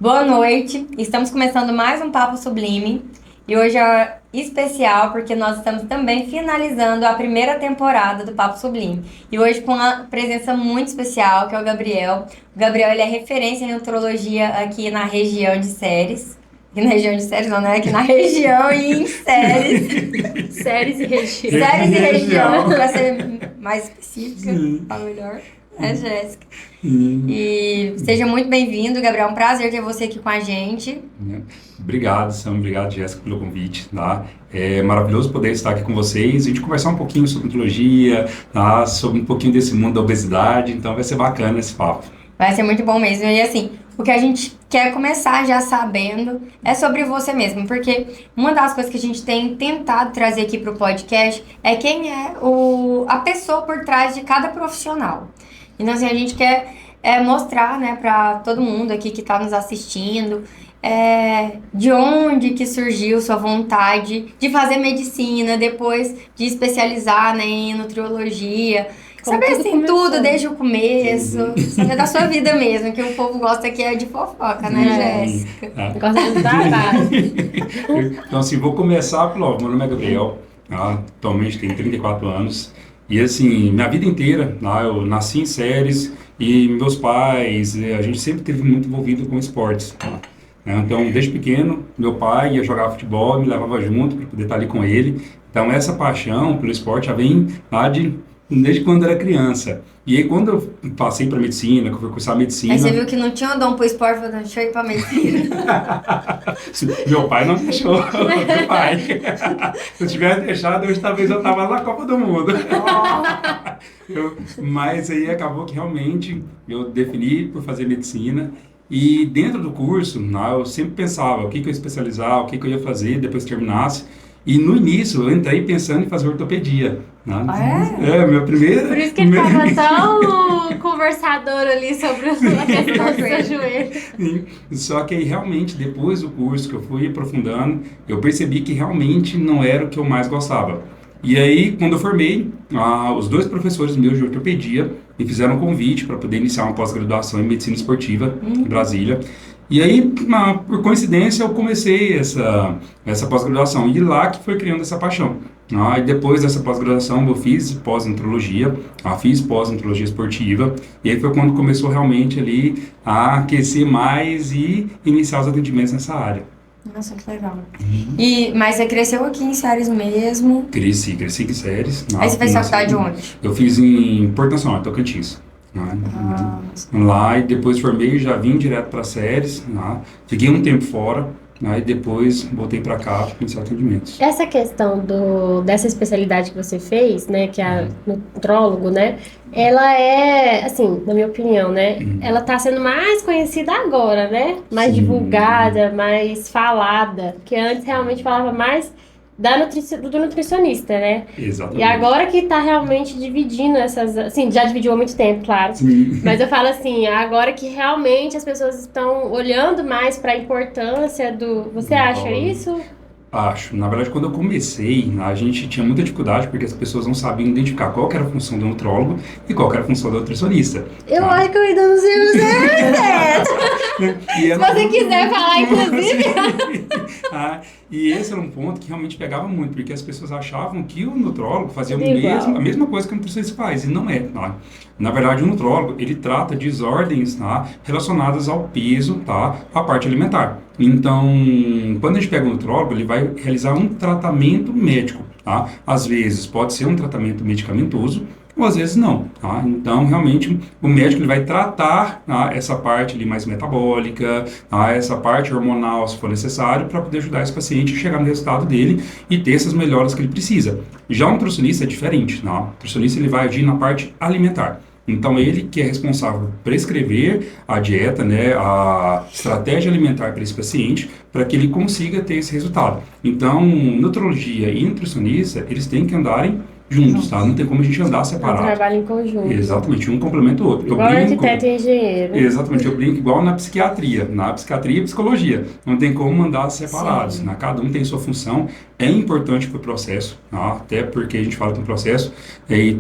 Boa noite, estamos começando mais um Papo Sublime e hoje é especial porque nós estamos também finalizando a primeira temporada do Papo Sublime e hoje com uma presença muito especial que é o Gabriel. O Gabriel ele é referência em nutrologia aqui na região de Ceres. Aqui na região de Ceres não, né? Aqui na região e em Ceres. Ceres e região. Ceres e região, para ser mais específica, tá melhor. Jéssica. E seja muito bem-vindo, Gabriel. É um prazer ter você aqui com a gente. Obrigado, Sam. Obrigado, Jéssica, pelo convite. Tá? É maravilhoso poder estar aqui com vocês e a gente conversar um pouquinho sobre nutrologia, tá? Sobre um pouquinho desse mundo da obesidade. Então vai ser bacana esse papo. Vai ser muito bom mesmo. E assim, o que a gente quer começar já sabendo é sobre você mesmo, porque uma das coisas que a gente tem tentado trazer aqui para o podcast é quem é a pessoa por trás de cada profissional. Então, assim, a gente quer mostrar, né, para todo mundo aqui que está nos assistindo, de onde que surgiu sua vontade de fazer medicina, depois de especializar, né, em nutriologia. Saber, assim, tudo desde o começo, saber da sua vida mesmo, que o povo gosta aqui de fofoca, né, Jéssica? Gosta de trabalho. Então, assim, vou começar pelo... Meu nome é Gabriel, atualmente tenho 34 anos. E assim, minha vida inteira, eu nasci em Ceres e meus pais, a gente sempre esteve muito envolvido com esportes. Então, desde pequeno, meu pai ia jogar futebol e me levava junto para poder estar ali com ele. Então, essa paixão pelo esporte já vem lá desde quando era criança. E aí, quando eu passei para medicina, que eu fui cursar medicina... Aí você viu que não tinha dom pro esporte, falou, deixa eu ir pra medicina. Meu pai não deixou, meu pai. Se eu tivesse deixado, hoje talvez eu estava na Copa do Mundo. Mas aí acabou que realmente eu defini por fazer medicina. E dentro do curso, eu sempre pensava o que eu ia especializar, o que eu ia fazer depois que terminasse. E no início eu entrei pensando em fazer ortopedia. Meu primeiro... Por isso que ele estava tão conversador ali sobre a questão do seu joelho. Sim. Só que aí realmente, depois do curso que eu fui aprofundando, eu percebi que realmente não era o que eu mais gostava. E aí, quando eu formei, os dois professores meus de ortopedia me fizeram um convite para poder iniciar uma pós-graduação em medicina esportiva em Brasília. E aí, por coincidência, eu comecei essa pós-graduação. E lá que foi criando essa paixão. E depois dessa pós-graduação, eu fiz pós-nutrologia, fiz pós-nutrologia esportiva. E aí foi quando começou realmente ali a aquecer mais e iniciar os atendimentos nessa área. Nossa, que legal. Mas você cresceu aqui em Ceres mesmo? Cresci em Ceres. Aí você fez faculdade onde? Eu fiz em Porto Nacional, Tocantins. Lá e depois formei, já vim direto para Ceres, fiquei um tempo fora, e depois voltei para cá para iniciar atendimentos. Essa questão dessa especialidade que você fez, né, que é nutrólogo, né, ela é, assim, na minha opinião, né, ela está sendo mais conhecida agora, né, mais divulgada, mais falada, que antes realmente falava mais do nutricionista, né? Exatamente. E agora que tá realmente dividindo essas... Assim, já dividiu há muito tempo, claro. Sim. Mas eu falo assim, agora que realmente as pessoas estão olhando mais para a importância do... Você acha isso? Acho. Na verdade, quando eu comecei, a gente tinha muita dificuldade porque as pessoas não sabiam identificar qual que era a função do nutrólogo e qual que era a função do nutricionista. Eu acho que eu ainda não sei o certo. Se você quiser falar, inclusive. E esse era um ponto que realmente pegava muito, porque as pessoas achavam que o nutrólogo fazia a mesma coisa que o nutricionista faz, e não é. Na verdade, o nutrólogo, ele trata desordens relacionadas ao peso, à parte alimentar. Então, quando a gente pega o nutrólogo, ele vai realizar um tratamento médico. Às vezes pode ser um tratamento medicamentoso, ou às vezes não. Então, realmente, o médico ele vai tratar essa parte ali mais metabólica, essa parte hormonal, se for necessário, para poder ajudar esse paciente a chegar no resultado dele e ter essas melhoras que ele precisa. Já o nutricionista é diferente. O nutricionista ele vai agir na parte alimentar. Então, ele que é responsável por prescrever a dieta, a estratégia alimentar para esse paciente, para que ele consiga ter esse resultado. Então, nutrologia e nutricionista, eles têm que andarem juntos, tá? Não tem como a gente andar Um separado. trabalho em conjunto. Exatamente, um complementa o outro. Eu Igual brinco, arquiteto e engenheiro. exatamente, eu brinco igual na psiquiatria e psicologia. Não tem como andar separados, Sim. né? Cada um tem sua função. É importante para o processo, tá? Até porque a gente fala que um processo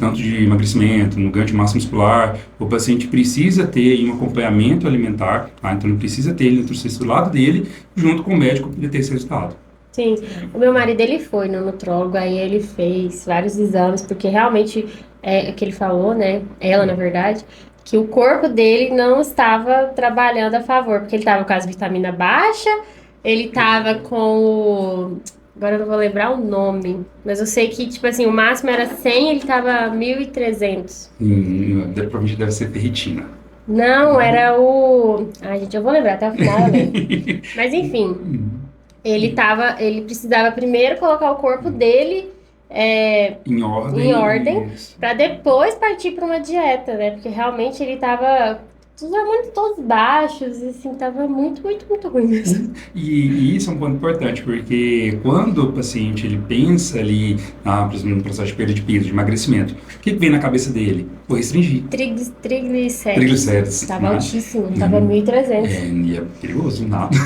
tanto de emagrecimento, no ganho de massa muscular, o paciente precisa ter aí um acompanhamento alimentar, tá? Então ele precisa ter ele nutricionista do lado dele, junto com o médico, para poder ter esse resultado. Sim, o meu marido ele foi no nutrólogo, aí ele fez vários exames, porque realmente é o que ele falou, né? Ela, na verdade, que o corpo dele não estava trabalhando a favor, porque ele estava com as vitaminas baixas, ele estava com o. Agora eu não vou lembrar o nome, mas eu sei que, tipo assim, o máximo era 100, ele estava 1.300. Provavelmente deve ser ferritina. Não, era o. Ai, gente, eu vou lembrar até o final, eu lembro. Mas enfim. Ele precisava primeiro colocar o corpo dele Em ordem. em ordem, Isso. para depois partir para uma dieta, né? Porque realmente ele tava os hormônios todos baixos, e assim, tava muito, muito, muito ruim mesmo. E isso é um ponto importante, porque quando o paciente ele pensa ali, por exemplo, no processo de perda de peso, de emagrecimento, o que vem na cabeça dele? Vou restringir. Triglicéridos. Tava né? altíssimo, tava 1.300. E é perigoso, nada.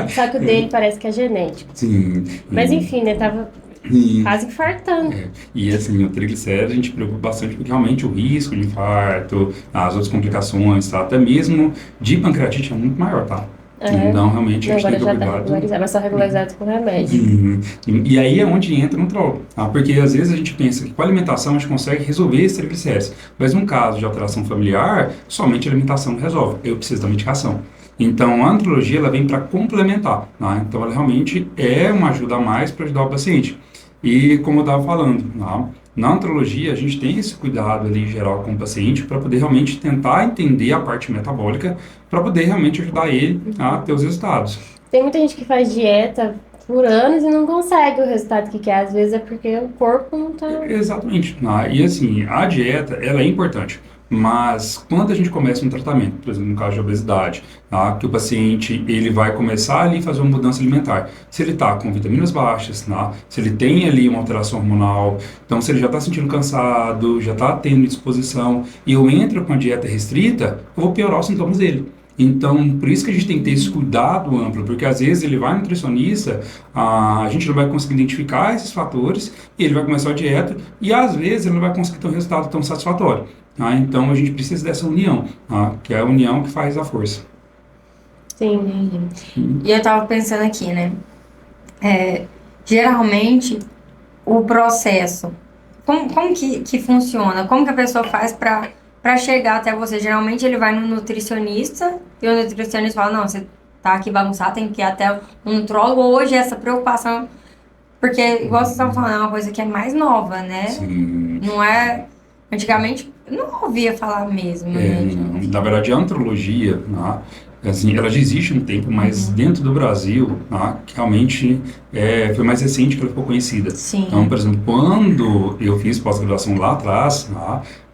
Só que o dele parece que é genético. Sim. Mas enfim, né? Tava E, quase infartando. e assim, o triglicérido a gente preocupa bastante porque realmente o risco de infarto, as outras complicações, tá? Até mesmo de pancreatite é muito maior, tá? Então, realmente, a gente tem Agora que já tá cuidar. regularizado, mas só regularizado com remédio. E aí é onde entra o nutrólogo, tá? Porque às vezes a gente pensa que com a alimentação a gente consegue resolver esses triglicéridos, mas num caso de alteração familiar, somente a alimentação não resolve, eu preciso da medicação. Então a nutrologia ela vem para complementar, tá? Então ela realmente é uma ajuda a mais para ajudar o paciente. E como eu estava falando, tá? Na nutrologia a gente tem esse cuidado ali geral com o paciente para poder realmente tentar entender a parte metabólica para poder realmente ajudar ele a ter os resultados. Tem muita gente que faz dieta por anos e não consegue o resultado que quer. Às vezes é porque o corpo não tá... Exatamente. E assim, a dieta, ela é importante. Mas quando a gente começa um tratamento, por exemplo, no caso de obesidade, tá? Que o paciente ele vai começar ali a fazer uma mudança alimentar. Se ele está com vitaminas baixas, tá? Se ele tem ali uma alteração hormonal, então se ele já está sentindo cansado, já está tendo disposição, e eu entro com a dieta restrita, eu vou piorar os sintomas dele. Então, por isso que a gente tem que ter esse cuidado amplo, porque às vezes ele vai no nutricionista, a gente não vai conseguir identificar esses fatores, e ele vai começar a dieta, e às vezes ele não vai conseguir ter um resultado tão satisfatório. Então, a gente precisa dessa união, que é a união que faz a força. Sim. E eu tava pensando aqui, né? Geralmente, o processo, como que funciona? Como que a pessoa faz para chegar até você? Geralmente, ele vai no nutricionista e o nutricionista fala, não, você tá aqui bagunçado, tem que ir até o nutrólogo. Hoje, essa preocupação, porque, igual vocês estavam falando, é uma coisa que é mais nova, né? Sim. Não é... Antigamente, eu não ouvia falar mesmo, né? Não. Na verdade, a antrologia, assim, ela já existe há um tempo, mas dentro do Brasil, que realmente foi mais recente que ela ficou conhecida. Sim. Então, por exemplo, quando eu fiz pós-graduação lá atrás,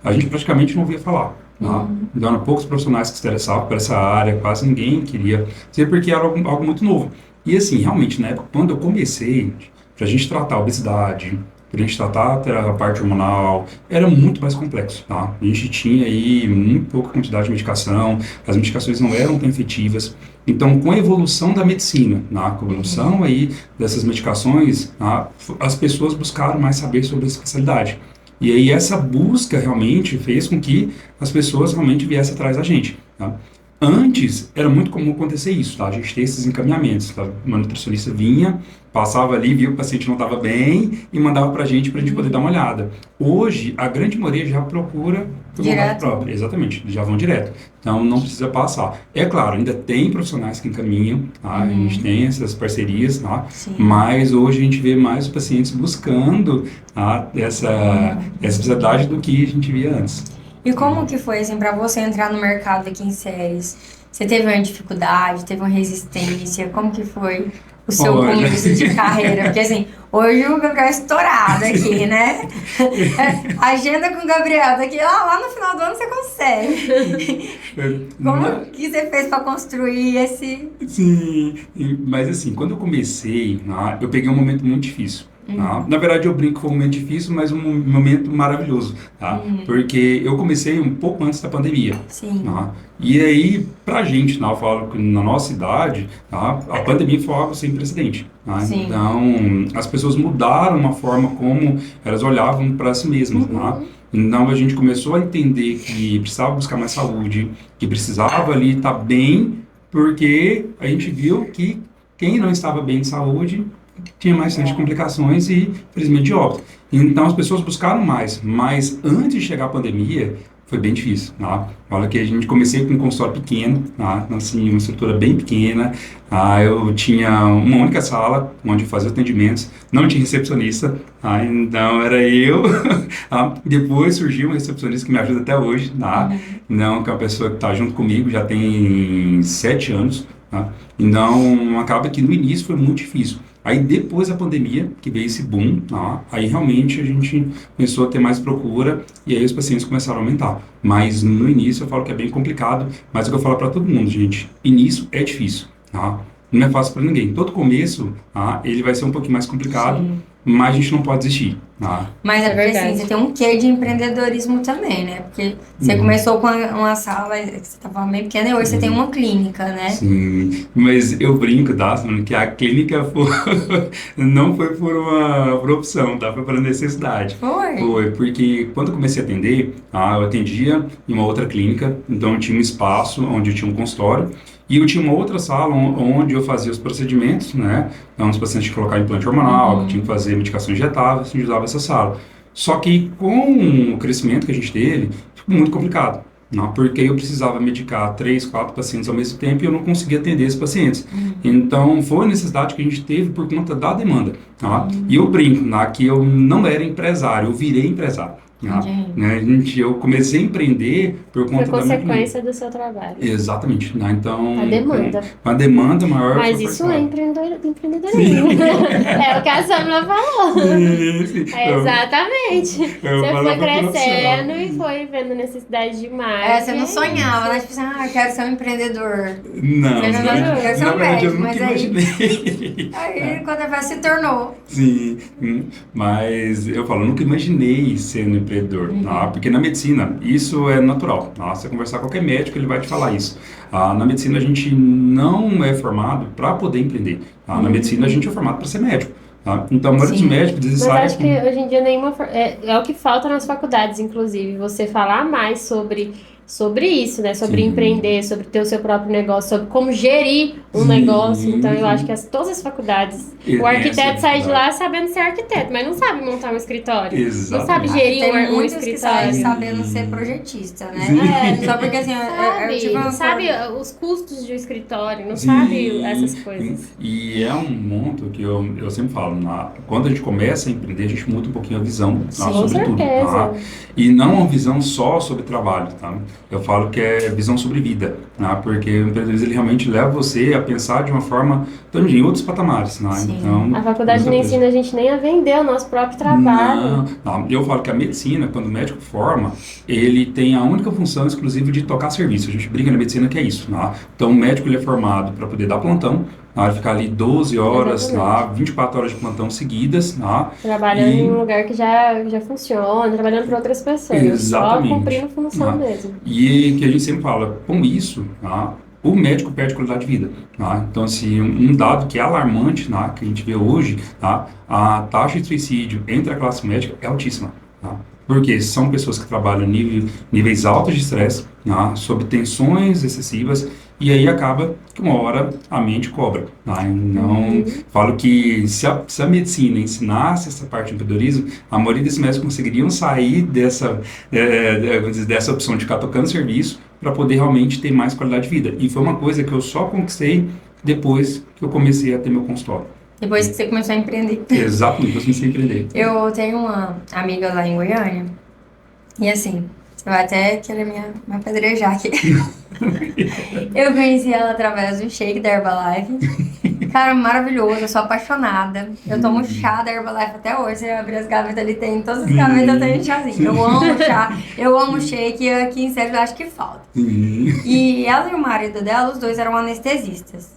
a gente praticamente não ouvia falar. Então, eram poucos profissionais que se interessavam por essa área, quase ninguém queria ser, porque era algo muito novo. E assim, realmente, na época, quando eu comecei, para a gente tratar a obesidade, para a gente tratar a parte hormonal, era muito mais complexo, tá? A gente tinha aí muito pouca quantidade de medicação, as medicações não eram tão efetivas. Então, com a evolução da medicina, com a evolução aí dessas medicações, as pessoas buscaram mais saber sobre a especialidade. E aí essa busca realmente fez com que as pessoas realmente viessem atrás da gente, tá? Antes, era muito comum acontecer isso, tá? A gente ter esses encaminhamentos, tá? Uma nutricionista vinha, passava ali, via que o paciente não estava bem e mandava pra gente poder dar uma olhada. Hoje, a grande maioria já procura por vontade própria. Exatamente, já vão direto. Então, não precisa passar. É claro, ainda tem profissionais que encaminham, tá? A gente tem essas parcerias, tá? Mas hoje a gente vê mais os pacientes buscando essa especialidade do que a gente via antes. E como que foi, assim, pra você entrar no mercado aqui em Ceres? Você teve uma dificuldade, teve uma resistência? Como que foi o seu começo de carreira? Porque, assim, hoje o Gabriel é estourado aqui, né? Agenda com o Gabriel, daqui lá no final do ano você consegue. Como que você fez pra construir esse... Sim, mas assim, quando eu comecei, eu peguei um momento muito difícil. Tá? Na verdade, eu brinco que foi um momento difícil, mas um momento maravilhoso, tá? Porque eu comecei um pouco antes da pandemia. Sim. Tá? E aí, pra gente, tá? Eu falo que na nossa idade, tá? A pandemia foi algo sem precedente. Tá? Sim. Então, as pessoas mudaram a forma como elas olhavam para si mesmas. Tá? Então, a gente começou a entender que precisava buscar mais saúde, que precisava ali estar bem, porque a gente viu que quem não estava bem de saúde tinha mais chance de complicações e, infelizmente, de óbito. Então, as pessoas buscaram mais, mas antes de chegar a pandemia, foi bem difícil, tá? Olha que a gente comecei com um consultório pequeno, tá? Assim, uma estrutura bem pequena, tá? Eu tinha uma única sala onde eu fazia atendimentos, não tinha recepcionista, tá? Então era eu, tá? Depois surgiu um recepcionista que me ajuda até hoje, tá? Não, que é uma pessoa que está junto comigo, já tem 7 anos, tá? Então acaba que no início foi muito difícil. Aí depois da pandemia, que veio esse boom, tá? Aí realmente a gente começou a ter mais procura e aí os pacientes começaram a aumentar. Mas no início eu falo que é bem complicado, mas é o que eu falo para todo mundo, gente, início é difícil, tá? Não é fácil para ninguém. Todo começo, tá? Ele vai ser um pouquinho mais complicado, mas a gente não pode desistir, tá? Mas é porque assim, você tem um quê de empreendedorismo também, né? Porque você começou com uma sala, você estava meio pequena, e hoje você tem uma clínica, né? Sim, mas eu brinco, tá, Simone, que a clínica não foi por opção, tá? Foi por necessidade. Foi, porque quando eu comecei a atender, eu atendia em uma outra clínica, então eu tinha um espaço onde eu tinha um consultório, e eu tinha uma outra sala onde eu fazia os procedimentos, né? Então, os pacientes tinham que colocar implante hormonal, que tinham que fazer medicação injetável, assim, usava essa sala. Só que com o crescimento que a gente teve, ficou muito complicado. Não, porque eu precisava medicar 3, 4 pacientes ao mesmo tempo e eu não conseguia atender esses pacientes. Então, foi a necessidade que a gente teve por conta da demanda. Tá? E eu brinco, que eu não era empresário, eu virei empresário. Né? Eu comecei a empreender por conta da consequência do seu trabalho. Exatamente. Né? Então, a demanda. A demenda maior. Mas isso é empreendedorismo. É o que a Samila falou. Sim. Exatamente. Você foi crescendo e foi vendo necessidade demais. Você não sonhava, né? Tipo assim, eu quero ser um empreendedor. Não, eu quero ser um médico, mas imaginei. Aí quando a se tornou. Sim, mas eu falo, nunca imaginei ser um empreendedor, tá? Porque na medicina isso é natural, tá? Você conversar com qualquer médico, ele vai te falar isso. Na medicina a gente não é formado para poder empreender, tá? Na medicina a gente é formado para ser médico. Tá? Então, a maioria dos médicos Mas acho que hoje em dia nenhuma é o que falta nas faculdades, inclusive, você falar mais sobre isso, né? Sobre empreender, sobre ter o seu próprio negócio, sobre como gerir um negócio. Então, eu acho que todas as faculdades... O arquiteto sai de lá sabendo ser arquiteto, mas não sabe montar um escritório. Exatamente. Não sabe gerir um escritório. Que saem sabendo ser projetista, né? Só porque, assim... Não sabe os custos de um escritório, não sabe essas coisas. E é um ponto que eu sempre falo, quando a gente começa a empreender, a gente muda um pouquinho a visão sobre tudo. Tá? E não uma visão só sobre trabalho, tá? Eu falo que é visão sobre vida, né? Porque o empreendedorismo ele realmente leva você a pensar de uma forma em outros patamares. Né? Então, a faculdade não ensina a gente nem a vender o nosso próprio trabalho. Não. Eu falo que a medicina, quando o médico forma, ele tem a única função exclusiva de tocar serviço. A gente brinca na medicina que é isso. Né? Então, o médico ele é formado para poder dar plantão, ficar ali 12 horas, 24 horas de plantão seguidas. Trabalhando em um lugar que já funciona, trabalhando para outras pessoas. Exatamente. Só cumprindo função mesmo. E que a gente sempre fala, com isso, o médico perde qualidade de vida. Então, assim, um dado que é alarmante, que a gente vê hoje, a taxa de suicídio entre a classe médica é altíssima. Porque são pessoas que trabalham níveis altos de estresse, sob tensões excessivas, e aí acaba que uma hora a mente cobra. Então, falo que se a medicina ensinasse essa parte do empreendedorismo, a maioria desses médicos conseguiriam sair dessa opção de ficar tocando serviço para poder realmente ter mais qualidade de vida. E foi uma coisa que eu só conquistei depois que eu comecei a ter meu consultório. Depois que você começou a empreender. Exatamente, eu comecei a empreender. Eu tenho uma amiga lá em Goiânia, e assim, você vai até querer me apedrejar aqui. Eu conheci ela através do shake da Herbalife. Cara, maravilhoso, eu sou apaixonada. Eu tomo chá da Herbalife até hoje. Você abrir as gavetas ali, tem todas as gavetas, eu tenho chazinho. Eu amo chá, eu amo shake, e aqui em Sérgio eu acho que falta. E ela e o marido dela, os dois eram anestesistas.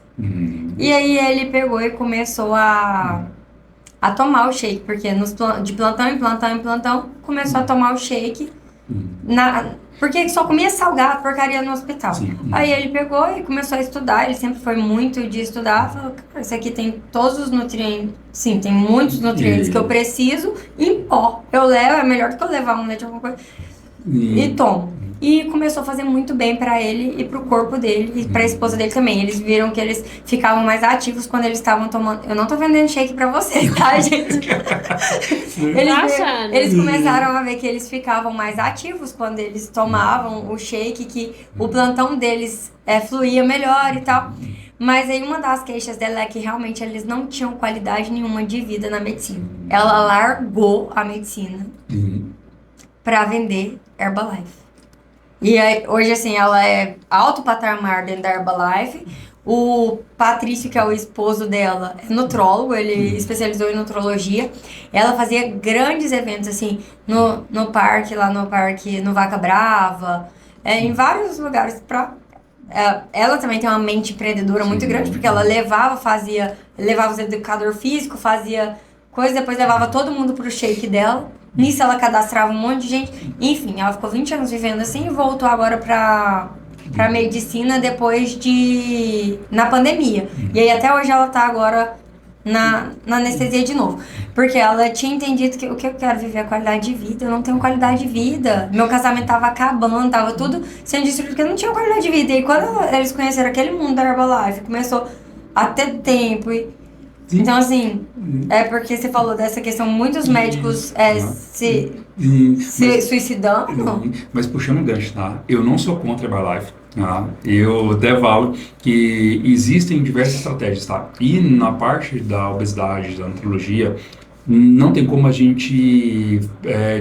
E aí ele pegou e começou a a tomar o shake, porque de plantão em plantão em plantão, começou a tomar o shake, porque só comia salgado, porcaria no hospital. Sim. Aí ele pegou e começou a estudar, ele sempre foi muito de estudar, falou, cara, isso aqui tem todos os nutrientes, sim, tem muitos nutrientes que eu preciso em pó. Eu levo, é melhor do que eu levar um leite, alguma coisa, e tomo. E começou a fazer muito bem pra ele e pro corpo dele e pra esposa dele também. Eles viram que eles ficavam mais ativos quando eles estavam tomando... Eu não tô vendendo shake pra vocês, tá, gente? Eles começaram a ver que eles ficavam mais ativos quando eles tomavam o shake, que o plantão deles fluía melhor e tal. Mas aí uma das queixas dela é que realmente eles não tinham qualidade nenhuma de vida na medicina. Ela largou a medicina pra vender Herbalife. E aí, hoje, assim, ela é alto patamar dentro da Herbalife. O Patrício, que é o esposo dela, é nutrólogo, ele especializou em nutrologia. Ela fazia grandes eventos, assim, no parque, no Vaca Brava, em vários lugares. Ela também tem uma mente empreendedora muito grande, porque ela levava os educador físico, fazia coisa, depois levava todo mundo pro shake dela. Nisso ela cadastrava um monte de gente. Enfim, ela ficou 20 anos vivendo assim e voltou agora pra medicina depois na pandemia. E aí até hoje ela tá agora na anestesia de novo. Porque ela tinha entendido que o que eu quero viver é qualidade de vida. Eu não tenho qualidade de vida. Meu casamento tava acabando, tava tudo sendo destruído porque eu não tinha qualidade de vida. E quando eles conheceram aquele mundo da Herbalife, começou a ter tempo Então, assim, é porque você falou dessa questão, muitos médicos se suicidando. Mas puxando um gancho, tá? Eu não sou contra a Herbalife, tá? Eu devalo que existem diversas estratégias, tá? E na parte da obesidade, da nutrologia, não tem como a gente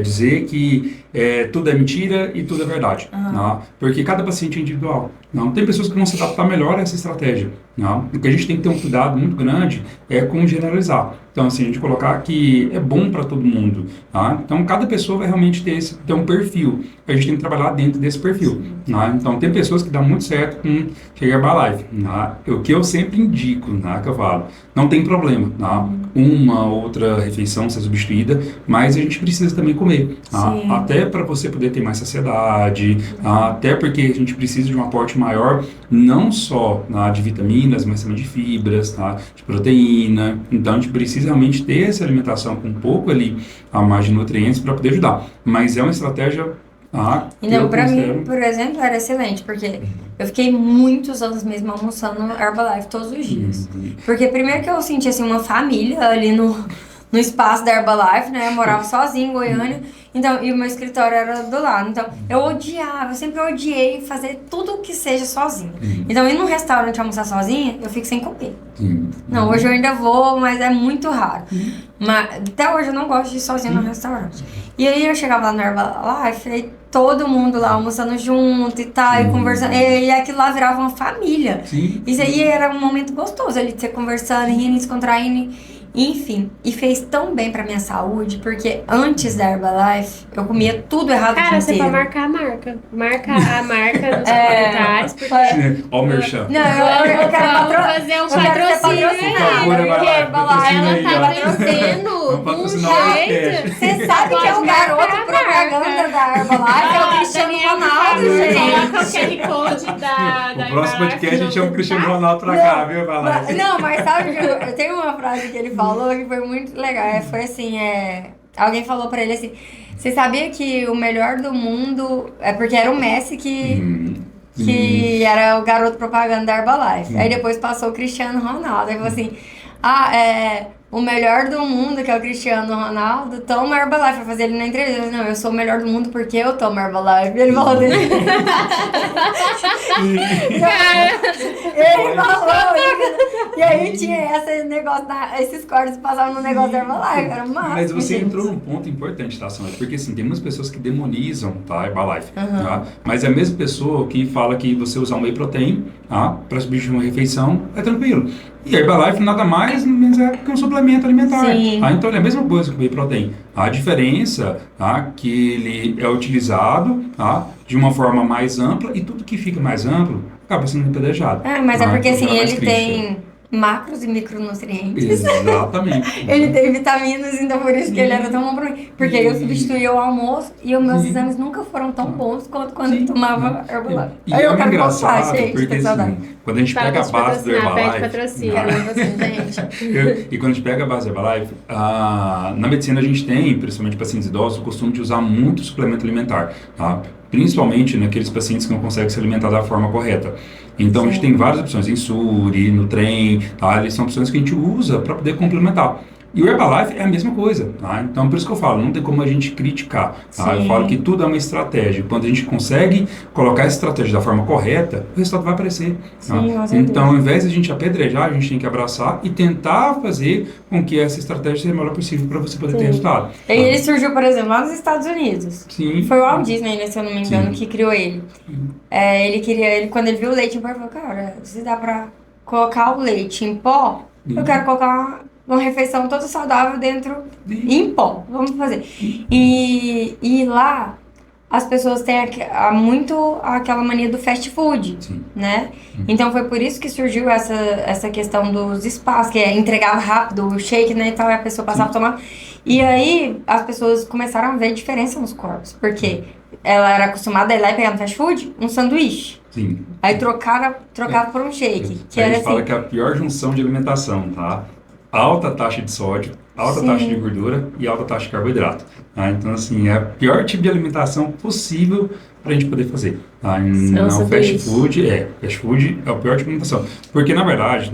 dizer que tudo é mentira e tudo é verdade, não? Porque cada paciente é individual. Não? Tem pessoas que vão se adaptar melhor a essa estratégia. Não? O que a gente tem que ter um cuidado muito grande é com generalizar. Então, assim, a gente colocar que é bom para todo mundo. Tá? Então, cada pessoa vai realmente ter um perfil. A gente tem que trabalhar dentro desse perfil. Tá? Então, tem pessoas que dão muito certo com Herbalife. Tá? O que eu sempre indico, tá? Que eu falo, não tem problema. Tá? Uma ou outra refeição ser substituída, mas a gente precisa também comer. Tá? Até para você poder ter mais saciedade, tá? Até porque a gente precisa de um aporte maior, não só de vitaminas, mas também de fibras, tá? De proteína. Então, a gente precisa realmente ter essa alimentação com um pouco ali a mais de nutrientes para poder ajudar. Mas é uma estratégia... Pra mim, por exemplo, era excelente, porque eu fiquei muitos anos mesmo almoçando Herbalife todos os dias. Porque primeiro que eu senti, assim, uma família ali no espaço da Herbalife, né? Eu morava sozinha em Goiânia, então, e o meu escritório era do lado. Então, eu sempre odiei fazer tudo que seja sozinha. Então, ir num restaurante almoçar sozinha, eu fico sem comer. Não, hoje eu ainda vou, mas é muito raro. Mas até hoje eu não gosto de ir sozinha no restaurante. E aí eu chegava lá no Herbalife, aí todo mundo lá almoçando junto e tal, e conversando, e aquilo lá virava uma família. Isso aí era um momento gostoso ali de você conversando, rindo, descontraindo. Enfim, e fez tão bem pra minha saúde, porque antes da Herbalife, eu comia tudo errado o dia inteiro. Você pode marcar a marca. Marca a marca nos comentários. Ó o merchan. Não, eu quero fazer um patrocínio aí. Porque ela tá vendendo de um jeito. Você sabe que é o garoto propaganda da Herbalife, é o Cristiano Ronaldo, gente. Coloca o QR Code da O próximo podcast a gente chama o Cristiano Ronaldo pra cá, viu, Herbalife? Não, mas sabe, eu tenho uma frase que ele falou que foi muito legal. Foi assim, alguém falou pra ele assim, você sabia que o melhor do mundo... porque era o Messi que era o garoto propaganda da Herbalife. Aí depois passou o Cristiano Ronaldo. Aí falou assim, o melhor do mundo, que é o Cristiano Ronaldo, toma Herbalife. Pra fazer ele na entrevista. Não, eu sou o melhor do mundo porque eu tomo Herbalife. Ele falou dele. Ele falou isso. E aí tinha esse negócio, esses cortes passavam no negócio da Herbalife. Era massa. Mas você entrou num ponto importante, tá, Sônia? Porque assim, tem muitas pessoas que demonizam, tá, Herbalife. Tá? Mas é a mesma pessoa que fala que você usar um whey protein, tá, pra substituir uma refeição, é tranquilo. E a Herbalife nada mais menos é que um suplemento alimentar. Tá? Então ele é a mesma coisa que o whey protein. A diferença, tá, que ele é utilizado, tá, de uma forma mais ampla, e tudo que fica mais amplo acaba sendo apedrejado. Mas é porque assim, ele tem macros e micronutrientes. Exatamente. Ele tem vitaminas, então por isso que ele era tão bom pra mim. Porque eu substituí o almoço e os meus exames nunca foram tão bons quanto quando eu tomava Herbalife. E Aí eu é quero engraçado, voltar, gente, porque tô saudade. assim, quando a gente Fala pega a pra te base do patrocinar, pede Herbalife... patrocínio. Caramba, assim, gente. E quando a gente pega a base do Herbalife, na medicina a gente tem, principalmente pacientes idosos, o costume de usar muito suplemento alimentar, tá? Principalmente naqueles pacientes que não conseguem se alimentar da forma correta. Então, a gente tem várias opções, Insuri, Nutrem, tá? Eles são opções que a gente usa para poder complementar. E o Herbalife é a mesma coisa, tá? Então, por isso que eu falo, não tem como a gente criticar, tá? Eu falo que tudo é uma estratégia. Quando a gente consegue colocar essa estratégia da forma correta, o resultado vai aparecer. Tá? Então, ao invés de a gente apedrejar, a gente tem que abraçar e tentar fazer com que essa estratégia seja a melhor possível para você poder ter resultado. E ele surgiu, por exemplo, lá nos Estados Unidos. Sim. Foi o Walt Disney, né, se eu não me engano, que criou ele. Quando ele viu o leite em pó, ele falou, cara, se dá pra colocar o leite em pó, eu quero colocar uma refeição toda saudável dentro em pó. Vamos fazer. E lá as pessoas têm muito aquela mania do fast food, né? Então foi por isso que surgiu essa questão dos espaços, que é entregar rápido o shake, né, e tal, e a pessoa passava a tomar. E aí as pessoas começaram a ver diferença nos corpos, porque ela era acostumada a ir lá e pegar no fast food um sanduíche. Sim. Aí trocava por um shake. Que a era gente fala assim. que é a pior junção de alimentação, tá? Alta taxa de sódio, alta taxa de gordura e alta taxa de carboidrato. Tá? Então, assim, é o pior tipo de alimentação possível para a gente poder fazer. Tá? Não, fast food é o pior tipo de alimentação. Porque, na verdade,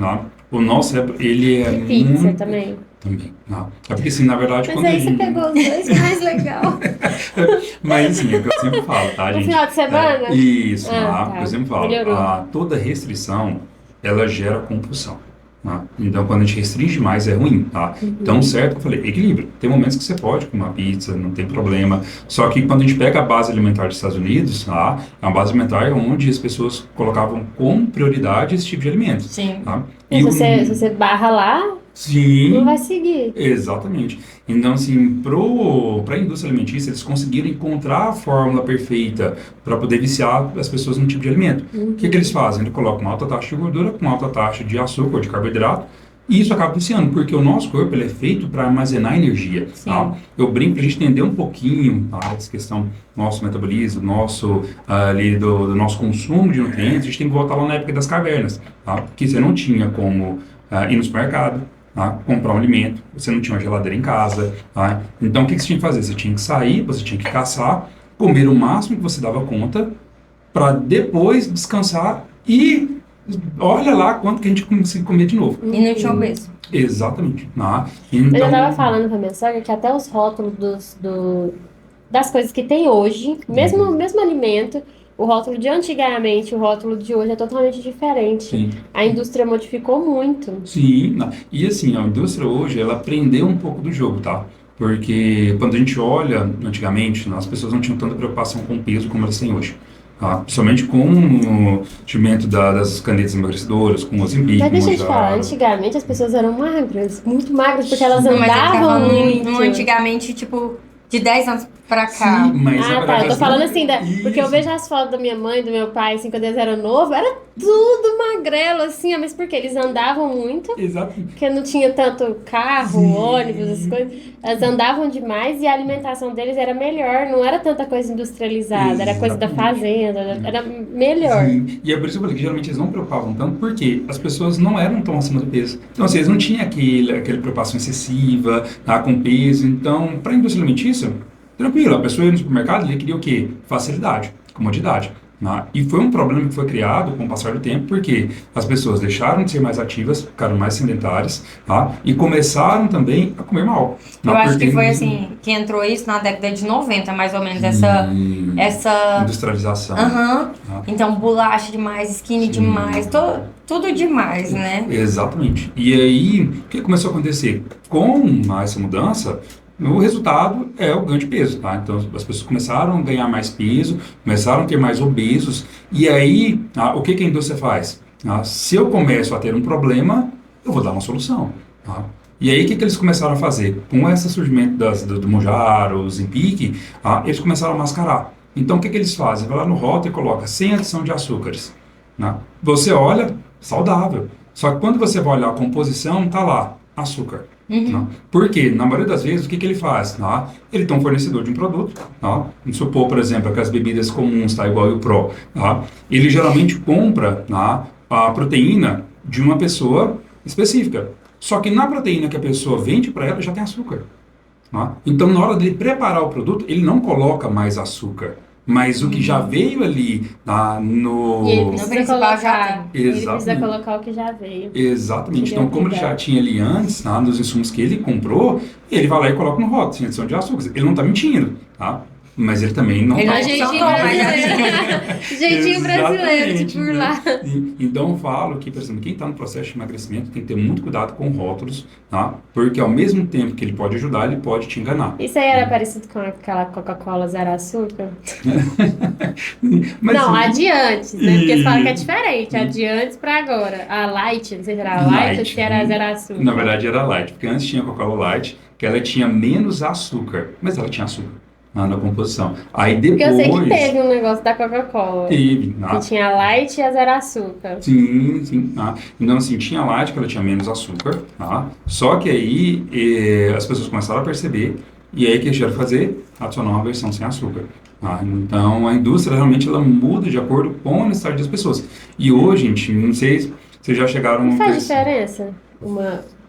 o nosso cérebro, ele é pizza também. Também, não. É porque, assim, na verdade... Mas aí você pegou os dois mais legal. Mas, assim, é o que eu sempre falo, tá, gente? No final de semana? Isso, tá. eu sempre falo. Toda restrição, ela gera compulsão. Tá? Então, quando a gente restringe demais, é ruim, tá? Então, certo, eu falei, equilíbrio. Tem momentos que você pode comer uma pizza, não tem problema. Só que quando a gente pega a base alimentar dos Estados Unidos, tá? É uma base alimentar onde as pessoas colocavam como prioridade esse tipo de alimento. Sim. Tá? E se você barra lá, não vai seguir. Exatamente. Então, assim, para a indústria alimentícia, eles conseguiram encontrar a fórmula perfeita para poder viciar as pessoas num tipo de alimento. O que eles fazem? Eles colocam uma alta taxa de gordura com alta taxa de açúcar, de carboidrato, e isso acaba viciando, porque o nosso corpo ele é feito para armazenar energia. Tá? Eu brinco para a gente entender um pouquinho essa questão do nosso metabolismo, do nosso consumo de nutrientes. A gente tem que voltar lá na época das cavernas, tá? Porque você não tinha como ir no supermercado, tá? Comprar um alimento, você não tinha uma geladeira em casa. Tá? Então, o que você tinha que fazer? Você tinha que sair, você tinha que caçar, comer o máximo que você dava conta, para depois descansar e olha lá quanto que a gente conseguia comer de novo. E não tinha obeso. Exatamente. Então... Eu já estava falando com a minha sogra que até os rótulos das coisas que tem hoje, mesmo alimento, o rótulo de antigamente, o rótulo de hoje é totalmente diferente. Sim. A indústria modificou muito. Sim, e assim, a indústria hoje, ela aprendeu um pouco do jogo, tá? Porque quando a gente olha, antigamente, as pessoas não tinham tanta preocupação com o peso como elas têm hoje. Tá? Principalmente com o surgimento das canetas emagrecedoras, com os Ozempic, Mas deixa eu te falar, antigamente as pessoas eram magras, muito magras, porque elas andavam muito. Antigamente, tipo, de 10 anos pra cá. Sim, mas eu tô falando assim, porque eu vejo as fotos da minha mãe, do meu pai, assim, quando eles eram novos, era tudo magrelo, assim, mas porque eles andavam muito, Exato. porque não tinha tanto carro, ônibus, essas coisas, elas andavam demais e a alimentação deles era melhor, não era tanta coisa industrializada, era coisa da fazenda, era melhor. Sim. E é por isso que eu falei que geralmente eles não preocupavam tanto, porque as pessoas não eram tão acima do peso. Então, assim, eles não tinham aquela preocupação excessiva, com peso. Então, para a indústria alimentícia, tranquilo, a pessoa ia no supermercado, ele queria o quê? Facilidade, comodidade. E foi um problema que foi criado com o passar do tempo, porque as pessoas deixaram de ser mais ativas, ficaram mais sedentárias, e começaram também a comer mal. Eu acho que foi assim, que entrou isso na década de 90, mais ou menos, essa... industrialização. Então, bolacha demais, skinny demais, tudo demais, né? Exatamente. E aí, o que começou a acontecer? Com essa mudança, o resultado é o ganho de peso, tá? Então, as pessoas começaram a ganhar mais peso, começaram a ter mais obesos, e aí, o que a indústria faz? Se eu começo a ter um problema, eu vou dar uma solução, tá? E aí, o que eles começaram a fazer? Com esse surgimento do Mounjaro, o Ozempic, eles começaram a mascarar. Então, o que eles fazem? Vai lá no rótulo e coloca sem adição de açúcares. Você olha, saudável. Só que quando você vai olhar a composição, tá lá, açúcar. Tá? Por quê? Na maioria das vezes, o que ele faz? Tá? Ele tem um fornecedor de um produto, tá? Vamos supor, por exemplo, aquelas bebidas comuns, tá? Igual o Pro. Tá? Ele geralmente compra, tá, a proteína de uma pessoa específica. Só que na proteína que a pessoa vende para ela já tem açúcar. Tá? Então, na hora de preparar o produto, ele não coloca mais açúcar. Mas o que já veio ali no... E ele precisa principal já colocar. tem. Ele precisa Exatamente. colocar o que já veio. Exatamente. Então, como ele já Obrigado. tinha ali antes, tá, nos insumos que ele comprou, ele vai lá e coloca no rótulo, sem adição de açúcar. Ele não está mentindo, tá? Mas ele também não Ele está... não Jeitinho Só toma, brasileiro. Jeitinho brasileiro de por lá. Então eu falo que, por exemplo, quem está no processo de emagrecimento tem que ter muito cuidado com rótulos, tá? Porque ao mesmo tempo que ele pode ajudar, ele pode te enganar. Isso aí era parecido com aquela Coca-Cola zero açúcar? Mas, Não, assim, adiante, né? Porque eles falam que é E- diferente, adiante pra agora. A Light, não sei se era Light ou se era zero açúcar. Na verdade era Light, porque antes tinha Coca-Cola Light, que ela tinha menos açúcar, mas ela tinha açúcar na composição. Aí Porque depois... eu sei que teve um negócio da Coca-Cola. Teve, Que tinha a Light e a zero açúcar. sim, sim. Tá? Então, assim, tinha Light, que ela tinha menos açúcar, tá? Só que aí as pessoas começaram a perceber, e aí o que eles tiveram que fazer? Adicionar uma versão sem açúcar. Tá? Então, a indústria realmente ela muda de acordo com a necessidade das pessoas. E hoje, gente, não sei se vocês já chegaram Não a faz perceber. diferença?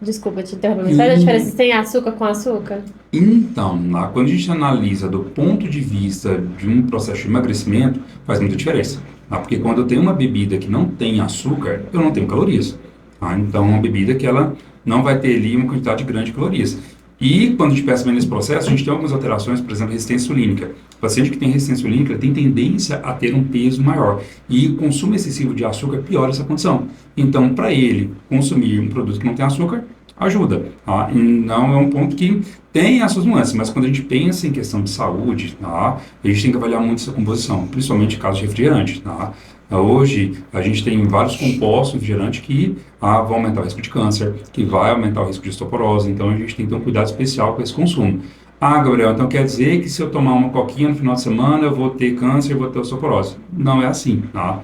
Desculpa te interromper, mas faz a diferença se tem açúcar com açúcar? Então, quando a gente analisa do ponto de vista de um processo de emagrecimento, faz muita diferença. Tá? Porque quando eu tenho uma bebida que não tem açúcar, eu não tenho calorias. Tá? Então, é uma bebida que ela não vai ter ali uma quantidade grande de calorias. E quando a gente pensa bem nesse processo, a gente tem algumas alterações, por exemplo, resistência insulínica. O paciente que tem resistência insulínica tem tendência a ter um peso maior. E o consumo excessivo de açúcar piora essa condição. Então, para ele consumir um produto que não tem açúcar, ajuda. Tá? E não é um ponto que tem as suas nuances, mas quando a gente pensa em questão de saúde, tá? A gente tem que avaliar muito essa composição, principalmente em casos de refrigerante. Tá? Hoje, a gente tem vários compostos refrigerantes que vão aumentar o risco de câncer, que vai aumentar o risco de osteoporose, então a gente tem que ter um cuidado especial com esse consumo. Gabriel, então quer dizer que se eu tomar uma coquinha no final de semana, eu vou ter câncer e vou ter osteoporose? Não é assim, tá?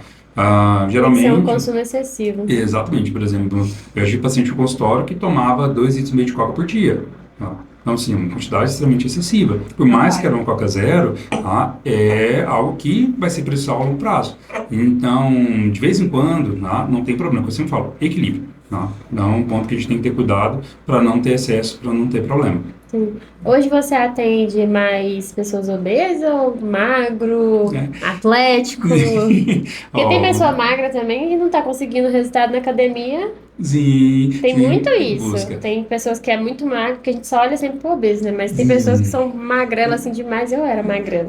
Geralmente... Tem que ser um consumo excessivo. Exatamente, por exemplo, eu tive paciente no consultório que tomava 2,5 litros de coca por dia. Tá? Então, assim, uma quantidade extremamente excessiva. Por mais que era uma coca zero, tá? É algo que vai ser prejudicial a longo prazo. Então, de vez em quando, tá? Não tem problema, como eu sempre falo, equilíbrio. Tá? Então, é um ponto que a gente tem que ter cuidado para não ter excesso, para não ter problema. Sim. Hoje você atende mais pessoas obesas ou magro, atlético? Porque tem pessoa magra também que não está conseguindo resultado na academia. Sim, Tem sim, muito isso. busca. Tem pessoas que é muito magro, porque a gente só olha sempre pro obeso, né? Mas tem pessoas que são magrelas assim demais, eu era magrela.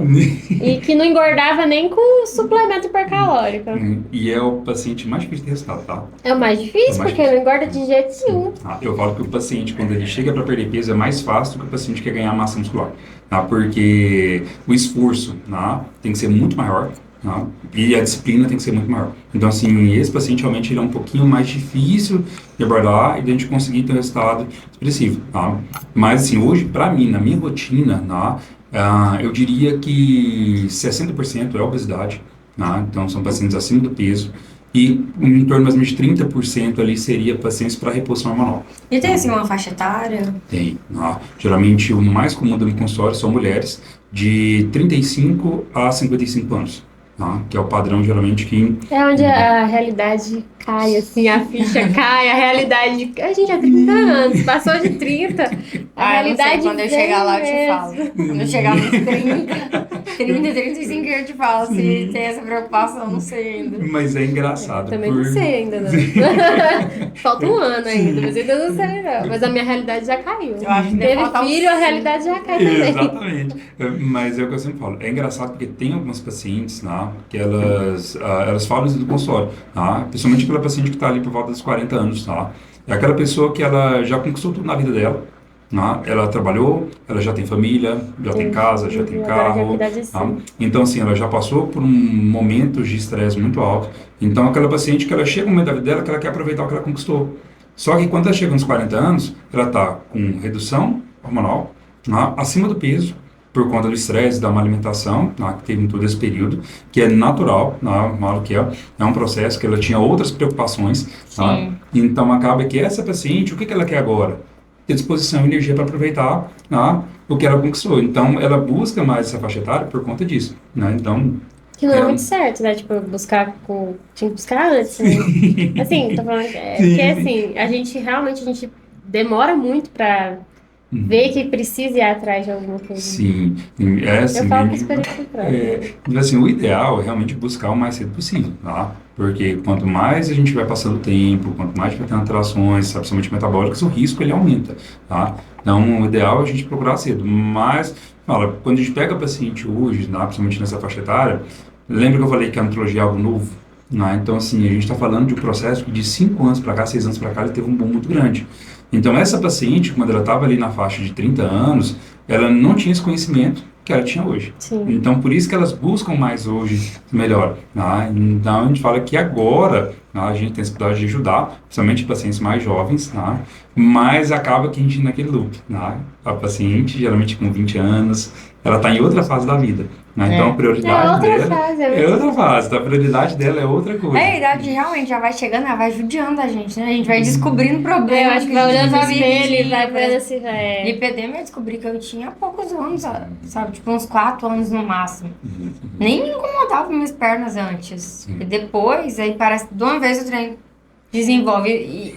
E que não engordava nem com suplemento hipercalórico. E é o paciente mais difícil de resultado, tá? É o mais difícil, porque não engorda de jeito nenhum. Eu falo que o paciente, quando ele chega para perder peso, é mais fácil do que o paciente que quer ganhar massa muscular. Tá? Porque o esforço, tá? Tem que ser muito maior. Tá? E a disciplina tem que ser muito maior. Então, assim, esse paciente realmente ele é um pouquinho mais difícil de abordar e de a gente conseguir ter um resultado expressivo. Tá? Mas, assim, hoje, para mim, na minha rotina, tá? Eu diria que 60% é obesidade. Tá? Então, são pacientes acima do peso. E em torno mais ou menos de 30% ali seria pacientes para reposição hormonal. E tem assim uma faixa etária? Tem. Tá? Geralmente, o mais comum do consultório são mulheres de 35 a 55 anos. Tá? Que é o padrão, geralmente, que... É onde a realidade cai, assim, a ficha cai, a realidade... A gente é 30 anos, passou de 30, a realidade não sei, quando eu vem chegar lá eu te mesmo. falo. Quando eu chegar nos 35 eu te falo. Se tem essa preocupação, não sei ainda. Mas é engraçado. Também não sei ainda, não. Falta um ano ainda, mas ainda não sei, não. Mas a minha realidade já caiu. Eu acho que deve Teve faltar uns filho, a realidade já cai também. Exatamente. Mas é o que eu sempre falo. É engraçado porque tem algumas pacientes, tá, que elas falam isso do consultório, tá? Principalmente aquela paciente que está ali por volta dos 40 anos, tá? É aquela pessoa que ela já conquistou tudo na vida dela, tá? Ela trabalhou, ela já tem família, já tem casa, já tem Agora a carro, realidade é tá? assim. Então, assim, ela já passou por um momento de estresse muito alto. Então, aquela paciente que ela chega no momento da vida dela que ela quer aproveitar o que ela conquistou. Só que quando ela chega nos 40 anos, ela está com redução hormonal, tá? Acima do peso, por conta do estresse, da má alimentação, que teve em todo esse período, que é natural, que é um processo que ela tinha outras preocupações, então acaba que essa paciente, o que ela quer agora? Ter disposição e energia para aproveitar o que ela conquistou. Então, ela busca mais essa faixa etária por conta disso, Então... Que não é muito certo, né? Tipo, tinha que buscar antes, né? Assim, tô falando que assim, a gente demora muito pra ver que precisa ir atrás de alguma coisa. Sim, assim, eu falo com experiência própria. Assim, o ideal é realmente buscar o mais cedo possível, Porque quanto mais a gente vai passando o tempo, quanto mais vai tendo alterações, principalmente metabólicas, o risco ele aumenta, Então, o ideal é a gente procurar cedo, mas, quando a gente pega paciente hoje, principalmente nessa faixa etária, lembra que eu falei que a nutrologia é algo novo? Então, assim, a gente está falando de um processo que de 5 anos para cá, 6 anos para cá, ele teve um boom muito grande. Então, essa paciente, quando ela estava ali na faixa de 30 anos, ela não tinha esse conhecimento que ela tinha hoje. Sim. Então, por isso que elas buscam mais hoje melhor. Então, a gente fala que agora a gente tem essa possibilidade de ajudar, principalmente pacientes mais jovens, mas acaba que a gente naquele loop. A paciente, geralmente com 20 anos, ela está em outra fase da vida. Então, a prioridade dela é outra fase. A prioridade dela é outra coisa. A idade realmente já vai chegando, ela vai judiando a gente, né? A gente vai descobrindo problemas. Eu acho que vai olhando pra espelho e vai vendo assim, Lipedema eu descobri que eu tinha há poucos anos, sabe? Tipo, uns 4 anos no máximo. Nem me incomodava minhas pernas antes. E depois, aí parece que de uma vez o treino desenvolve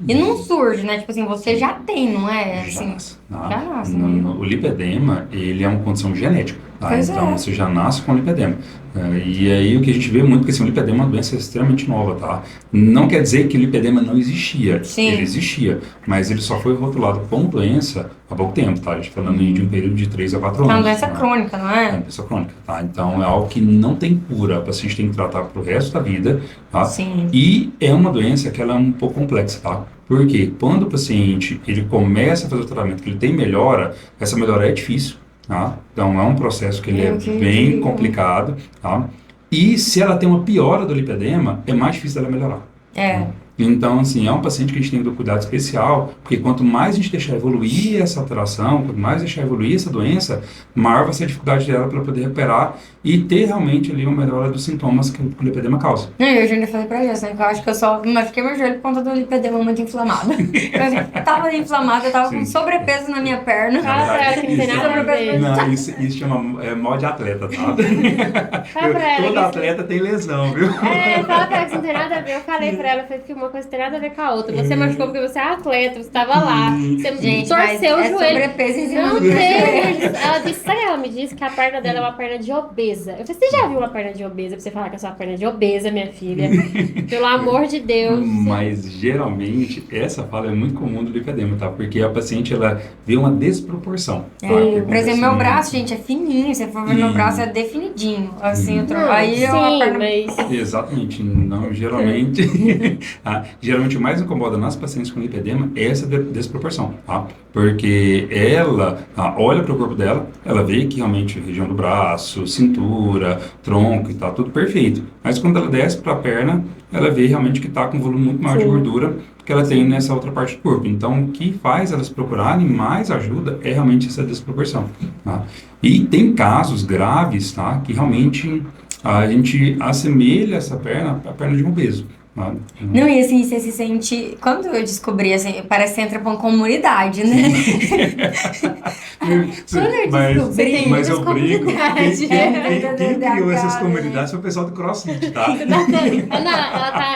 e não surge, né? Tipo assim, você já tem, não é? Assim, já nasce. O lipedema, ele é uma condição genética, então você já nasce com lipedema. E aí o que a gente vê muito, porque assim, o lipedema é uma doença extremamente nova, Não quer dizer que o lipedema não existia. Sim. Ele existia, mas ele só foi rotulado como doença há pouco tempo, A gente falando de um período de 3 a 4 anos. É uma doença crônica, não é? É uma doença crônica, Então é algo que não tem cura, o paciente tem que tratar pro resto da vida, Sim. E é uma doença que ela é um pouco complexa, Porque quando o paciente ele começa a fazer o tratamento, que ele tem melhora, essa melhora é difícil, Então é um processo que ele é bem complicado, E se ela tem uma piora do lipedema, é mais difícil dela melhorar. Então, assim, é um paciente que a gente tem que ter um cuidado especial, porque quanto mais a gente deixar evoluir essa alteração, quanto mais deixar evoluir essa doença, maior vai ser a dificuldade dela para poder recuperar e ter realmente ali uma melhora dos sintomas que o lipedema causa. Eu já ainda falei pra Jess, que eu acho que eu só machuquei meu joelho por conta do lipedema muito inflamado. Eu tava inflamada, eu tava com sobrepeso na minha perna. Fala pra ela que não tem nada a ver. Não, isso chama mal de atleta, Todo atleta tem lesão, viu? Fala pra ela que não tem nada a ver. Eu falei pra ela, que uma coisa tem nada a ver com a outra. Você machucou porque você é atleta, você tava lá. Você torceu o joelho. Sobrepeso em cima Não do tem. Ela me disse que a perna dela é uma perna de obesa. Eu falei, você já viu uma perna de obesa pra você falar que é sua perna de obesa, minha filha? Pelo amor de Deus. Mas geralmente essa fala é muito comum do lipedema, Porque a paciente ela vê uma desproporção. Por exemplo, meu braço, gente, é fininho. Se for ver meu braço, é definidinho. Assim, aí a perna... Exatamente. Não, geralmente. Geralmente o mais incomoda nas pacientes com lipedema é essa desproporção, Porque ela olha para o corpo dela, ela vê que realmente a região do braço, cintura, tronco e tudo perfeito. Mas quando ela desce para a perna, ela vê realmente que está com um volume muito maior de gordura que ela tem nessa outra parte do corpo. Então, o que faz elas procurarem mais ajuda é realmente essa desproporção. E tem casos graves, que realmente a gente assemelha essa perna à perna de um obeso. Não, e assim, você se sente... Quando eu descobri, assim, parece que você entra pra uma comunidade, né? Quando eu descobri... Mas eu brinco, quem criou essas comunidades foi o pessoal do CrossFit,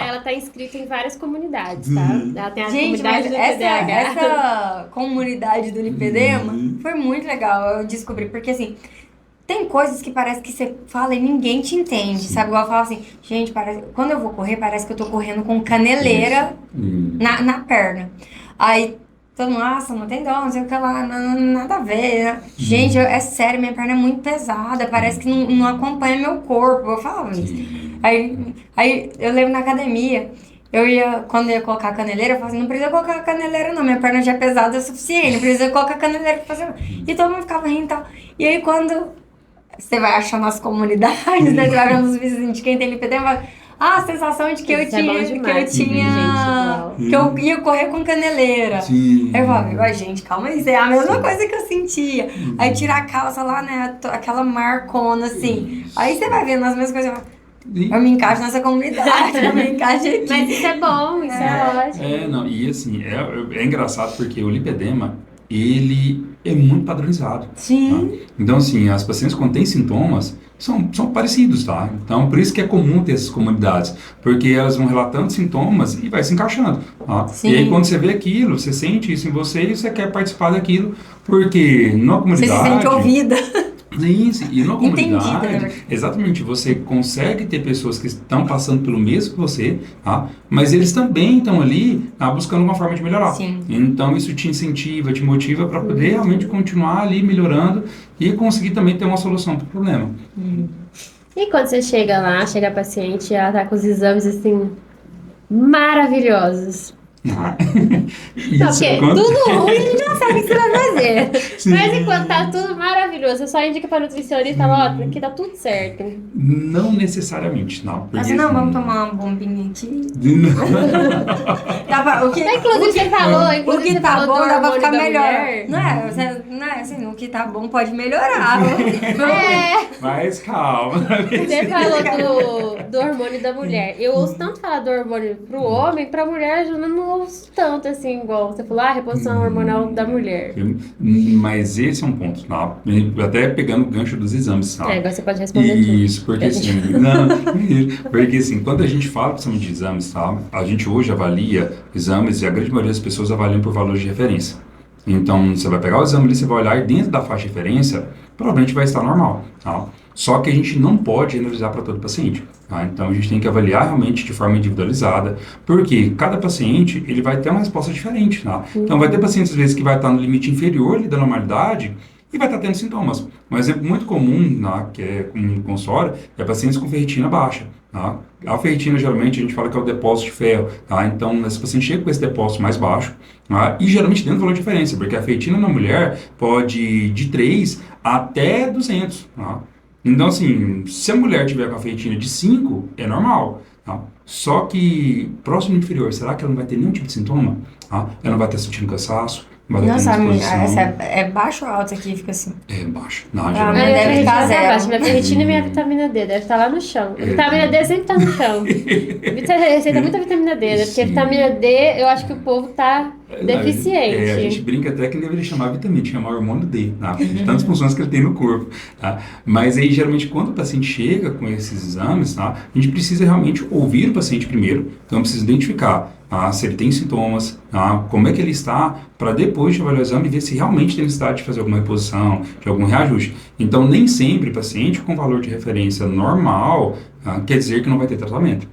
Ela tá inscrita em várias comunidades, Ela tem a gente, comunidade do TDAH. Essa comunidade do lipedema foi muito legal, eu descobri, porque assim... Tem coisas que parece que você fala e ninguém te entende, sabe? Igual eu falo assim, gente, quando eu vou correr, parece que eu tô correndo com caneleira na perna. Aí, todo mundo, nossa, não tem dó, não sei o que lá, nada a ver, né? Gente, é sério, minha perna é muito pesada, parece que não acompanha meu corpo. Eu falava isso. Aí eu lembro na academia, quando eu ia colocar a caneleira, eu falava assim, não precisa colocar a caneleira não, minha perna já é pesada o suficiente, não precisa colocar a caneleira pra fazer. E todo mundo ficava rindo e tal. E aí quando... Você vai achando as comunidades, né? Você vai vendo os vídeos de quem tem lipedema. a sensação de que eu Isso é bom tinha, demais, gente, que eu ia correr com caneleira. Sim. Aí eu falava, gente, calma aí, isso é a mesma coisa que eu sentia. Aí tirar a calça lá, né, aquela marcona, assim. Aí você vai vendo as mesmas coisas, eu me encaixo nessa comunidade, eu me encaixo aqui. Mas isso é bom, isso é ótimo. Não, e assim, é engraçado porque o lipedema, ele é muito padronizado. Sim. Tá? Então, assim, as pacientes quando têm sintomas são parecidos, tá? Então, por isso que é comum ter essas comunidades, porque elas vão relatando sintomas e vai se encaixando. Tá? Sim. E aí, quando você vê aquilo, você sente isso em você e você quer participar daquilo, porque numa comunidade... Você se sente ouvida. Isso, e na comunidade, Entendida, né? exatamente, você consegue ter pessoas que estão passando pelo mesmo que você, tá? Mas eles também estão ali buscando uma forma de melhorar. Sim. Então isso te incentiva, te motiva para poder realmente continuar ali melhorando e conseguir também ter uma solução para o problema. E quando você chega lá, chega a paciente, ela tá com os exames assim, maravilhosos. Não, porque tudo ruim a gente já sabe o que você vai fazer. Sim. Mas enquanto tá tudo maravilhoso, você só indica pra nutricionista e fala, ó, aqui tá tudo certo. Não necessariamente, não. Porque, Mas não, assim, vamos tomar uma bombinha aqui. Inclusive você falou, O que tá falou bom do dá pra hormônio ficar da melhor. mulher. Não é assim, o que tá bom pode melhorar. Mas calma. Você falou do hormônio da mulher. Eu ouço tanto falar do hormônio pro homem, pra mulher eu não ouço tanto assim, igual você falou, reposição hormonal da mulher. Mas esse é um ponto, tá? Até pegando o gancho dos exames, tá? Agora você pode responder Isso, porque assim, porque assim, quando a gente fala precisamos de exames, tá? A gente hoje avalia exames e a grande maioria das pessoas avaliam por valores de referência. Então, você vai pegar o exame ali, você vai olhar e dentro da faixa de referência, provavelmente vai estar normal, tá? Só que a gente não pode generalizar para todo paciente, tá? Então, a gente tem que avaliar realmente de forma individualizada, porque cada paciente, ele vai ter uma resposta diferente, tá? Então, vai ter pacientes, às vezes, que vai estar no limite inferior ali, da normalidade, e vai estar tendo sintomas. Um exemplo muito comum, que é comum no consultório, é pacientes com ferritina baixa. Tá? A ferritina, geralmente, a gente fala que é o depósito de ferro. Tá? Então, esse paciente chega com esse depósito mais baixo, tá? E geralmente dentro do valor de diferença, porque a ferritina na mulher pode ir de 3 até 200. Tá? Então, assim, se a mulher tiver com a ferritina de 5, é normal. Tá? Só que próximo inferior, será que ela não vai ter nenhum tipo de sintoma? Tá? Ela não vai estar sentindo cansaço? Nossa, essa é baixo ou alto aqui? Fica assim. É baixo. Não, deve estar zero. Baixo. Minha ferritina e minha vitamina D deve estar lá no chão. A vitamina D sempre tá no chão. Receita muita vitamina D, né? Porque a vitamina D, eu acho que o povo tá deficiente. A gente brinca até que não deveria chamar vitamina, chamar hormônio D, tá? De tantas funções que ele tem no corpo, tá? Mas aí, geralmente, quando o paciente chega com esses exames, tá? A gente precisa realmente ouvir o paciente primeiro, então precisa identificar se ele tem sintomas, como é que ele está, para depois de avaliar o exame e ver se realmente tem necessidade de fazer alguma reposição, de algum reajuste. Então, nem sempre paciente com valor de referência normal quer dizer que não vai ter tratamento.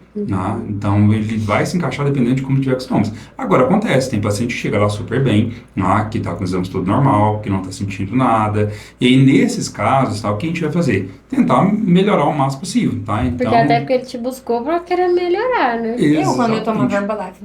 Então, ele vai se encaixar dependendo de como tiver os sintomas. Agora, acontece, tem paciente que chega lá super bem, que está com os exames todo normal, que não está sentindo nada. E aí, nesses casos, o que a gente vai fazer? Tentar melhorar o máximo possível, tá? Então, porque até porque ele te buscou para querer melhorar, né? Eu, quando eu tomo Herbalife,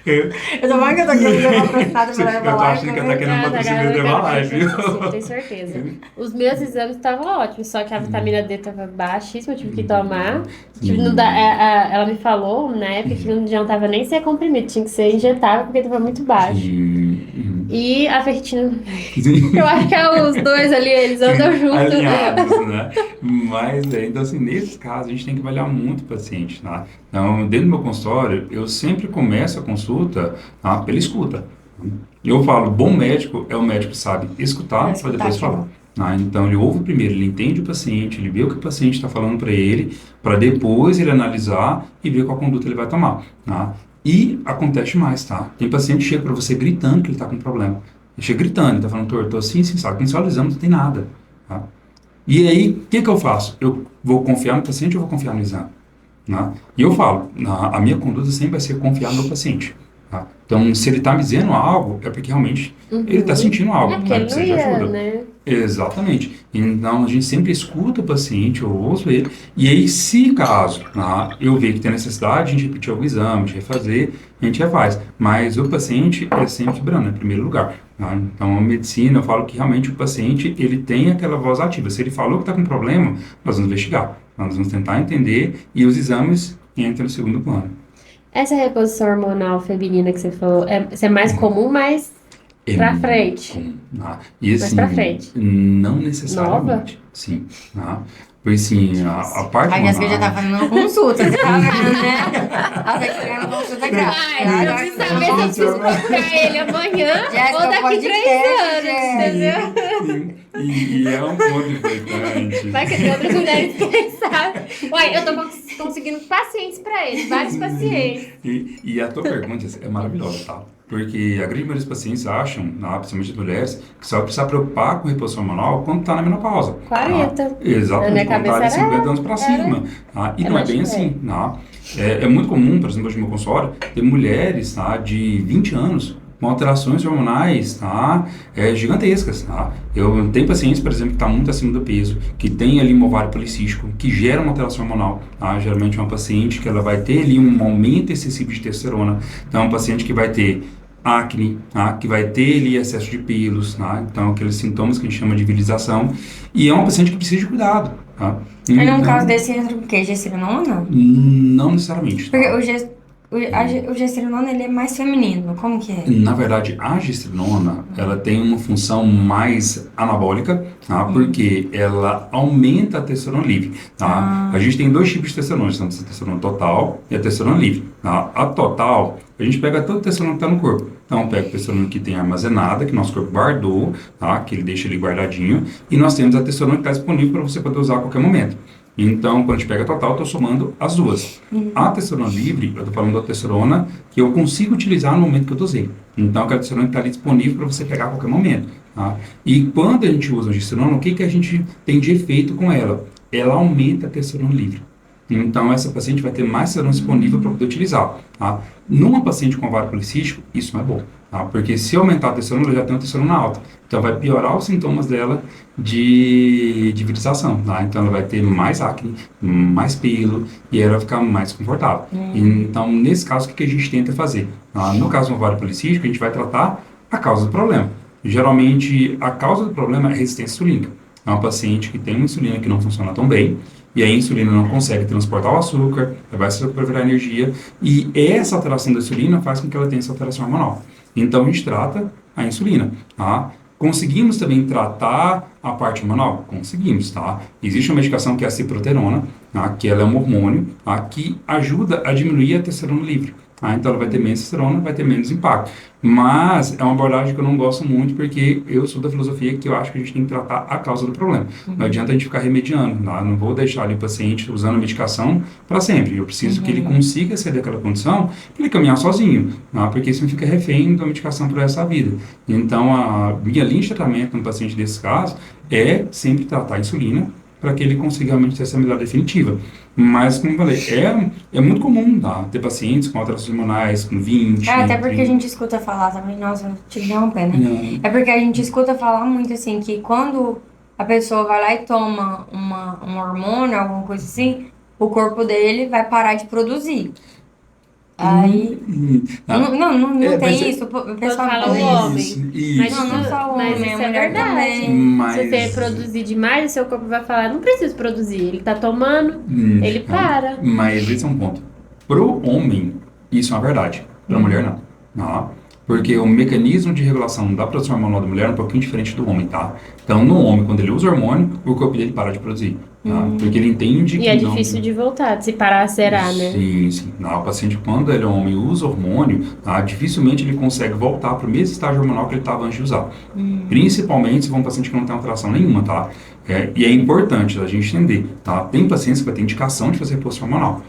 eu tô falando que eu tô querendo levar pra nada pela Herbalife. Eu tô achando que ela tá querendo patrocinar o Herbalife, viu? Sim, tenho certeza. Os meus exames estavam ótimos, só que a vitamina D estava baixíssima, eu tive que tomar. Ela me falou na época que não adiantava nem ser comprimido, tinha que ser injetável porque estava muito baixo. E a ferritina, eu acho que os dois ali, eles andam juntos. Alinhados, né? Mas, então assim, nesses casos, a gente tem que avaliar muito o paciente, tá? Então, dentro do meu consultório, eu sempre começo a consulta pela escuta. Eu falo, bom médico é o médico que sabe escutar para depois falar. Então, ele ouve primeiro, ele entende o paciente, ele vê o que o paciente está falando para ele, para depois ele analisar e ver qual conduta ele vai tomar. E acontece mais, tá? Tem paciente que chega para você gritando que ele está com problema. Ele chega gritando, ele está falando, doutor, estou assim, sabe? Quando você olha o exame, não tem nada. Tá? E aí, o que eu faço? Eu vou confiar no paciente ou vou confiar no exame? E eu falo, a minha conduta sempre vai ser confiar no paciente. Tá? Então, se ele está me dizendo algo, é porque realmente ele está sentindo algo, porque ele precisa de ajuda. né? Exatamente. Então, a gente sempre escuta o paciente, eu ouço ele, e aí, se caso eu ver que tem necessidade, a gente repetir algum exame, de refazer, a gente refaz. Mas o paciente é sempre soberano, em primeiro lugar. Então, a medicina, eu falo que realmente o paciente, ele tem aquela voz ativa. Se ele falou que está com problema, nós vamos investigar. Nós vamos tentar entender e os exames entram no segundo plano. Essa reposição hormonal feminina que você falou, é mais comum, mas pra frente? Comum, e assim, mais pra frente? Não necessariamente. Nova? Sim. Pois sim, a parte A Jéssica já tá fazendo consulta, você tá vendo, né? Ela tá querendo consulta grátis. Ai, eu preciso saber se eu preciso procurar ele amanhã Jéssica, ou daqui podcast, 3 anos, entendeu? E é um ponto importante. Vai que tem outras mulheres que quem sabe. Uai, eu tô conseguindo pacientes pra ele, vários pacientes. E a tua pergunta é maravilhosa, tá? Porque a grande maioria dos pacientes acham, principalmente as mulheres, que só vai precisar preocupar com reposição hormonal quando está na menopausa. 40. Exatamente, na minha quando está de 50 anos para cima. E não é bem assim. É muito comum, por exemplo, hoje no meu consultório, ter mulheres de 20 anos com alterações hormonais gigantescas. Eu tenho pacientes, por exemplo, que estão muito acima do peso, que tem ali um ovário policístico, que gera uma alteração hormonal. Geralmente é uma paciente que ela vai ter ali um aumento excessivo de testosterona. Então é uma paciente que vai ter acne, que vai ter ali excesso de pelos, então aqueles sintomas que a gente chama de virização. E é uma paciente que precisa de cuidado. Aí num caso desse entra o quê? Gestrinona? Não necessariamente. Porque o gestrinona, ele é mais feminino, como que é? Na verdade, a gestrinona, ela tem uma função mais anabólica, porque ela aumenta a testosterona livre, A gente tem 2 tipos de testosterona, a testosterona total e a testosterona livre, A total, a gente pega todo o testosterona que está no corpo. Então, pega o testosterona que tem armazenada, que nosso corpo guardou, que ele deixa ali guardadinho, e nós temos a testosterona que está disponível para você poder usar a qualquer momento. Então, quando a gente pega a total, eu estou somando as duas. A testosterona livre, eu estou falando da testosterona que eu consigo utilizar no momento que eu dosei. Então, aquela testosterona que está ali disponível para você pegar a qualquer momento. E quando a gente usa a gestrinona, o que a gente tem de efeito com ela? Ela aumenta a testosterona livre. Então, essa paciente vai ter mais testosterona disponível para poder utilizar. Numa paciente com ovário policístico, isso não é bom. Porque se aumentar a testosterona, ela já tem uma testosterona alta. Então, vai piorar os sintomas dela de virização. Então, ela vai ter mais acne, mais pelo, e ela vai ficar mais confortável. Então, nesse caso, o que a gente tenta fazer? No caso do ovário policístico, a gente vai tratar a causa do problema. Geralmente, a causa do problema é a resistência insulínica. É uma paciente que tem uma insulina que não funciona tão bem, e a insulina não consegue transportar o açúcar, vai se virar energia, e essa alteração da insulina faz com que ela tenha essa alteração hormonal. Então, a gente trata a insulina, Conseguimos também tratar a parte hormonal? Conseguimos, Existe uma medicação que é a ciproterona, que ela é um hormônio, que ajuda a diminuir a testosterona livre. Então ela vai ter menos testosterona, vai ter menos impacto. Mas é uma abordagem que eu não gosto muito, porque eu sou da filosofia que eu acho que a gente tem que tratar a causa do problema. Não adianta a gente ficar remediando, Não vou deixar ali o paciente usando a medicação para sempre. Eu preciso que ele consiga sair daquela condição para ele caminhar sozinho, porque senão fica refém da medicação por essa vida. Então a minha linha de tratamento no paciente desses casos é sempre tratar a insulina para que ele consiga realmente ter essa melhora definitiva. Mas, como eu falei, é muito comum ter pacientes com alterações hormonais com 20, até porque 30. a gente escuta falar também, nossa, te interromper, né? É porque a gente escuta falar muito assim, que quando a pessoa vai lá e toma um hormônio, alguma coisa assim, o corpo dele vai parar de produzir. Aí. Não tem isso. O pessoal fala fala o homem. Isso. Mas não só o homem, Mas isso a é mulher verdade. também. Se você produzir demais, o seu corpo vai falar, não preciso produzir. Ele tá tomando, ele para. Mas esse é um ponto. Pro homem, isso é uma verdade. Pra mulher, não. Porque o mecanismo de regulação da produção hormonal da mulher é um pouquinho diferente do homem, Então, no homem, quando ele usa hormônio, o corpo dele para de produzir. Porque ele entende que E é difícil de voltar, de se parar, será, né? Sim. O paciente, quando ele é homem e usa hormônio, dificilmente ele consegue voltar para o mesmo estágio hormonal que ele estava antes de usar. Principalmente se for um paciente que não tem alteração nenhuma, E é importante a gente entender, Tem pacientes que vai ter indicação de fazer reposição hormonal,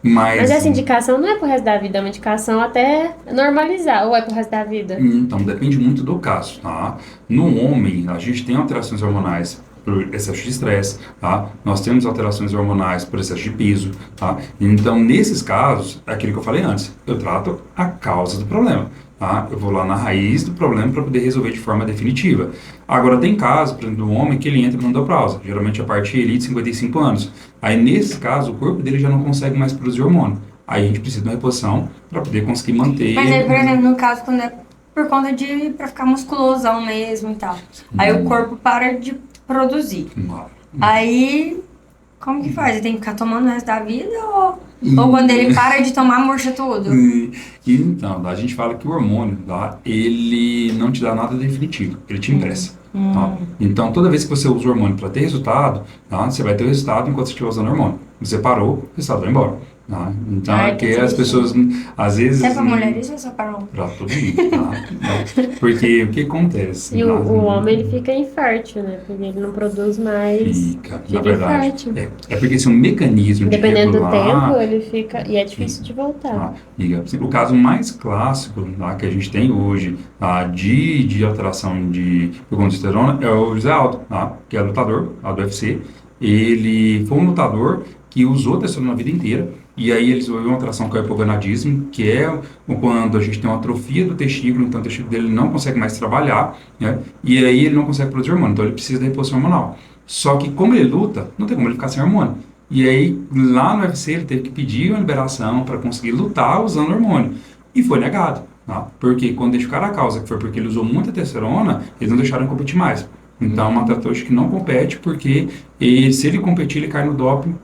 Mas essa indicação não é pro resto da vida, é uma indicação até normalizar, ou é pro resto da vida? Então, depende muito do caso, No homem, a gente tem alterações hormonais por excesso de estresse, Nós temos alterações hormonais por excesso de peso, Então, nesses casos, é aquilo que eu falei antes, eu trato a causa do problema, Eu vou lá na raiz do problema para poder resolver de forma definitiva. Agora, tem casos, por exemplo, do homem que ele entra na menopausa, geralmente a partir ali de 55 anos. Aí, nesse caso, o corpo dele já não consegue mais produzir hormônio. Aí, a gente precisa de uma reposição para poder conseguir manter... Mas aí, por exemplo, no caso, quando é por conta pra ficar musculosão mesmo e tal. Aí o corpo para de produzir. Aí Como que faz? Ele tem que ficar tomando o resto da vida ou quando ele para de tomar, murcha tudo? Então, a gente fala que o hormônio, tá, ele não te dá nada definitivo, ele te impressa. Tá? Então, toda vez que você usa o hormônio para ter resultado, tá, você vai ter o resultado enquanto você estiver usando o hormônio. Você parou, o resultado vai embora. Tá? Então, é que as pessoas, às vezes... É pra mulher isso ou só para homem? Pra todo mundo, tá? Porque o que acontece? E o homem, ele fica infértil, né? Porque ele não produz mais. Fica na verdade. Infértil. É porque esse é um mecanismo de Dependendo do regular... tempo, ele fica... E é difícil de voltar. O caso mais clássico, tá, que a gente tem hoje, tá, de alteração de hormônio de testosterona é o José Aldo, tá, que é lutador lá do UFC. Ele foi um lutador que usou testosterona a vida inteira, e aí ele desenvolveu uma alteração com o hipogonadismo, que é quando a gente tem uma atrofia do testículo, então o testículo dele não consegue mais trabalhar, né, e aí ele não consegue produzir hormônio, então ele precisa da reposição hormonal. Só que como ele luta, não tem como ele ficar sem hormônio. E aí, lá no UFC, ele teve que pedir uma liberação para conseguir lutar usando hormônio. E foi negado, tá? Porque quando deixaram a causa, que foi porque ele usou muita testosterona, eles não deixaram ele competir mais. Então, é uma atleta hoje que não compete, porque se ele competir, ele cai no doping,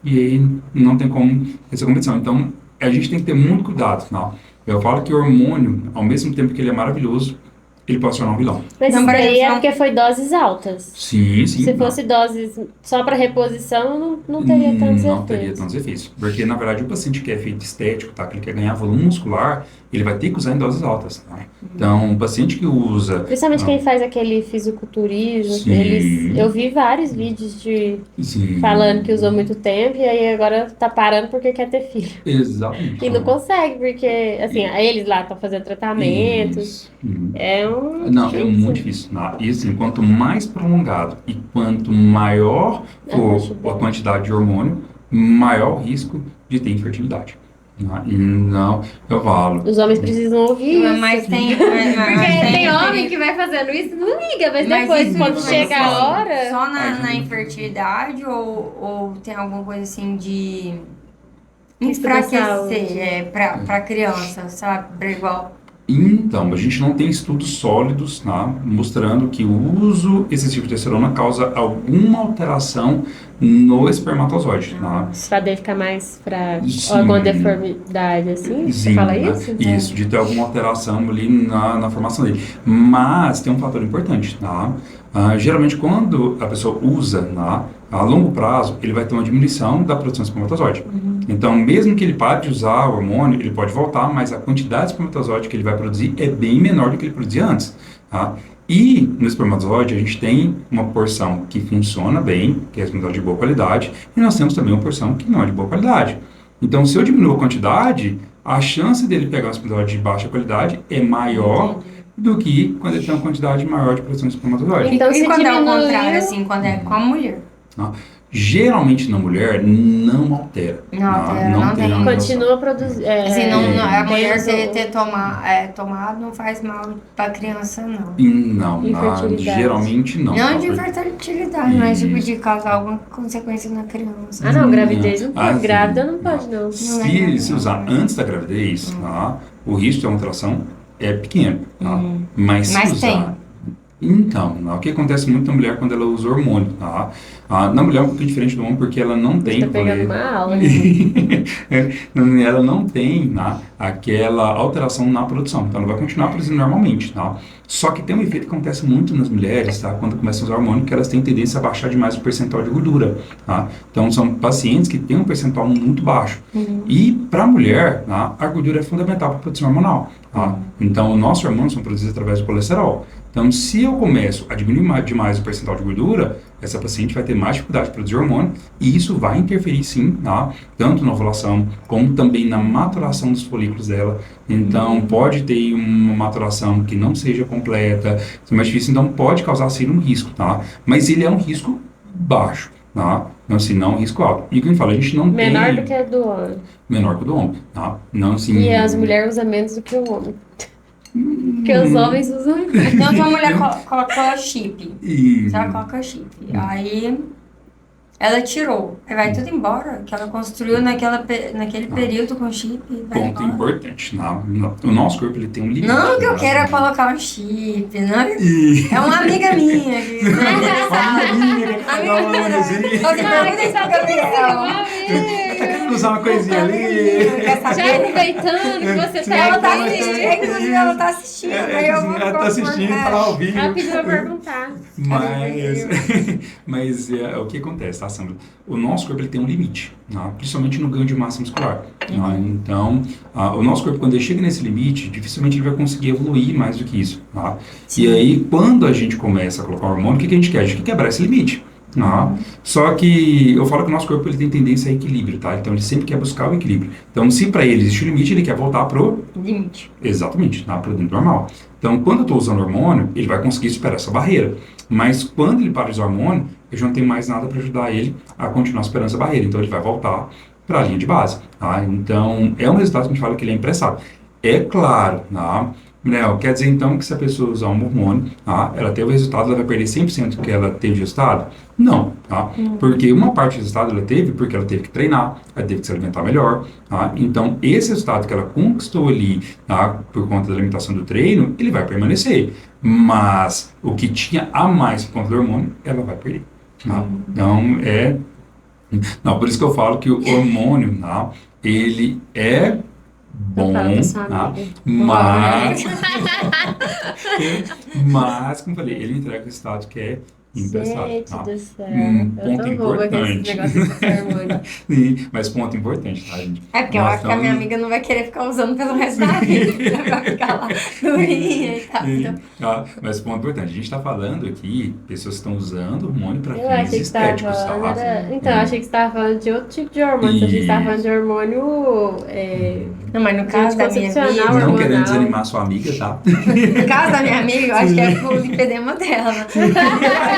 e aí não tem como essa competição. Então, a gente tem que ter muito cuidado, tá? Eu falo que o hormônio, ao mesmo tempo que ele é maravilhoso, ele pode se tornar um vilão. Mas isso daí é porque foi doses altas. Sim, sim. Se fosse doses só para reposição, não teria tantos efeitos. Não teria tantos efeitos. Porque, na verdade, o paciente que quer efeito estético, tá, que ele quer ganhar volume muscular, ele vai ter que usar em doses altas. Tá? Então, o paciente que usa... Principalmente quem faz aquele fisiculturismo, eu vi vários vídeos falando que usou muito tempo e aí agora tá parando porque quer ter filho. Exatamente. E não consegue, porque, assim, eles lá estão fazendo tratamentos. É muito difícil. E assim, quanto mais prolongado e quanto maior for a quantidade de hormônio, maior o risco de ter infertilidade. Não, eu falo. Os homens precisam ouvir isso. Mas tem... Porque tem homem que vai fazendo isso e não liga, mas depois, quando chega a hora... Só na infertilidade ou tem alguma coisa assim de enfraquecer pra criança, sabe? Pra igual... Então, a gente não tem estudos sólidos, tá, mostrando que o uso excessivo de testosterona causa alguma alteração no espermatozoide. Tá? Isso vai ficar mais para alguma deformidade, assim? Você fala isso? Isso, de ter alguma alteração ali na formação dele. Mas tem um fator importante, tá? Geralmente, quando a pessoa usa, a longo prazo, ele vai ter uma diminuição da produção de espermatozoide. Então, mesmo que ele pare de usar o hormônio, ele pode voltar, mas a quantidade de espermatozoide que ele vai produzir é bem menor do que ele produzia antes. Tá? E no espermatozoide a gente tem uma porção que funciona bem, que é a espermatozoide de boa qualidade, e nós temos também uma porção que não é de boa qualidade. Então, se eu diminuo a quantidade, a chance dele pegar um espermatozoide de baixa qualidade é maior do que quando ele tem uma quantidade maior de produção de espermatozoide. Então, e quando é o contrário, assim, quando é com a mulher? Geralmente na mulher não altera. Não tem. Continua produzindo. Assim, a mulher ter tomado não faz mal pra criança, não. Não, geralmente não. Não de infertilidade, mas tipo de causar alguma consequência na criança. Não, gravidez não pode. Grávida não pode, não. Se usar antes da gravidez, o risco de alteração é pequeno. Mas se usar... tem. Então, o que acontece muito na mulher quando ela usa hormônio, tá? Na mulher é um pouquinho diferente do homem porque ela não tem... Você tá pegando uma aula. Ela não tem aquela alteração na produção, então ela vai continuar produzindo normalmente, tá? Só que tem um efeito que acontece muito nas mulheres, tá? Quando começam a usar hormônio, que elas têm tendência a baixar demais o percentual de gordura, tá? Então são pacientes que têm um percentual muito baixo. E para a mulher, a gordura é fundamental para a produção hormonal, tá? Então os nossos hormônios são produzidos através do colesterol. Então, se eu começo a diminuir demais o percentual de gordura, essa paciente vai ter mais dificuldade de produzir hormônio e isso vai interferir sim, tanto na ovulação como também na maturação dos folículos dela. Então, pode ter uma maturação que não seja completa, é mais difícil, então pode causar sim um risco, tá? Mas ele é um risco baixo, tá? Não, assim, não é um risco alto. E como eu falo, a gente não tem... Menor do que o do homem. Menor que o do homem, tá? Não, assim... E as mulheres usam menos do que o homem. Porque os homens usam. Então, se a mulher coloca chip. Se ela coloca chip. Aí ela tirou. Aí vai tudo embora, que ela construiu naquele período com chip. Vai Ponto embora. importante. O nosso corpo ele tem um limite. Não que eu né? queira colocar um chip, não. E... É uma amiga minha. Que, Tá querendo usar uma coisinha ali? Quer Já saber? aproveitando que você Sim, tá Ela tá aqui. assistindo, inclusive ela tá assistindo. Aí eu vou Ela tá assistindo, tá lá ao vivo. Ela pediu pra perguntar. Mas o que acontece, tá, Sandra? O nosso corpo ele tem um limite, tá? Principalmente no ganho de massa muscular. Tá? Então, o nosso corpo, quando ele chega nesse limite, dificilmente ele vai conseguir evoluir mais do que isso. Tá? E aí, quando a gente começa a colocar hormônio, o que a gente quer? A gente quer quebrar esse limite. Só que eu falo que o nosso corpo ele tem tendência a equilíbrio, tá? Então ele sempre quer buscar o equilíbrio. Então se para ele existe o limite, ele quer voltar pro limite. Exatamente, tá? Pro dentro normal. Então quando eu estou usando hormônio, ele vai conseguir superar essa barreira. Mas quando ele para de usar hormônio, eu já não tenho mais nada para ajudar ele a continuar superando essa barreira. Então ele vai voltar para a linha de base, tá? Então é um resultado que a gente fala que ele é imprensado. É claro, tá? Quer dizer então que se a pessoa usar um hormônio, tá, ela teve o resultado, ela vai perder 100% do que ela teve de resultado? Não, tá? Porque uma parte do resultado ela teve porque ela teve que treinar, ela teve que se alimentar melhor, tá? Então esse resultado que ela conquistou ali, tá, por conta da alimentação do treino, ele vai permanecer. Mas o que tinha a mais por conta do hormônio, ela vai perder. Tá? Então Não, por isso que eu falo que o hormônio, tá, ele é bom, tá? Mas, como eu falei, ele entrega o resultado que é imprensado. Gente Tá? do céu. Ponto Eu tô boba com esse importante. negócio de hormônio. Sim, mas ponto importante, tá, gente? É porque eu acho que a minha amiga não vai querer ficar usando pelo resto da vida. Vai ficar lá durinha e tal. Sim, Então, tá? Mas ponto importante, a gente está falando aqui, pessoas que estão usando hormônio para Eu achei fins que você tava estéticos, falando. tá? Então, eu achei que você tava falando de outro tipo de hormônio. Eu achei que você tava falando de hormônio. não, mas no caso da minha Anticoncepcional, amiga, Não hormonal. querendo desanimar sua amiga, tá? no caso da minha amiga, eu acho que é pro lipedema dela.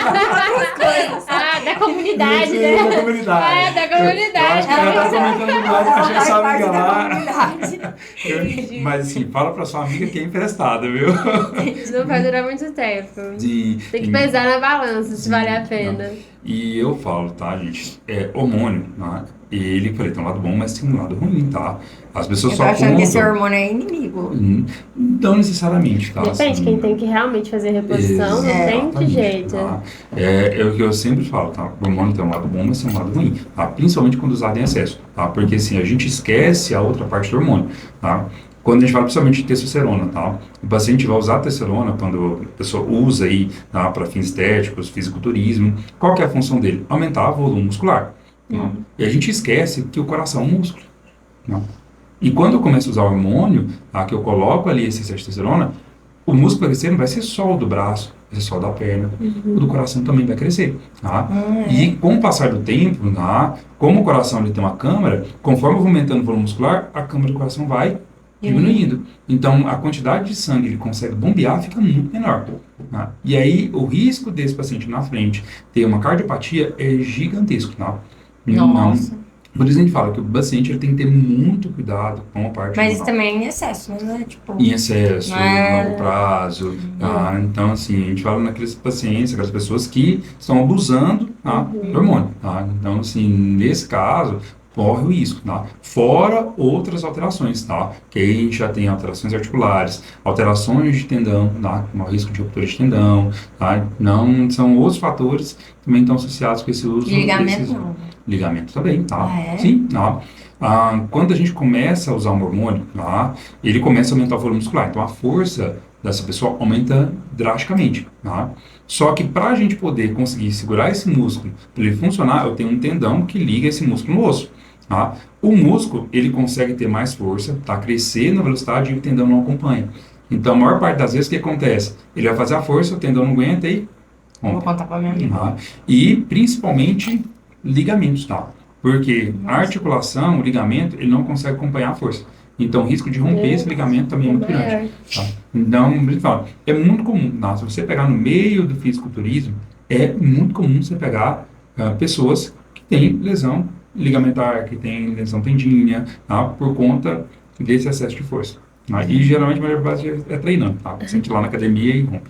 Outras coisas. Ah, da comunidade, Sim, né? da comunidade. É, da comunidade. Eu acho que ela tá comentando lá, achei faz sua parte amiga da lá. comunidade. Mas assim, fala pra sua amiga que é emprestada, viu? Isso não vai durar muito tempo. De- Tem que pesar na balança se vale a pena. E eu falo, tá, gente? Hormônio, né? Ele, falei, tem um lado bom, mas tem um lado ruim, tá? As pessoas Eu só tô achando que esse contam. hormônio é inimigo. Não necessariamente, tá? Depende, Assim, quem tem que realmente fazer reposição, não tem de exatamente, jeito. tá? É o que eu sempre falo, tá? O hormônio tem um lado bom, mas tem um lado ruim, tá? Principalmente quando usado em excesso, tá? Porque assim, a gente esquece a outra parte do hormônio, tá? Quando a gente fala principalmente de testosterona, tá? O paciente vai usar a testosterona quando a pessoa usa aí, tá? Para fins estéticos, fisiculturismo. Qual que é a função dele? Aumentar o volume muscular. Tá? E a gente esquece que o coração é um músculo. Tá? E quando eu começo a usar o hormônio, tá? Que eu coloco ali esse excesso de testosterona, o músculo vai crescer não vai ser só o do braço, vai ser só o da perna. O do coração também vai crescer. Tá? E com o passar do tempo, tá? Como o coração ele tem uma câmara, conforme eu vou aumentando o volume muscular, a câmara do coração vai diminuindo. Então, a quantidade de sangue que ele consegue bombear fica muito menor. Tá? E aí, o risco desse paciente na frente ter uma cardiopatia é gigantesco. Tá? Nossa. Por isso a gente fala que o paciente ele tem que ter muito cuidado com a parte Mas isso hormonal. também é em excesso, né? Tipo, Em excesso, É. longo prazo. Tá? Então, assim, a gente fala naqueles pacientes, aquelas pessoas que estão abusando, tá, do hormônio. Tá? Então, assim, nesse caso, corre o risco, tá? Fora outras alterações, tá? Que aí a gente já tem alterações articulares, alterações de tendão, tá? Com o risco de ruptura de tendão, tá? Não, são outros fatores que também estão associados com esse uso ligamento desses... não. Ligamento também, tá? Ah, é? Sim, tá? Quando a gente começa a usar um hormônio, tá? Ele começa a aumentar o volume muscular, então a força dessa pessoa aumenta drasticamente, tá? Só que para a gente poder conseguir segurar esse músculo, para ele funcionar, eu tenho um tendão que liga esse músculo no osso. Tá? O músculo, ele consegue ter mais força, tá? Crescer na velocidade e o tendão não acompanha. Então, a maior parte das vezes, o que acontece? Ele vai fazer a força, o tendão não aguenta e Vou rompe. contar pra minha amiga. Tá? E, principalmente, ligamentos, tá? Porque a articulação, o ligamento, ele não consegue acompanhar a força. Então, o risco de romper esse ligamento também é muito grande. Tá? Então, ele fala, é muito comum, tá? Se você pegar no meio do fisiculturismo, é muito comum você pegar pessoas que têm lesão ligamentar, que tem lesão tendínea, tá? Por conta desse excesso de força. Tá? E geralmente a melhor base é treinando, tá? Você lá na academia e rompe.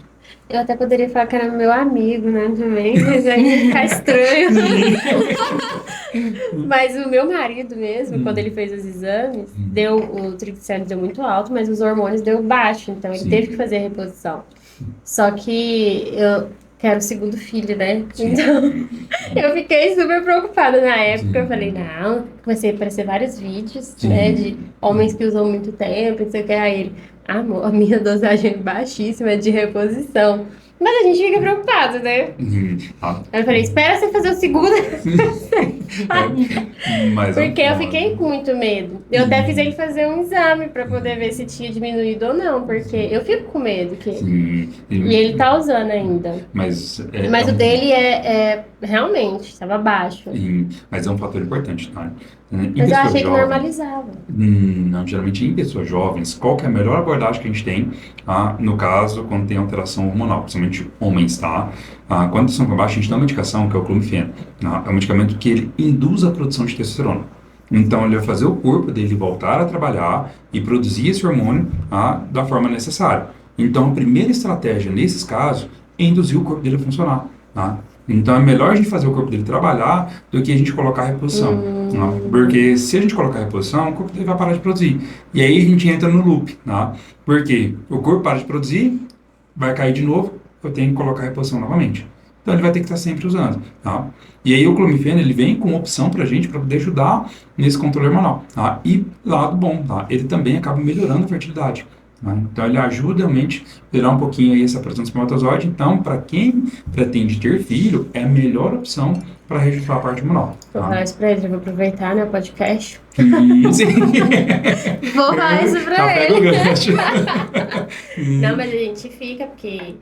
Eu até poderia falar que era meu amigo, né, também, mas aí ia ficar estranho. Mas o meu marido mesmo, quando ele fez os exames, o triglicérides deu muito alto, mas os hormônios deu baixo, então ele Sim. teve que fazer a reposição. Só que eu quero o segundo filho, né? Sim. Então eu fiquei super preocupada na época. Sim. Eu falei, não, comecei a aparecer vários vídeos, Sim. né, de homens que usam muito tempo, não sei o que. Aí ele, amor, a minha dosagem é baixíssima de reposição. Mas a gente fica preocupado, né? Ah, Aí eu falei, espera você fazer o segundo. mas Porque eu fiquei com muito medo. Eu até fiz ele fazer um exame pra poder ver se tinha diminuído ou não, porque eu fico com medo. Sim. E ele tá usando ainda. Mas, Mas o dele realmente estava baixo. Mas é um fator importante, tá? Em Mas eu pessoas achei que jovens, normalizava. Não, geralmente em pessoas jovens, qual que é a melhor abordagem que a gente tem, no caso, quando tem alteração hormonal, principalmente homens, tá? Quando a tensão está baixa, a gente dá uma medicação que é o clomifeno, tá? É um medicamento que ele induz a produção de testosterona. Então, ele vai fazer o corpo dele voltar a trabalhar e produzir esse hormônio da forma necessária. Então, a primeira estratégia nesses casos é induzir o corpo dele a funcionar, tá? Então, é melhor a gente fazer o corpo dele trabalhar do que a gente colocar a reposição. Tá? Porque se a gente colocar a reposição, o corpo dele vai parar de produzir. E aí a gente entra no loop. Tá? Porque o corpo para de produzir, vai cair de novo, eu tenho que colocar a reposição novamente. Então, ele vai ter que estar sempre usando. Tá? E aí o clomifeno, ele vem com opção para a gente, para poder ajudar nesse controle hormonal. Tá? E lado bom, tá? Ele também acaba melhorando a fertilidade. Então, ele ajuda realmente a melhorar um pouquinho aí essa produção de espermatozoide. Então, para quem pretende ter filho, é a melhor opção para registrar a parte hormonal. Vou falar isso pra ele, eu vou aproveitar, né, o podcast. Sim. Vou falar isso pra Pega o ele. gancho. Não, mas a gente fica porque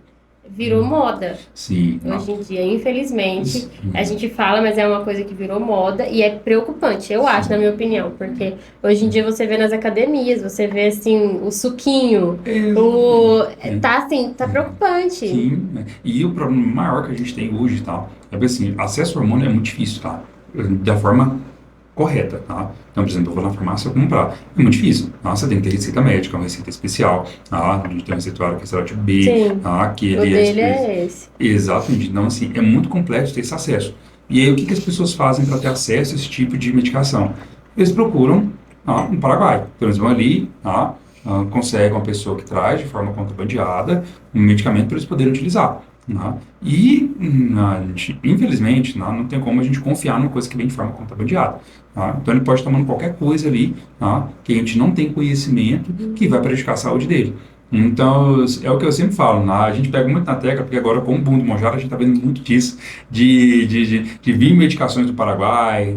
virou moda. Sim. Hoje em dia, infelizmente, Sim. a gente fala, mas é uma coisa que virou moda e é preocupante, eu acho, na minha opinião, porque hoje em dia você vê nas academias, você vê assim, o suquinho, tá preocupante. Sim. E o problema maior que a gente tem hoje, tá? É porque assim, acesso ao hormônio é muito difícil, tá? Da forma correta, tá? Então, por exemplo, eu vou na farmácia comprar. É muito difícil, tá? Você tem que ter receita médica, uma receita especial, tá? A gente tem um receituário que é receituário tipo B, Sim. tá? Que O ele dele é esse. Exatamente. Então, assim, é muito complexo ter esse acesso. E aí, o que as pessoas fazem para ter acesso a esse tipo de medicação? Eles procuram no Paraguai. Então, eles vão ali, conseguem uma pessoa que traz de forma contrabandeada um medicamento para eles poderem utilizar. E, infelizmente, não tem como a gente confiar numa coisa que vem de forma contrabandeada. Então, ele pode estar tomando qualquer coisa ali que a gente não tem conhecimento que vai prejudicar a saúde dele. Então, é o que eu sempre falo, a gente pega muito na tecla, porque agora com o boom do Mounjaro a gente está vendo muito disso, de vir medicações do Paraguai,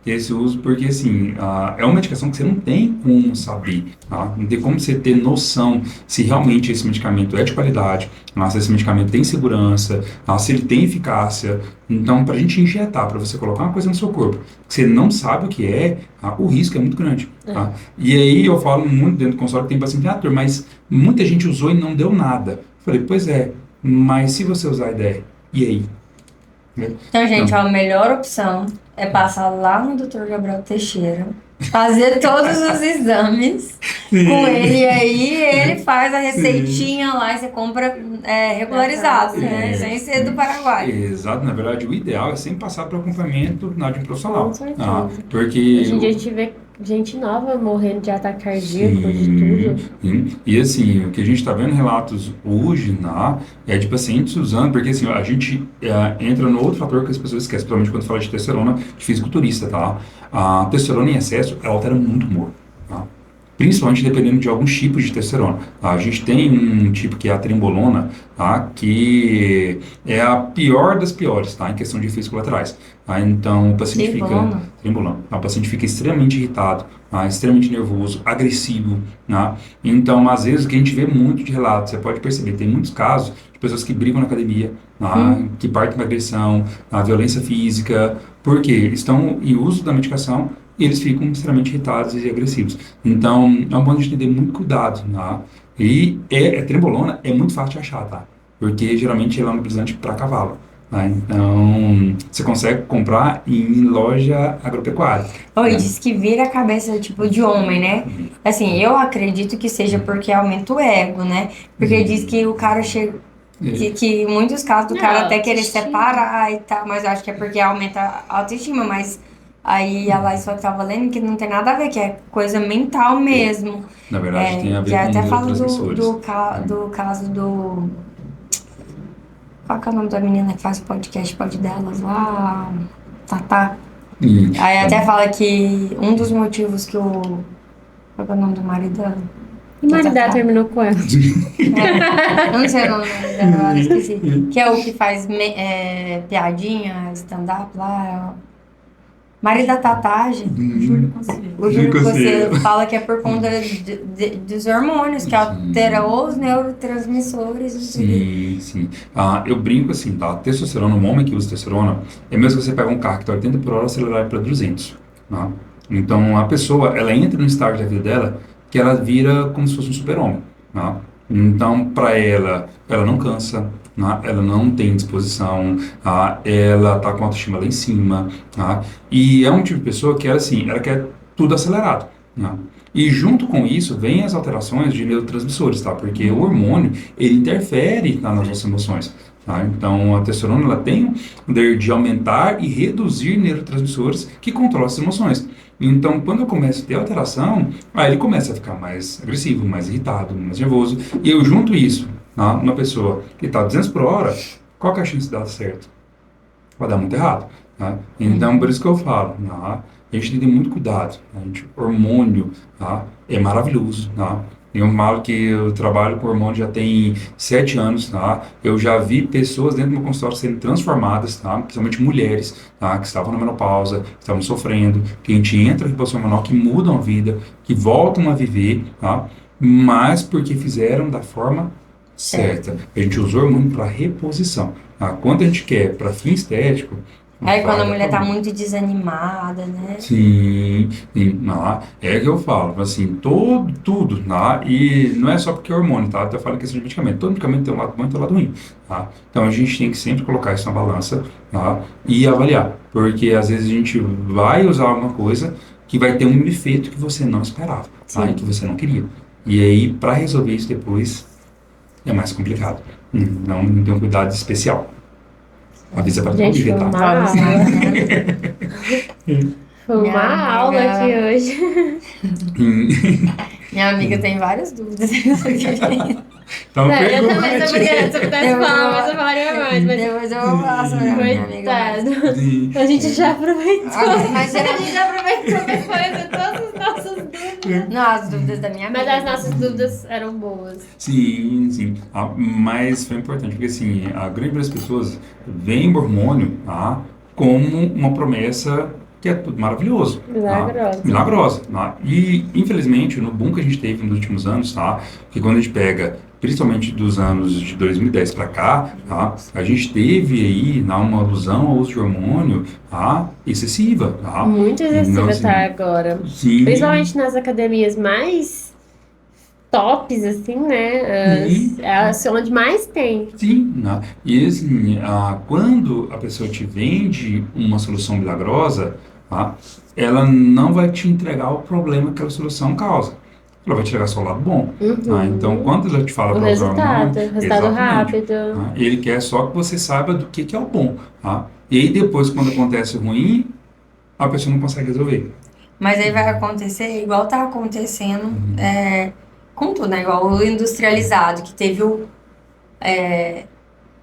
ter esse uso, porque assim, é uma medicação que você não tem como saber, não tem como você ter noção se realmente esse medicamento é de qualidade, se esse medicamento tem segurança, se ele tem eficácia. Então, para a gente injetar, para você colocar uma coisa no seu corpo, que você não sabe o que é, o risco é muito grande. E aí eu falo muito dentro do consultório que tem paciente, mas muita gente usou e não deu nada. Eu falei, pois é, mas se você usar a ideia, e aí? Então, gente, a melhor opção é passar lá no Dr. Gabriel Teixeira, fazer todos os exames com ele, e aí ele faz a receitinha lá e você compra regularizado, né? Sem ser do Paraguai. Exato, na verdade o ideal é sempre passar para o acompanhamento de um profissional. Com certeza. Porque hoje em dia a gente vê gente nova morrendo de ataque cardíaco, de tudo. Sim. E assim, o que a gente está vendo relatos hoje é de pacientes usando, porque assim, a gente entra no outro fator que as pessoas esquecem, principalmente quando fala de testosterona de fisiculturista, tá? A testosterona em excesso, ela altera muito o humor, tá? Principalmente dependendo de alguns tipos de testosterona. A gente tem um tipo que é a trembolona, que é a pior das piores, em questão de efeitos colaterais. Então, o paciente fica... Trembolona. O paciente fica extremamente irritado, extremamente nervoso, agressivo. Então, às vezes, o que a gente vê muito de relatos, você pode perceber, tem muitos casos de pessoas que brigam na academia, que partem da agressão, violência física, porque estão em uso da medicação e eles ficam extremamente irritados e agressivos. Então, é bom a gente ter muito cuidado, E trembolona é muito fácil de achar, porque geralmente ela é um anabolizante para cavalo. Então, você consegue comprar em loja agropecuária. Diz que vira a cabeça tipo de homem, né? Assim, eu acredito que seja porque aumenta o ego, né? Porque diz que o cara chega... Que em muitos casos do cara até querer autoestima. separar e tal, mas eu acho que é porque aumenta a autoestima, mas aí a Laís só tava lendo que não tem nada a ver, que é coisa mental mesmo. Na verdade, tem a ver que com até fala neurotransmissores. do caso do... Qual que é o nome da menina que faz o podcast Pod Delas lá? Tatá. Aí até fala que um dos motivos que o... Qual que é o nome do marido dela? E o marido dela terminou com ela. Eu não sei o nome dela, eu esqueci. Que é o que faz piadinha, stand-up lá. Marido da Tatá, gente. Júlio Conselho. O Júlio Conselho fala que é por conta dos hormônios, que alteram os neurotransmissores. Sim. Eu brinco assim, tá? Testosterona, um homem que usa testosterona, é mesmo que você pega um carro que tá 80 por hora, acelerar ele para 200, tá? Então, a pessoa, ela entra no estágio da vida dela que ela vira como se fosse um super-homem, tá? Então, para ela não cansa, tá? Ela não tem disposição, tá? Ela tá com a autoestima lá em cima, tá? E é um tipo de pessoa que ela, assim, ela quer tudo acelerado, tá? E junto com isso vem as alterações de neurotransmissores, tá? Porque o hormônio, ele interfere, tá, nas nossas emoções, tá? Então, a testosterona, ela tem o poder de aumentar e reduzir neurotransmissores que controlam as emoções. Então, quando eu começo a ter alteração, aí ele começa a ficar mais agressivo, mais irritado, mais nervoso. E eu junto isso, tá? Uma pessoa que está 200 por hora, qual que é a chance de dar certo? Vai dar muito errado, tá? Então, por isso que eu falo, tá? A gente tem que ter muito cuidado, tá? Hormônio, tá? É maravilhoso, tá? Eu falo que eu trabalho com hormônio já tem 7 anos, tá? Eu já vi pessoas dentro do meu consultório sendo transformadas, tá? Principalmente mulheres, tá? Que estavam na menopausa, que estavam sofrendo, que a gente entra em reposição hormonal, que mudam a vida, que voltam a viver, tá? Mas porque fizeram da forma certa. A gente usa o hormônio para reposição, tá? Quando a gente quer para fim estético, Aí quando a mulher tá muito desanimada, né? Sim, é que eu falo, assim, tudo, tá? E não é só porque é hormônio, tá? Eu falo questão de medicamento, todo medicamento tem um lado bom e tem um lado ruim, tá? Então a gente tem que sempre colocar isso na balança, tá? E avaliar, porque às vezes a gente vai usar alguma coisa que vai ter um efeito que você não esperava, tá? E que você não queria. E aí, para resolver isso depois, é mais complicado. Então, tem um cuidado especial. Avisa para Gente, corrigir, tá? Foi uma aula aqui hoje. Minha amiga tem várias dúvidas. Então, Não, eu também, pergunte. se eu pudesse falar, mas eu falaria mais. Mas Depois eu vou falar sobre a minha amiga. coitado. Sim. A gente já aproveitou. Mas A gente já aproveitou para esclarecer todas as nossas dúvidas. não, as dúvidas da minha amiga. Mas as nossas dúvidas eram boas. Sim. Mas foi importante, porque assim, a grande maioria das pessoas veem o hormônio, tá, como uma promessa que é tudo maravilhoso. Milagrosa. Tá? Milagrosa. Tá? E, infelizmente, no boom que a gente teve nos últimos anos, tá, que quando a gente pega, principalmente dos anos de 2010 para cá, tá, a gente teve aí uma alusão ao uso de hormônio, tá, excessiva. Tá? Muito excessiva Então, assim, tá agora. Sim. Principalmente nas academias mais tops, assim, né? É onde mais tem. Sim, né? E assim, quando a pessoa te vende uma solução milagrosa, tá? Ela não vai te entregar o problema que aquela solução causa. Ela vai te entregar só o lado bom. Tá? Então, quando ela te fala O para usar resultado exatamente, rápido. tá? Ele quer só que você saiba do que é o bom. Tá? E aí depois, quando acontece o ruim, a pessoa não consegue resolver. Mas aí vai acontecer igual tá acontecendo com tudo, né? Igual o industrializado, que teve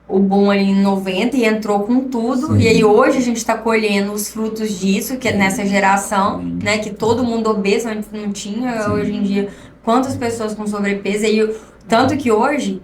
o boom ali em 90 e entrou com tudo. Sim. E aí hoje a gente tá colhendo os frutos disso, que é nessa geração, Sim. né? Que todo mundo obeso antes não tinha. Sim. Hoje em dia, quantas pessoas com sobrepeso. E tanto que hoje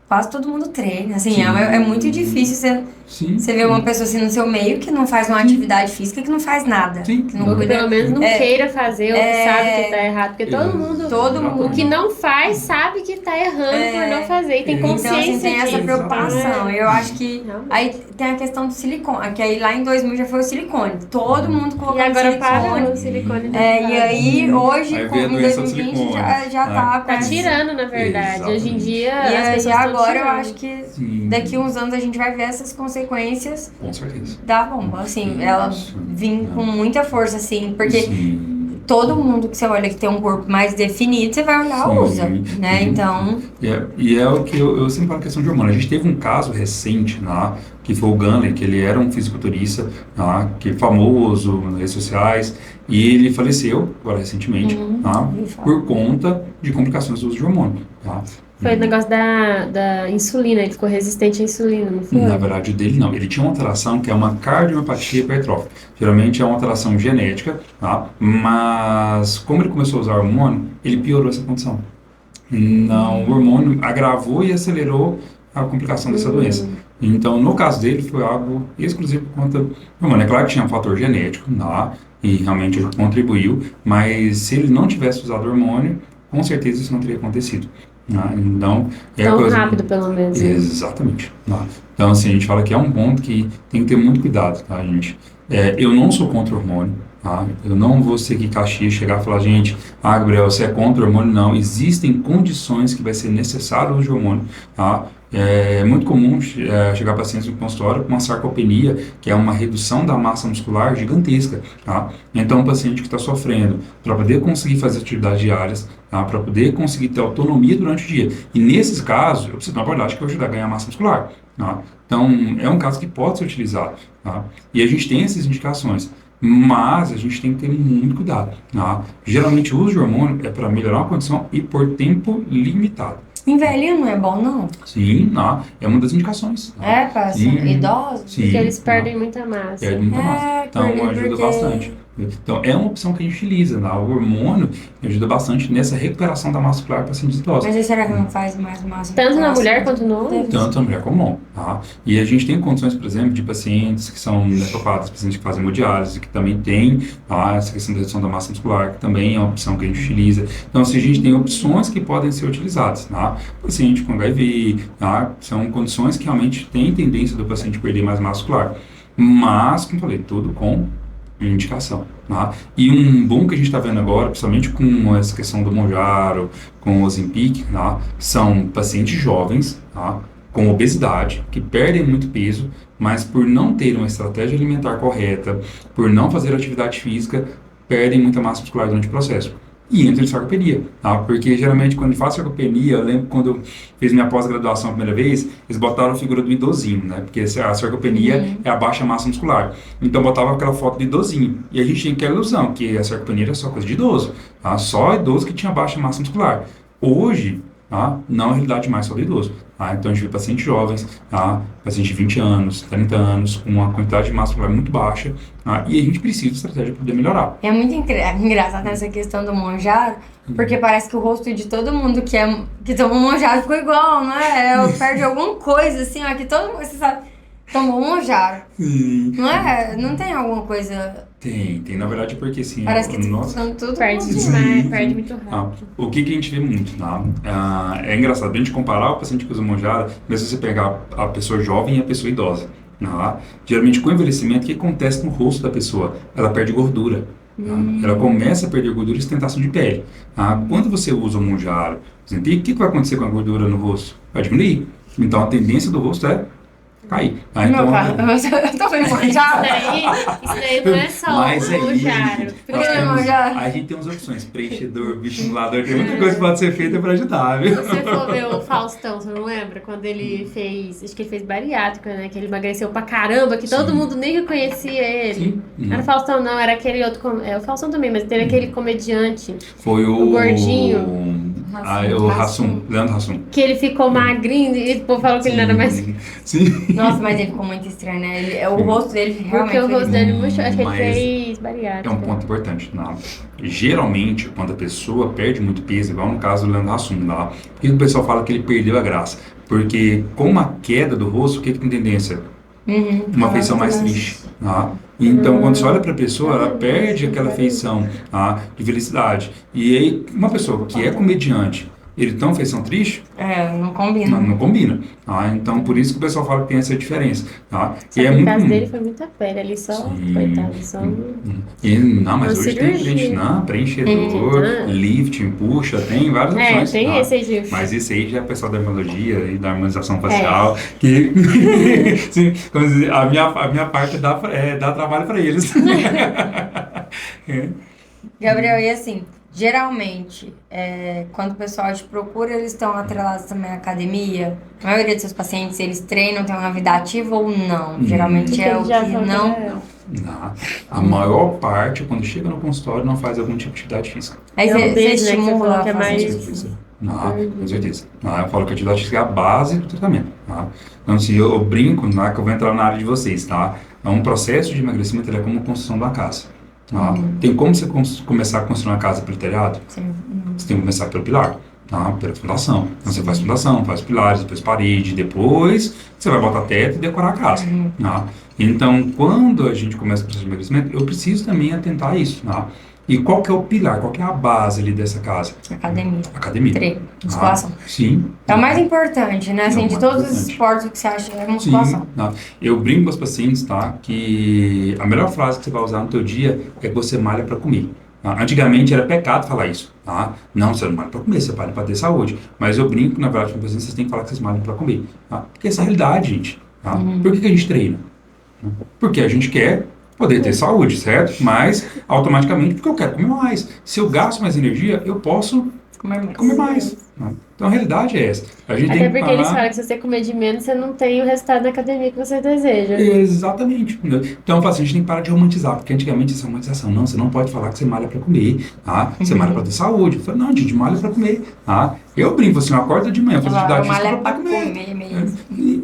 quase todo mundo treina. Assim, Sim. é muito difícil você ver uma pessoa assim no seu meio que não faz uma atividade física, que não faz nada. Sim. Que não Ou que cuida. pelo menos não queira fazer, ou que sabe que tá errado. Porque todo mundo, o que não faz sabe que tá errando por não fazer. E tem consciência Então, assim, tem essa disso. preocupação. Eu acho que Realmente. aí tem a questão do silicone, que aí lá em 2000 já foi o silicone. Todo mundo E colocando agora silicone. para o silicone. E aí hoje, Aí em veio a doença do 2020, silicone. já tá Tá tirando, na verdade. Exatamente. Hoje em dia, E as aí pessoas tão agora eu tirando. acho que Sim. daqui uns anos a gente vai ver essas consequências Com certeza. da bomba. Assim, ela Isso. vem com muita força, assim, porque Sim. todo mundo que você olha que tem um corpo mais definido, você vai olhar, usa, né? Então... E é o que eu sempre falo, questão de hormônio. A gente teve um caso recente, né, que foi o Gunley, que ele era um fisiculturista, né, que é famoso nas redes sociais, e ele faleceu, agora recentemente, por conta de complicações do uso de hormônio. Tá? Foi o negócio da insulina, ele ficou resistente à insulina, não foi? Na verdade, o dele não. Ele tinha uma alteração que é uma cardiomiopatia hipertrófica. Geralmente é uma alteração genética, tá? Mas como ele começou a usar hormônio, ele piorou essa condição. Não, o hormônio agravou e acelerou a complicação dessa doença. Então, no caso dele, foi algo exclusivo por conta do hormônio. É claro que tinha um fator genético, tá? E realmente ele contribuiu, mas se ele não tivesse usado hormônio, com certeza isso não teria acontecido. Então, tão rápido, pelo menos. Exatamente. Então, assim, a gente fala que é um ponto que tem que ter muito cuidado, tá, gente? Eu não sou contra o hormônio, tá? Eu não vou ser aqui Caxias, chegar e falar, gente, Gabriel, você é contra o hormônio? Não. Existem condições que vai ser necessário o uso de hormônio, tá? É muito comum chegar pacientes no consultório com uma sarcopenia, que é uma redução da massa muscular gigantesca, tá? Então, um paciente que está sofrendo, para poder conseguir fazer atividades diárias, tá? Para poder conseguir ter autonomia durante o dia. E nesses casos, eu preciso de uma abordagem que vai ajudar a ganhar massa muscular, tá? Então, é um caso que pode ser utilizado, tá? E a gente tem essas indicações, mas a gente tem que ter muito cuidado, tá? Geralmente, o uso de hormônio é para melhorar a condição e por tempo limitado. Em velhinho não é bom, não? Sim, é uma das indicações. Para idosos? Sim, porque eles perdem muita massa. Perdem muita massa. Então, ajuda bastante. Então, é uma opção que a gente utiliza, né? O hormônio ajuda bastante nessa recuperação da massa muscular para pacientes idosos. Mas aí será que não faz mais massa? Tanto na mulher quanto no homem? Tanto na mulher como no homem, tá? E a gente tem condições, por exemplo, de pacientes que são nefropatas, pacientes que fazem hemodiálise, que também tem, tá? Essa questão da redução da massa muscular, que também é uma opção que a gente utiliza. Então, assim, a gente tem opções que podem ser utilizadas, tá? Paciente com HIV, tá? São condições que realmente têm tendência do paciente perder mais massa muscular. Mas, como eu falei, tudo com indicação, tá? E um bom que a gente está vendo agora, principalmente com essa questão do Mounjaro, com o Ozempic, tá? São pacientes jovens, tá? Com obesidade, que perdem muito peso, mas por não ter uma estratégia alimentar correta, por não fazer atividade física, perdem muita massa muscular durante o processo. E entra em sarcopenia, tá? Porque geralmente quando faz sarcopenia, eu lembro quando eu fiz minha pós-graduação a primeira vez, eles botaram a figura do idosinho, né? Porque a sarcopenia é a baixa massa muscular. Então botava aquela foto do idosinho. E a gente tinha aquela ilusão, que a sarcopenia era só coisa de idoso, tá? Só idoso que tinha baixa massa muscular. Hoje, tá? Não é realidade mais só do idoso. Tá? Então a gente vê pacientes jovens, tá? Pacientes de 20 anos, 30 anos, com uma quantidade de massa muscular muito baixa, tá? E a gente precisa de estratégia para poder melhorar. É muito engraçado essa questão do Mounjaro, porque parece que o rosto de todo mundo que tomou Mounjaro ficou igual, não é? Perde alguma coisa, assim, ó, que todo mundo, você sabe, tomou Mounjaro. Sim. Não é? Não tem alguma coisa... Tem, na verdade, porque assim... Parece que tudo perde demais, perde muito rápido. O que a gente vê muito, tá? É engraçado, a gente comparar o paciente que usa Mounjaro, mesmo se você pegar a pessoa jovem e a pessoa idosa. Tá? Geralmente, com o envelhecimento, o que acontece no rosto da pessoa? Ela perde gordura. Tá? Ela começa a perder gordura e ostentação de pele. Tá? Quando você usa o Mounjaro, o que vai acontecer com a gordura no rosto? Vai diminuir. Então, a tendência do rosto é cair. Tá? Então, eu tô vendo Mounjaro. Isso daí não é só o Mounjaro. A gente tem umas opções, preenchedor, bioestimulador, tem muita coisa que pode ser feita para ajudar, viu? Se você for ver o Faustão, você não lembra? Quando ele fez, acho que ele fez bariátrica, né? Que ele emagreceu pra caramba, que todo mundo nem reconhecia ele. Sim. Não era o Faustão, não, era aquele outro, o Faustão também, mas teve aquele comediante. Foi o gordinho. O Hassum, Leandro Hassum. Que ele ficou magrinho e o povo falou que ele não era mais... Sim. Nossa, mas ele ficou muito estranho, né? O rosto dele realmente... Porque o rosto dele murchou, acho que ele fez bariátrica. É um ponto importante. Não. Geralmente, quando a pessoa perde muito peso, igual no caso do Leandro Hassum, não. Por que o pessoal fala que ele perdeu a graça? Porque com a queda do rosto, o que tem tendência? Uma feição mais triste. Tá? Então, quando você olha para a pessoa, ela perde aquela feição, tá, de felicidade. E aí, uma pessoa que é comediante, ele tem uma feição triste? Não combina. Não combina. Tá? Então, por isso que o pessoal fala que tem essa diferença. Tá? Só que no caso dele foi muita pele, ali só, coitado, só... Mas hoje tem preenchedor, lifting, puxa, tem várias opções. Tem tá? esse aí. Mas esse aí já é o pessoal da dermatologia e da harmonização facial, que sim, como dizer, a minha parte dá trabalho para eles. Gabriel, e assim, geralmente, quando o pessoal te procura, eles estão atrelados também à academia? A maioria dos seus pacientes, eles treinam, têm uma vida ativa ou não? Geralmente é o que não... Não. A maior parte, quando chega no consultório, não faz algum tipo de atividade física. Aí você estimula a que é fazer mais... isso. Não, com certeza. Eu falo que a atividade física é a base do tratamento. Tá? Então, se eu brinco, que eu vou entrar na área de vocês, tá? É um processo de emagrecimento, ele é como a construção de uma casa. Tá? Tem como você começar a construir uma casa pelo telhado? Sim. Você tem que começar pelo pilar, tá? Pela fundação. Então você faz fundação, faz pilares, depois parede, depois você vai botar teto e decorar a casa. Tá? Então, quando a gente começa o processo de emagrecimento, eu preciso também atentar a isso. Tá? E qual que é o pilar, qual que é a base ali dessa casa? Academia. Academia. Treino, musculação. Sim. É o mais importante, né? Assim, de todos os esportes, o que você acha é musculação. Sim. Eu brinco com os pacientes, tá? Que a melhor frase que você vai usar no teu dia é que você malha para comer. Tá? Antigamente era pecado falar isso, tá? Não, você não malha para comer, você malha para ter saúde. Mas eu brinco, na verdade, com os pacientes, vocês têm que falar que vocês malham para comer. Tá? Porque essa é a realidade, gente. Tá? Por que a gente treina? Porque a gente quer poder ter saúde, certo? Mas, automaticamente, porque eu quero comer mais. Se eu gasto mais energia, eu posso comer mais. Então, a realidade é essa. A gente Até tem que porque eles falam que se você comer de menos, você não tem o resultado da academia que você deseja. Exatamente. Então, a gente tem que parar de romantizar, porque antigamente essa romantização, não, você não pode falar que você malha para comer, tá? Você malha para ter saúde. Eu falo, não, gente, malha para comer, tá? Eu brinco, assim, eu acordo de manhã, faço atividade física para comer mesmo.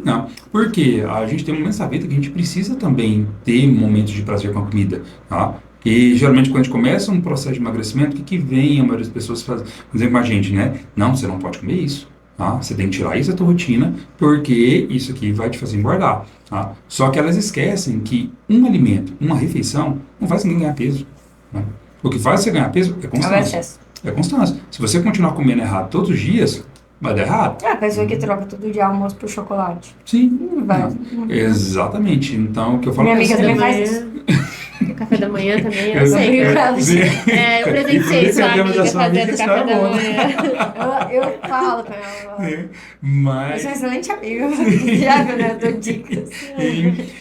Não, porque a gente tem momentos da vida que a gente precisa também ter momentos de prazer com a comida, tá? E geralmente quando a gente começa um processo de emagrecimento, o que vem a maioria das pessoas fazendo com a gente, né? Não, você não pode comer isso, tá? Você tem que tirar isso da tua rotina, porque isso aqui vai te fazer engordar, tá? Só que elas esquecem que um alimento, uma refeição, não faz ninguém ganhar peso, né? O que faz você ganhar peso é constância. É constância. Se você continuar comendo errado todos os dias, vai dar errado. É a pessoa que troca todo dia almoço por chocolate. Sim. Exatamente. Então, o que eu falo... Minha amiga também faz isso. O café da manhã também, eu sei. Eu presenciei sua amiga fazendo café da manhã. Eu falo com ela. Mas... Eu sou uma excelente amiga. Já viu, né? Eu dou dicas.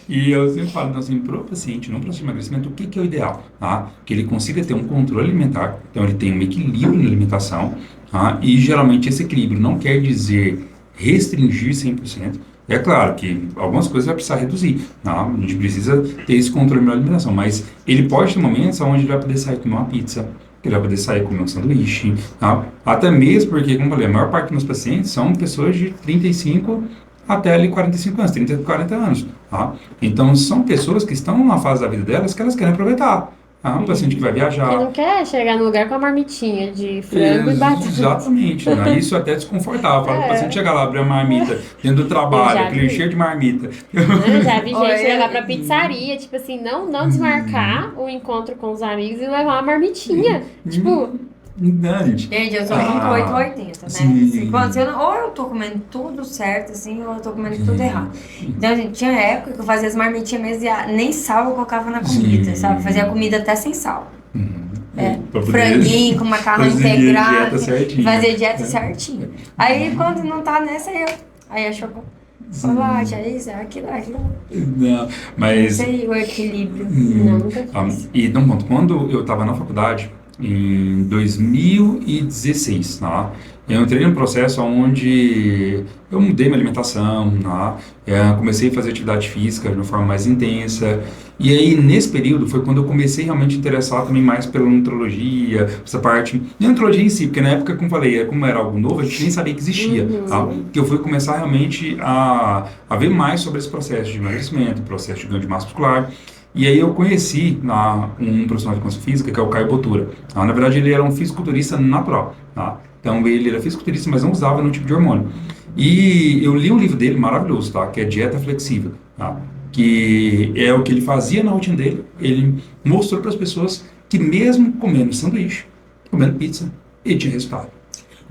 E eu sempre falo, então, assim, para o paciente, no processo de emagrecimento, o que é o ideal? Tá? Que ele consiga ter um controle alimentar, então ele tem um equilíbrio na alimentação, tá? E geralmente esse equilíbrio não quer dizer restringir 100%. É claro que algumas coisas vai precisar reduzir, tá? A gente precisa ter esse controle na alimentação, mas ele pode ter momentos onde ele vai poder sair comer uma pizza, ele vai poder sair comer um sanduíche, tá? Até mesmo porque, como eu falei, a maior parte dos meus pacientes são pessoas de 35 até ali 45 anos, 30, 40 anos, tá? Então, são pessoas que estão numa fase da vida delas que elas querem aproveitar. Um paciente que vai viajar. Que não quer chegar no lugar com a marmitinha de frango e batata. Exatamente, né? Isso é até desconfortável. Fala, o paciente chegar lá, abrir a marmita dentro do trabalho, aquele cheiro de marmita. Eu já vi gente levar pra pizzaria, tipo assim, não desmarcar o encontro com os amigos e levar uma marmitinha. Tipo... Não, gente, eu sou muito 880, né? Assim, ou eu tô comendo tudo certo, assim, ou eu tô comendo tudo errado. Então, gente, tinha época que eu fazia as marmitinhas mesmo e nem sal eu colocava na comida, sabe? Fazia a comida até sem sal. Franguinho com macarrão integrado, fazia dieta certinho. Aí, quando não tá nessa, aí a chocolate, é isso, é aquilo. Não, mas... Isso aí, o equilíbrio. Nunca fiz. E, então, quando eu tava na faculdade, em 2016, tá? Eu entrei num processo onde eu mudei minha alimentação, tá? Comecei a fazer atividade física de uma forma mais intensa, e aí nesse período foi quando eu comecei realmente a interessar também mais pela nutrologia, essa parte, não nutrologia em si, porque na época, como falei, como era algo novo, a gente nem sabia que existia, tá? Que eu fui começar realmente a ver mais sobre esse processo de emagrecimento, processo de ganho de massa muscular. E aí eu conheci um profissional de educação física, que é o Caio Botura. Na verdade, ele era um fisiculturista natural, tá? Então, ele era fisiculturista, mas não usava nenhum tipo de hormônio. E eu li um livro dele maravilhoso, tá? Que é Dieta Flexível, tá? Que é o que ele fazia na rotina dele. Ele mostrou para as pessoas que mesmo comendo sanduíche, comendo pizza, ele tinha resultado.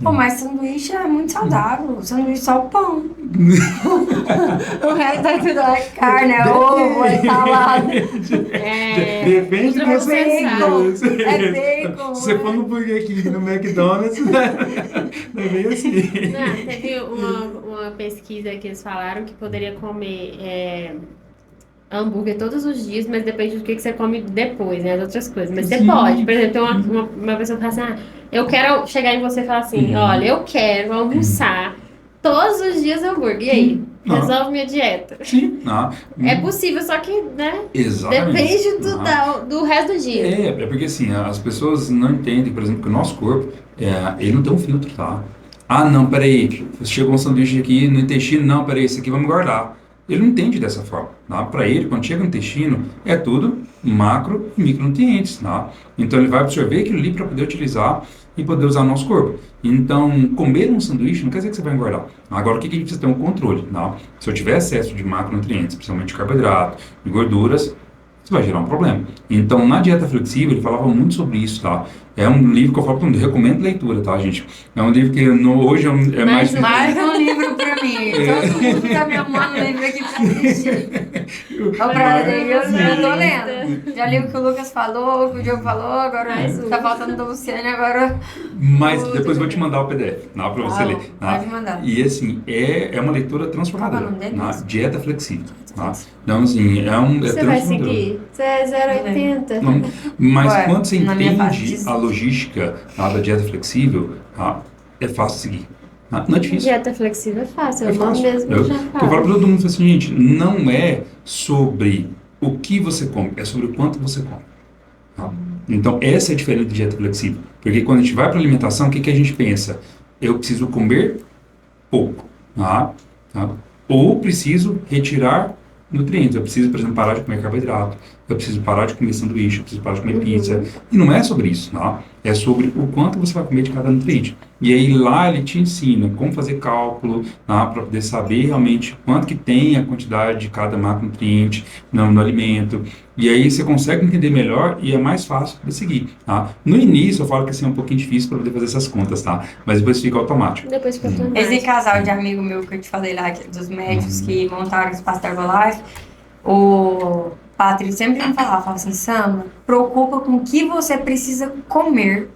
Pô, mas sanduíche é muito saudável. Sanduíche só o pão. O resto é tudo é carne, é ovo, é salada. Depende de você. É bacon. Se você for no Burger King, no McDonald's, não é bem assim. Não, teve uma pesquisa que eles falaram que poderia comer hambúrguer todos os dias, mas depende do que você come depois, né? As outras coisas. Mas você Sim. pode. Por exemplo, tem uma pessoa que fala assim, eu quero chegar em você e falar assim, olha, eu quero almoçar todos os dias hambúrguer. E aí? Resolve minha dieta. Sim. É possível, só que, né? Exatamente. Depende do resto do dia. É porque assim, as pessoas não entendem, por exemplo, que o nosso corpo, ele não tem um filtro, tá? Não, peraí, chegou um sanduíche aqui no intestino, não, peraí, isso aqui vamos guardar. Ele não entende dessa forma, tá? Para ele, quando chega no intestino, é tudo macro e micronutrientes, tá? Então ele vai absorver aquilo ali para poder utilizar e poder usar no nosso corpo. Então, comer um sanduíche não quer dizer que você vai engordar. Agora, o que a gente precisa ter um controle, tá? Se eu tiver excesso de macronutrientes, principalmente carboidrato e gorduras, isso vai gerar um problema. Então, na dieta flexível, ele falava muito sobre isso, tá? É um livro que eu falo para todo mundo, recomendo leitura, tá, gente? É um livro que hoje é mais... Mais um livro para mim. Todo mundo tá me amando um livro aqui para assistir. Eu tô lendo. Já li o que o Lucas falou, o que o Diogo falou, agora tá faltando do Luciano, agora... Mas depois eu vou te mandar o PDF, para você ler. Pode mandar. E assim, é uma leitura transformadora. Dieta flexível. Então, assim, Você vai seguir? Você é 0,80. Mas quando você entende a logística da dieta flexível, é fácil seguir. Não é difícil. Dieta flexível é fácil, eu mesmo já falo. Eu falo para todo mundo assim, gente, não é sobre o que você come, é sobre o quanto você come. Então, essa é a diferença de dieta flexível. Porque quando a gente vai para a alimentação, o que a gente pensa? Eu preciso comer pouco. Ou preciso retirar nutrientes. Eu preciso, por exemplo, parar de comer carboidrato. Eu preciso parar de comer sanduíche. Eu preciso parar de comer pizza. E não é sobre isso, é sobre o quanto você vai comer de cada nutriente. E aí lá ele te ensina como fazer cálculo, para poder saber realmente quanto que tem a quantidade de cada macronutriente no alimento. E aí você consegue entender melhor e é mais fácil de seguir. No início eu falo que assim, é um pouquinho difícil para poder fazer essas contas, mas depois fica automático. Esse casal de amigo meu que eu te falei lá, dos médicos que montaram o espaço da Herbalife, o Patrício sempre me falava assim, Sama, preocupa com o que você precisa comer,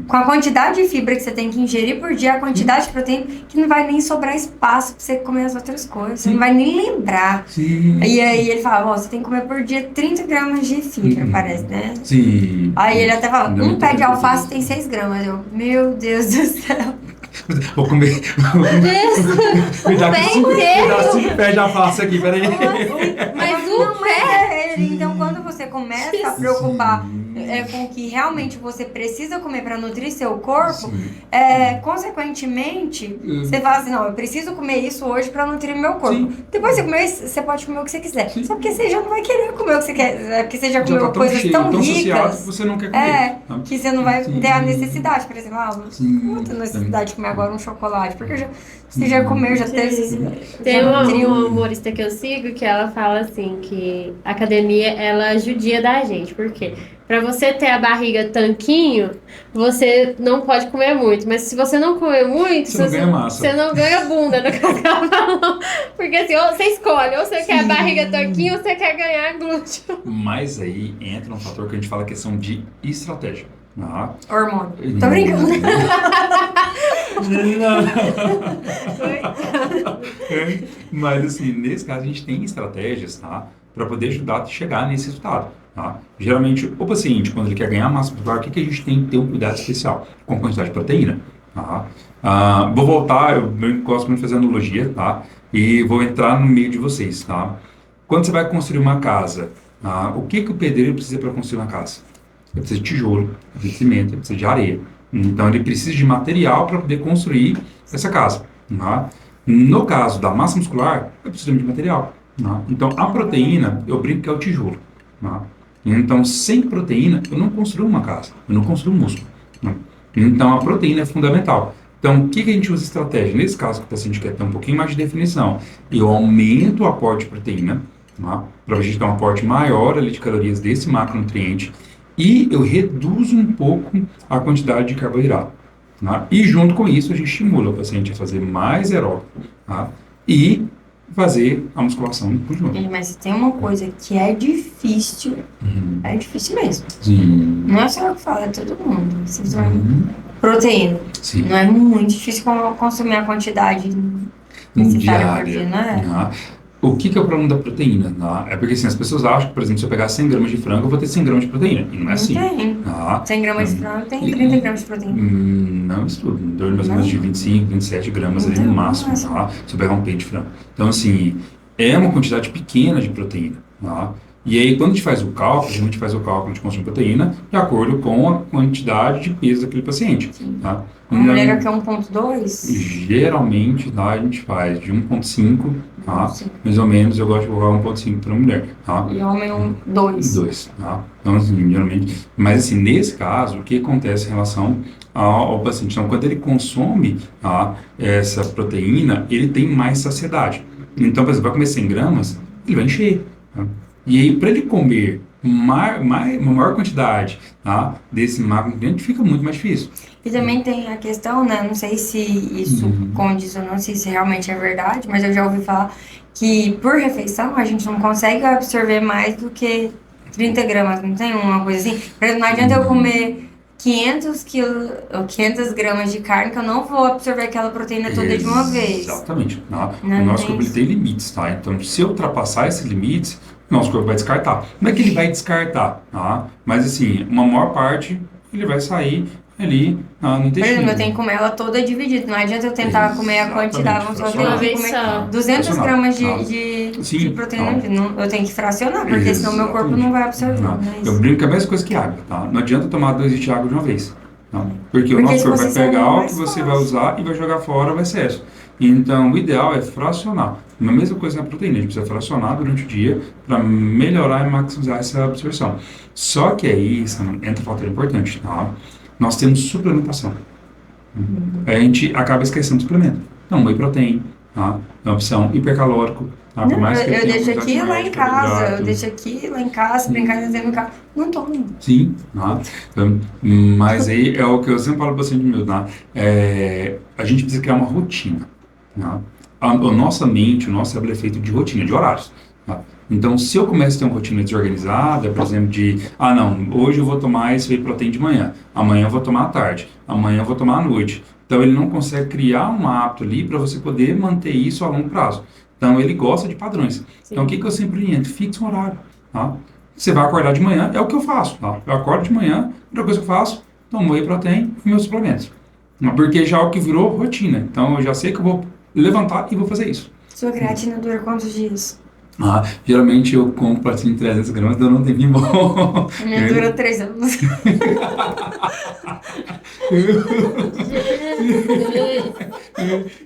com a quantidade de fibra que você tem que ingerir por dia, a quantidade de proteína, que não vai nem sobrar espaço pra você comer as outras coisas, você não vai nem lembrar. E aí ele falava, você tem que comer por dia 30 gramas de fibra, parece, né? Aí ele até falava, um pé de alface tem 6 gramas. Eu, meu Deus do céu. Vou comer. Cuidado com o pé de alface aqui, peraí. Mas não é ele. Então, quando você começa a preocupar com o que realmente você precisa comer para nutrir seu corpo, consequentemente, você fala assim, não, eu preciso comer isso hoje para nutrir meu corpo. Depois você comer isso, você pode comer o que você quiser. Só porque você já não vai querer comer o que você quer, porque você já comeu coisas tão ricas que você não quer comer. Que você não vai ter a necessidade, por exemplo, não tenho necessidade de comer agora um chocolate, porque você já comeu, já teve necessidade. Tem uma humorista que eu sigo que ela fala assim, que a academia, ela judia da gente, por quê? Pra você ter a barriga tanquinho, você não pode comer muito. Mas se você não comer muito, você não ganha bunda no cacau. Porque assim, ou você escolhe, ou você quer a barriga tanquinho, ou você quer ganhar glúteo. Mas aí entra um fator que a gente fala questão de estratégia. Hormônio. Tô brincando. Mas assim, nesse caso a gente tem estratégias, para poder ajudar a chegar nesse resultado. Geralmente, o paciente, quando ele quer ganhar massa muscular, o que a gente tem que ter um cuidado especial? Com a quantidade de proteína. Vou voltar, eu gosto muito de fazer analogia, e vou entrar no meio de vocês. Quando você vai construir uma casa, o que o pedreiro precisa para construir uma casa? Ele precisa de tijolo, ele precisa de cimento, ele precisa de areia. Então, ele precisa de material para poder construir essa casa. No caso da massa muscular, eu preciso de material. Então, a proteína, eu brinco que é o tijolo. Então, sem proteína, eu não construo uma casa, eu não construo um músculo. Então, a proteína é fundamental. Então, o que a gente usa estratégia? Nesse caso, que o paciente quer ter um pouquinho mais de definição, eu aumento o aporte de proteína, para a gente dar um aporte maior ali de calorias desse macronutriente, e eu reduzo um pouco a quantidade de carboidrato. E junto com isso, a gente estimula o paciente a fazer mais aeróbico e fazer a musculação por junto. Mas tem uma coisa que é difícil, é difícil mesmo. Não é só eu que falo, é todo mundo. Proteína. Não é muito difícil consumir a quantidade necessária por dia, não é? O que é o problema da proteína? Tá? É porque assim, as pessoas acham que, por exemplo, se eu pegar 100 gramas de frango, eu vou ter 100 gramas de proteína. E não é assim. Tem. Tá? 100 gramas de frango tem 30 gramas de proteína. Não, isso tudo. Em torno mais ou menos de 25, 27 gramas ali no máximo, tá? Se eu pegar um peito de frango. Então, assim, é uma quantidade pequena de proteína, tá? E aí, quando a gente faz o cálculo, a gente faz o cálculo de consumo de proteína de acordo com a quantidade de peso daquele paciente. Tá? Uma mulher que é 1,2? Geralmente, tá, a gente faz de 1,5, tá? Mais ou menos, eu gosto de colocar 1,5 para mulher. Tá? E homem 2. 2, tá? Então, assim, geralmente... Mas, assim, nesse caso, o que acontece em relação ao paciente? Então, quando ele consome, tá, essa proteína, ele tem mais saciedade. Então, por exemplo, vai comer 100 gramas, ele vai encher. Tá? E aí, para ele comer uma maior quantidade, tá, desse macronutriente, fica muito mais difícil. E também tem a questão, né, não sei se isso condiz ou não, se isso realmente é verdade, mas eu já ouvi falar que por refeição a gente não consegue absorver mais do que 30 gramas, não tem uma coisa assim? Por exemplo, não adianta eu comer 500 gramas de carne que eu não vou absorver aquela proteína toda de uma vez. Exatamente. Tá? O nosso corpo ele tem limites, tá? Então, se eu ultrapassar esses limites, o nosso corpo vai descartar. Não é que ele vai descartar, tá? Mas, assim, uma maior parte, ele vai sair ali no intestino. Por exemplo, eu tenho que comer ela toda dividida. Não adianta eu tentar comer a quantidade. Vamos só comer 200 gramas de proteína. Eu tenho que fracionar, porque senão meu corpo não vai absorver. Eu brinco que é a mesma coisa que água, tá? Não adianta tomar 2 litros de água de uma vez. Tá? Porque o nosso corpo vai pegar o que você vai usar e vai jogar fora o excesso. Então, o ideal é fracionar. A mesma coisa na proteína, a gente precisa fracionar durante o dia para melhorar e maximizar essa absorção. Só que aí entra um fator importante, tá? Nós temos suplementação. A gente acaba esquecendo do suplemento. Então, whey protein, tá? É uma opção hipercalórico. Tá? Por mais que eu deixo aqui lá em casa. Eu deixo aqui lá em casa, brincar dentro do carro. Não tomo. Sim, tá? Mas aí é o que eu sempre falo para o paciente meu, tá? A gente precisa criar uma rotina. Tá? A nossa mente, o nosso cérebro é feito de rotina, de horários. Tá? Então, se eu começo a ter uma rotina desorganizada, por exemplo, hoje eu vou tomar esse whey protein de manhã, amanhã eu vou tomar à tarde, amanhã eu vou tomar à noite. Então, ele não consegue criar um hábito ali para você poder manter isso a longo prazo. Então, ele gosta de padrões. Sim. Então, o que eu sempre oriento? Fixe um horário. Tá? Você vai acordar de manhã, é o que eu faço. Tá? Eu acordo de manhã, a primeira coisa que eu faço, tomo whey protein e meus suplementos. Porque já é o que virou rotina. Então, eu já sei que eu vou levantar e vou fazer isso. Sua creatina dura quantos dias? Geralmente eu compro platina de 300 gramas, dando um tempinho bom. A minha dura 3 anos.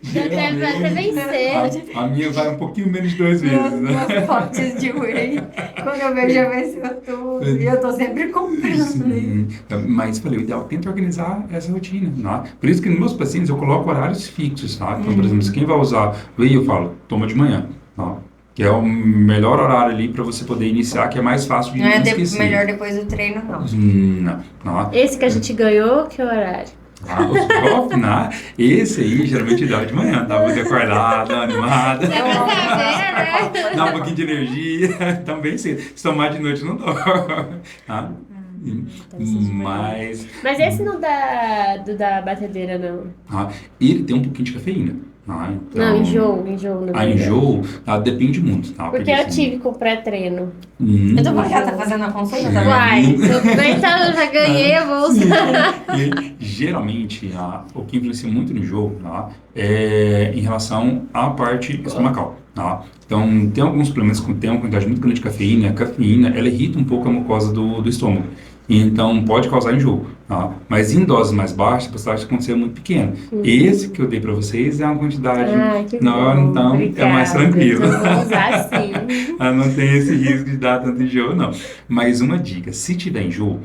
Até vencer. A minha vai um pouquinho menos de 2 vezes, né? Meus potes de whey. Quando eu vejo, já venceu tudo. E eu tô sempre comprando. Mas falei, o ideal é tentar organizar essa rotina. Tá? Por isso que nos meus pacientes eu coloco horários fixos. Tá? Então, por exemplo, se quem vai usar whey, eu falo, toma de manhã. Tá? Que é o melhor horário ali para você poder iniciar, que é mais fácil de não esquecer. Não é melhor depois do treino, não. Não. Esse que a gente ganhou, que horário? Os próprios, né? Esse aí, geralmente dá de manhã, tá? Você acordar, dá uma animada. Dá um pouquinho de energia. Também cedo. Se tomar de noite, não dorme. Tá? Mas esse não dá da batedeira, não. Ele tem um pouquinho de cafeína. Então, não, enjoo. Enjoo, depende muito. Tá? Porque eu tive com pré-treino. Eu tô falando que ela tá fazendo a consulta também. Uai, eu já ganhei a bolsa. Geralmente, o que influencia muito no enjoo é em relação à parte estomacal. Tá? Então, tem alguns suplementos que tem uma quantidade muito grande de cafeína. A cafeína, ela irrita um pouco a mucosa do estômago. Então, pode causar enjoo. Tá? Mas em doses mais baixas, a possibilidade de acontecer é muito pequena. Esse que eu dei para vocês é uma quantidade menor, então obrigada. É mais tranquilo. Eu vou usar sim. Não tem esse risco de dar tanto enjoo, não. Mas uma dica, se tiver enjoo,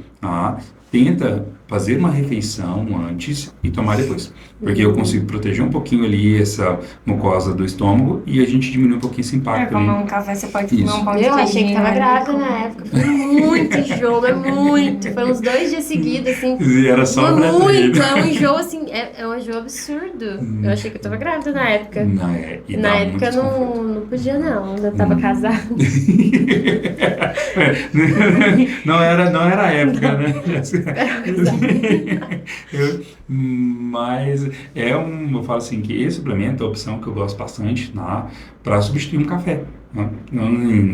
tenta fazer uma refeição antes e tomar depois. Porque eu consigo proteger um pouquinho ali essa mucosa do estômago e a gente diminui um pouquinho esse impacto. Comer um café, você pode comer um pão de queijo. Eu achei que tava grávida na época. Foi muito enjoo, muito. Foi uns 2 dias seguidos, assim. E era só muito. É um enjoo, assim, é um enjoo absurdo. Eu achei que eu tava grávida na época. Na época eu não podia, não. Eu tava casada. Não era a época, né? Mas eu falo assim que esse suplemento é a opção que eu gosto bastante para substituir um café.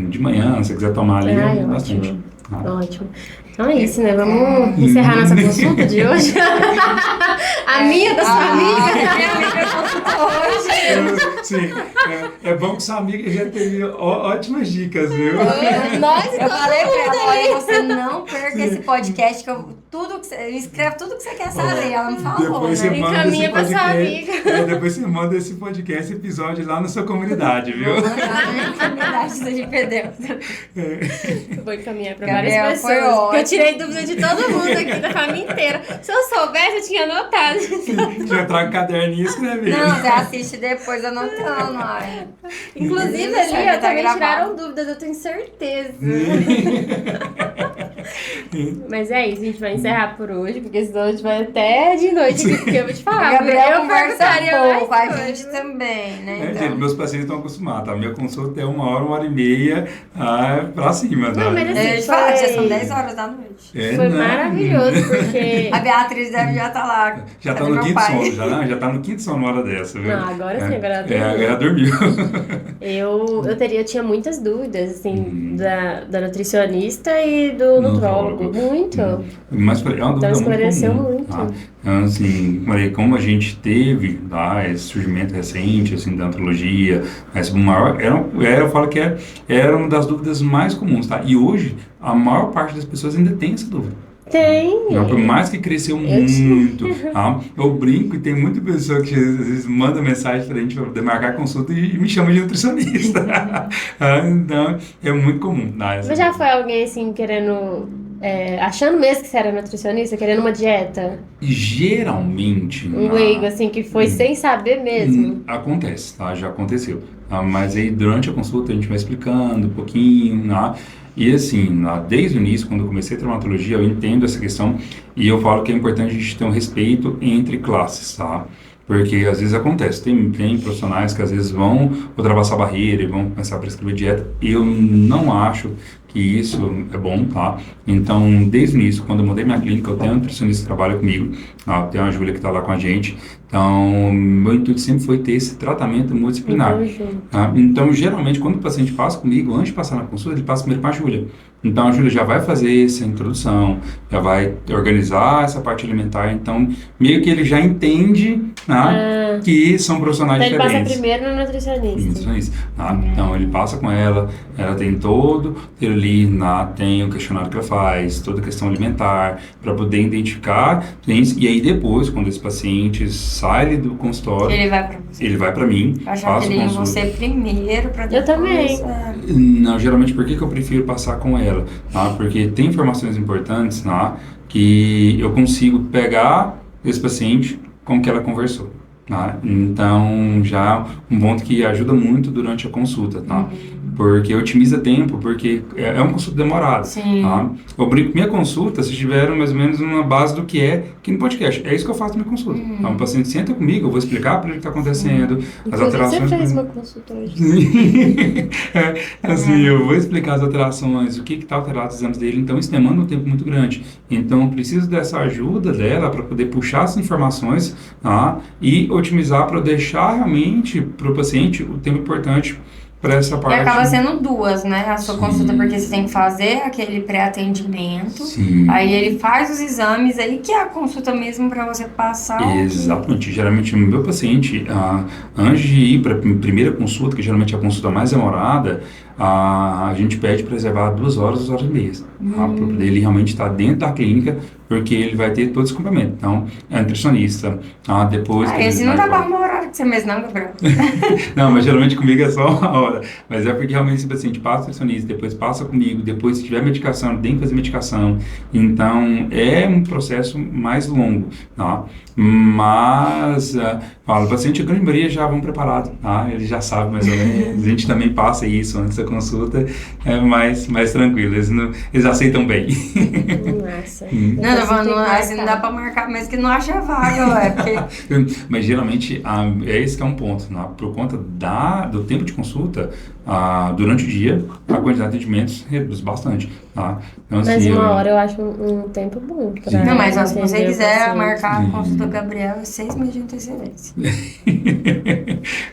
De manhã, se você quiser tomar ali, Ai, bastante. ótimo. Ótimo. Então é isso, né? Vamos encerrar nossa consulta de hoje? A minha da sua amiga. Minha amiga consultou hoje. Sim, é bom que sua amiga já teve ótimas dicas, viu? Nós Eu falei pra ela, olha, você não perca esse podcast, que escreve tudo que você quer saber. Ela me falou, Depois você né? manda Encaminha esse pra sua podcast. Depois você manda esse podcast, episódio lá na sua comunidade, viu? Comunidade da GPD. Vou encaminhar pra Gabriel, várias foi pessoas. ótimo. Eu tirei dúvida de todo mundo aqui, da família inteira. Se eu soubesse, eu tinha anotado. Já traga um caderninho e escreve. Não, você assiste depois anotando, ai. Inclusive, Isso, ali, já ó, tá também gravado. tiraram dúvidas, eu tenho certeza. Mas é isso, a gente vai encerrar por hoje, porque senão a gente vai até de noite aqui, porque eu vou te O falar. Gabriel eu conversa perguntaria mais pouco, a coisas. gente também, né? Gente, Então. meus pacientes estão acostumados, tá? Minha consulta é 1 hora e meia pra cima, tá? Não, mas assim, Eu te falo, já são 10 horas da noite. Foi maravilhoso, porque... A Beatriz deve já estar lá. Já tá Cadê no meu quinto pai? sono, já tá no quinto sono uma hora dessa, viu? Não, agora sim, agora agora ela dormiu. eu tinha muitas dúvidas, assim, da nutricionista e do nutrólogo. Muito. Mas é uma dúvida Então esclareceu muito comum, muito. tá? Então, assim, como a gente teve esse surgimento recente, assim, da antropologia, mas o maior, eu falo que era uma das dúvidas mais comuns, tá? E hoje, a maior parte das pessoas ainda tem essa dúvida. Tem. Não, por mais que cresceu muito, tá? Eu brinco e tem muita pessoa que às vezes manda mensagem pra gente para poder marcar consulta e me chama de nutricionista. Então, é muito comum. Mas já foi alguém, assim, querendo... achando mesmo que você era nutricionista, querendo uma dieta? Geralmente... Um leigo, assim, que foi sem saber mesmo? Acontece, tá? Já aconteceu. Mas aí, durante a consulta, a gente vai explicando um pouquinho, né? E assim, desde o início, quando eu comecei a traumatologia, eu entendo essa questão e eu falo que é importante a gente ter um respeito entre classes, tá? Porque às vezes acontece, tem profissionais que às vezes vão ultrapassar a barreira e vão começar a prescrever dieta. Eu não acho que isso é bom, tá? Então, desde o início, quando eu mudei minha clínica, eu tenho um nutricionista que trabalha comigo, tá? Tem a Júlia que está lá com a gente. Então, meu intuito sempre foi ter esse tratamento multidisciplinar. Tá? Então, geralmente, quando o paciente passa comigo, antes de passar na consulta, ele passa primeiro com a Júlia. Então, a Júlia já vai fazer essa introdução, já vai organizar essa parte alimentar. Então, meio que ele já entende, né, que são profissionais então diferentes. Ele passa primeiro no nutricionista. Isso, tá? Então, ele passa com ela tem todo ali, tem o questionário que ela faz, toda a questão alimentar, para poder identificar. E aí, depois, quando esse paciente sai do consultório, ele vai para mim, faço consulta. Você primeiro, para depois... Eu também. Não, geralmente, por que eu prefiro passar com ela? Tá? Porque tem informações importantes, tá? Que eu consigo pegar esse paciente com que ela conversou. Tá? Então, já um ponto que ajuda muito durante a consulta, tá? Porque otimiza tempo, porque é uma consulta demorada. Sim. Tá? Eu brinco, minha consulta, se tiver mais ou menos uma base do que é aqui no podcast. É isso que eu faço na minha consulta. Então, o paciente senta comigo, eu vou explicar para ele o que está acontecendo, as alterações. Você fez uma consulta hoje. Assim, eu vou explicar as alterações, o que está alterado os exames dele, então isso demanda um tempo muito grande. Então, eu preciso dessa ajuda dela para poder puxar essas informações, tá? E otimizar para deixar realmente para o paciente o tempo importante para essa parte. E acaba sendo duas, né? A sua consulta, porque você tem que fazer aquele pré-atendimento. Sim. Aí ele faz os exames, aí que é a consulta mesmo para você passar. Exatamente. Geralmente, o meu paciente, antes de ir para a primeira consulta, que geralmente é a consulta mais demorada, a gente pede para reservar 2 horas, 2 horas e meia. Para poder ele realmente estar dentro da clínica, porque ele vai ter todo esse acompanhamento. Então, é nutricionista, depois... Esse não dá para arrumar horário que você mesmo, não, Gabriel? Não, mas geralmente comigo é só 1 hora. Mas é porque realmente esse paciente passa nutricionista, depois passa comigo, depois se tiver medicação, tem que fazer medicação. Então, é um processo mais longo, tá? Mas, o paciente, a grande maioria já vão preparado, tá? Ele já sabe mais ou menos. A gente também passa isso antes da consulta, é mais tranquilo. Eles aceitam bem. Nossa. Não dá pra marcar mesmo que não acha vaga, ué. Porque... Mas geralmente, esse que é um ponto, né? Por conta do tempo de consulta, durante o dia, a quantidade de atendimentos reduz bastante. tá? Então, Mas assim, uma hora eu acho um tempo bom pra Não, mas ó, se você entender o quiser paciente. marcar a consulta do Gabriel, é 6 meses de antecedência.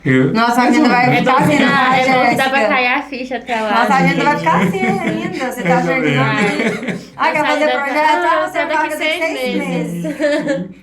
eu- Nossa, a agenda vai É ficar bom assim, que dá, né, é bom que dá pra Jéssica? cair a ficha até lá. Nossa, a né? agenda vai ficar assim ainda. Você tá Eu também. achando que... Ah, quer Nossa, fazer ainda projeto? tá- Ah, você só daqui paga daqui 6 6 meses.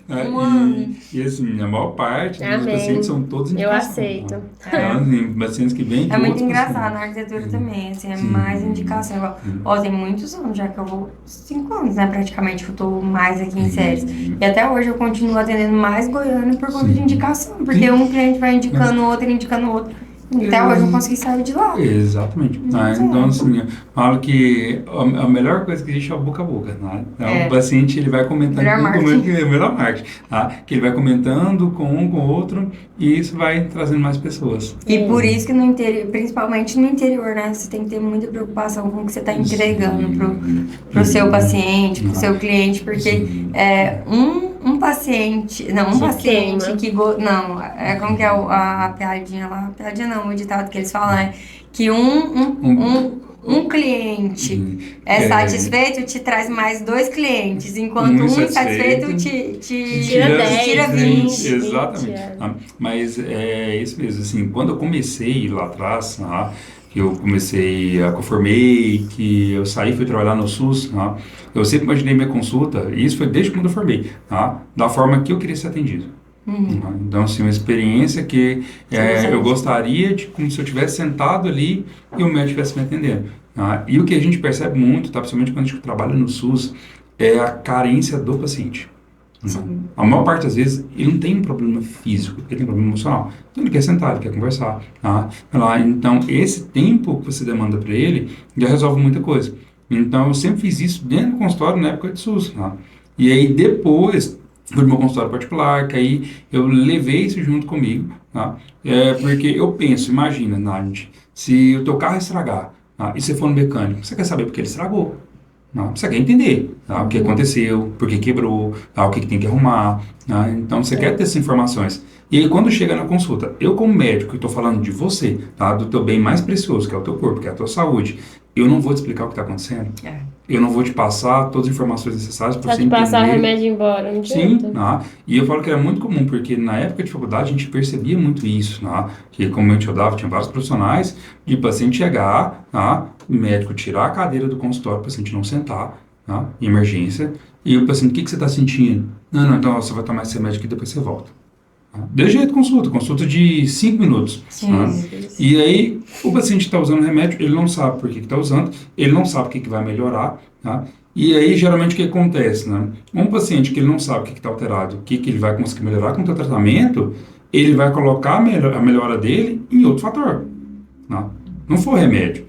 É, Mano. e assim, a maior parte dos Amém. pacientes são todos Eu indicação. aceito. Então, assim, pacientes que vêm de É muito outros engraçado, pacientes. na arquitetura Sim. também, assim, é Sim. mais indicação. Igual, ó, tem muitos anos já que eu vou, 5 anos, né, praticamente, que eu tô mais aqui em Séries. E até hoje eu continuo atendendo mais Goiânia por conta de indicação, porque um cliente vai indicando outro, indicando outro. Até hoje eu não consegui sair de lá. Exatamente. Então, assim, eu falo que a melhor coisa que existe é o boca a boca. Né? Então, o paciente ele vai comentando Melhor marketing. melhor marketing, tá? Que ele vai comentando com um, com o outro, e isso vai trazendo mais pessoas. E por isso que no interior, principalmente no interior, né, você tem que ter muita preocupação com o que você está entregando pro seu paciente, pro seu cliente, porque um paciente, não, um Que paciente queima. que, não, é como que é a piadinha lá, a piadinha não, o ditado que eles falam é que um cliente é satisfeito te traz mais 2 clientes, enquanto um insatisfeito te Tira 10, tira 20. Exatamente. Mas é isso mesmo, assim, quando eu comecei lá atrás, que eu comecei, que eu formei, que eu saí e fui trabalhar no SUS, eu sempre imaginei minha consulta, e isso foi desde quando eu formei, da forma que eu queria ser atendido. Então, assim, uma experiência que eu gostaria de, como se eu estivesse sentado ali e o médico estivesse me atendendo. E o que a gente percebe muito, principalmente quando a gente trabalha no SUS, é a carência do paciente. A maior parte das vezes ele não tem um problema físico, ele tem um problema emocional. Então ele quer sentar, ele quer conversar. Então esse tempo que você demanda para ele já resolve muita coisa. Então eu sempre fiz isso dentro do consultório na época de SUS. E aí depois fui no meu consultório particular, que aí eu levei isso junto comigo. Porque eu penso, imagina, Nádia, se o teu carro estragar e você for no mecânico, você quer saber por que ele estragou. Você quer entender o que aconteceu, por que quebrou, o que tem que arrumar. Então, você quer ter essas informações. E aí, quando chega na consulta, eu como médico, estou falando de você, do teu bem mais precioso, que é o teu corpo, que é a tua saúde, eu não vou te explicar o que está acontecendo. Eu não vou te passar todas as informações necessárias para você entender. Só te passar o remédio embora, não Sim, adianta. e eu falo que era muito comum, porque na época de faculdade a gente percebia muito isso, que como eu te dava, tinha vários profissionais, de paciente chegar, o médico tirar a cadeira do consultório, o paciente não sentar, em emergência, e o paciente, o que você está sentindo? Não, então você vai tomar esse remédio aqui e depois você volta. De jeito consulta de 5 minutos. E aí, o paciente está usando o remédio, ele não sabe por que está usando, ele não sabe o que vai melhorar, E aí, geralmente, o que acontece, Um paciente que ele não sabe o que está alterado, o que ele vai conseguir melhorar com o tratamento, ele vai colocar a melhora dele em outro fator. Não foi o remédio.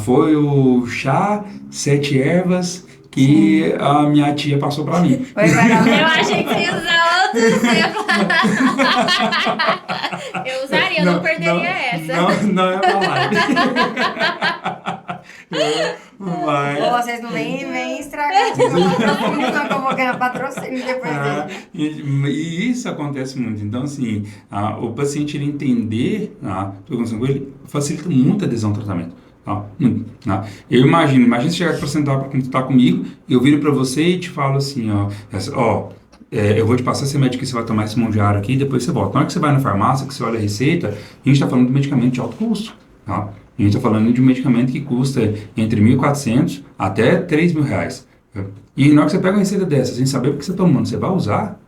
Foi o chá 7 ervas que a minha tia passou para mim. Eu achei que você ia usar outro exemplo. Eu usaria, eu não perderia essa. Não é uma live. Vocês não vêm estragar aqui no patrocínio, não, que eu vou ganhar patrocínio depois dele. E isso acontece muito. Então, assim, o paciente ele entender ele facilita muito a adesão ao tratamento. Eu imagino você chegar para sentar para consultar comigo, eu viro para você e te falo assim, eu vou te passar esse remédio que você vai tomar esse mão diário aqui e depois você volta. Na hora que você vai na farmácia, que você olha a receita, a gente está falando de medicamento de alto custo. A gente está falando de um medicamento que custa entre R$ 1.400 até R$ 3.000. E na hora que você pega uma receita dessa, sem saber o que você está tomando, você vai usar?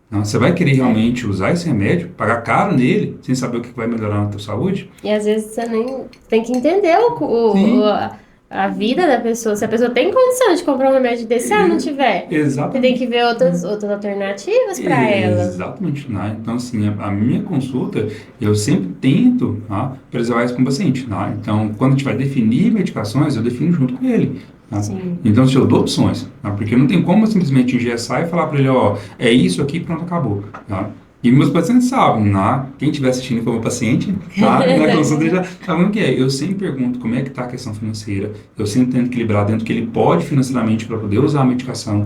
Você vai querer realmente usar esse remédio, pagar caro nele, sem saber o que vai melhorar na tua saúde? E às vezes você nem tem que entender a vida da pessoa. Se a pessoa tem condição de comprar um remédio desse, se ela não tiver, Exatamente. você tem que ver outras alternativas para ela. Exatamente. Então, assim, a minha consulta, eu sempre tento preservar isso com o paciente. Então, quando a gente vai definir medicações, eu defino junto com ele. Então, eu dou opções, porque não tem como eu simplesmente engessar e falar para ele, é isso aqui, pronto, acabou. E meus pacientes sabem, quem estiver assistindo como paciente, na consulta já sabe o que é. Eu sempre pergunto como é que está a questão financeira, eu sempre tento equilibrar dentro do que ele pode financeiramente para poder usar a medicação,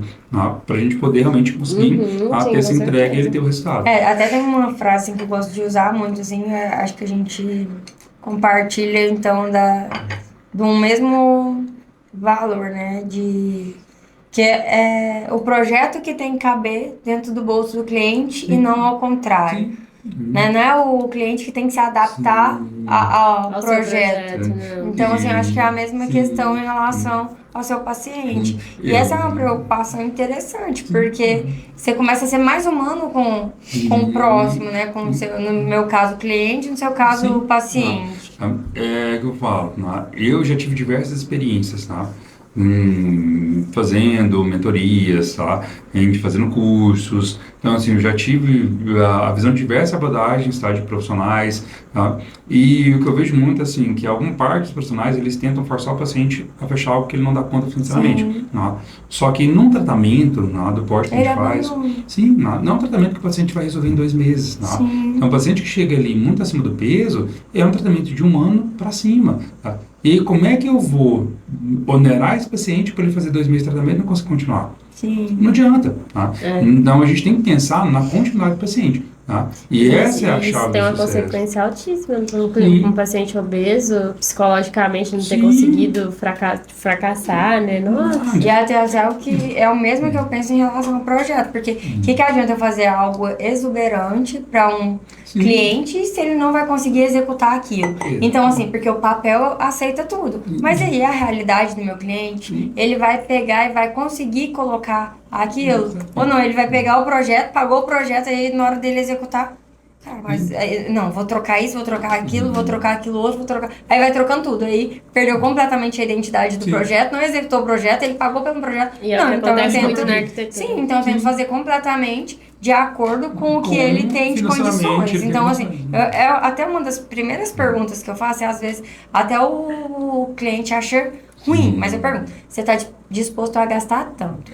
para a gente poder realmente conseguir ter essa entrega e ele ter o resultado. Até tem uma frase que eu gosto de usar muito, assim, acho que a gente compartilha, então, de um mesmo valor, né? Que é o projeto que tem que caber dentro do bolso do cliente e não ao contrário. Sim. Né? Não é o cliente que tem que se adaptar ao Ao seu projeto. não. Então, assim, eu acho que é a mesma Sim. questão em relação ao seu paciente. Sim. E essa é uma preocupação interessante, porque você começa a ser mais humano com o próximo, né? Com o seu, no meu caso, o cliente, no seu caso, Sim. o paciente. É que eu falo, né? Eu já tive diversas experiências, tá? Fazendo mentorias, tá? A gente fazendo cursos. Então, assim, eu já tive a visão de diversas abordagens, tá? De profissionais, tá? E o que eu vejo muito, assim, que alguma parte dos profissionais, eles tentam forçar o paciente a fechar algo que ele não dá conta financeiramente, né? Só que num tratamento, né, do porte que a gente faz, sim, não é um tratamento que o paciente vai resolver em 2 meses, né? Então, o paciente que chega ali muito acima do peso, é um tratamento de 1 ano para cima, tá? E aí, como é que eu vou onerar esse paciente para ele fazer 2 meses de tratamento e não conseguir continuar? Sim. Não adianta, tá? Então, a gente tem que pensar na continuidade do paciente, tá? E essa é a chave Isso tem uma do sucesso. consequência altíssima para um paciente obeso, psicologicamente não ter conseguido fracassar, né? Nossa. E até o que é o mesmo que eu penso em relação ao projeto, porque o que adianta eu fazer algo exuberante para um cliente se ele não vai conseguir executar aquilo? Então, assim, porque o papel aceita tudo. Mas aí a realidade do meu cliente, ele vai pegar e vai conseguir colocar aquilo. Ou não, ele vai pegar o projeto, pagou o projeto, aí na hora dele executar, cara, mas não, vou trocar isso, vou trocar aquilo, vou trocar aquilo outro, vou trocar. Aí vai trocando tudo. Aí perdeu completamente a identidade do projeto, não executou o projeto, ele pagou pelo projeto. E não, então eu tento. muito na arquitetura. Sim, então eu tento fazer completamente de acordo com o que ele tem de condições. Então, assim, até uma das primeiras perguntas que eu faço é, às vezes, até o cliente acha ruim, mas eu pergunto, você está disposto a gastar tanto?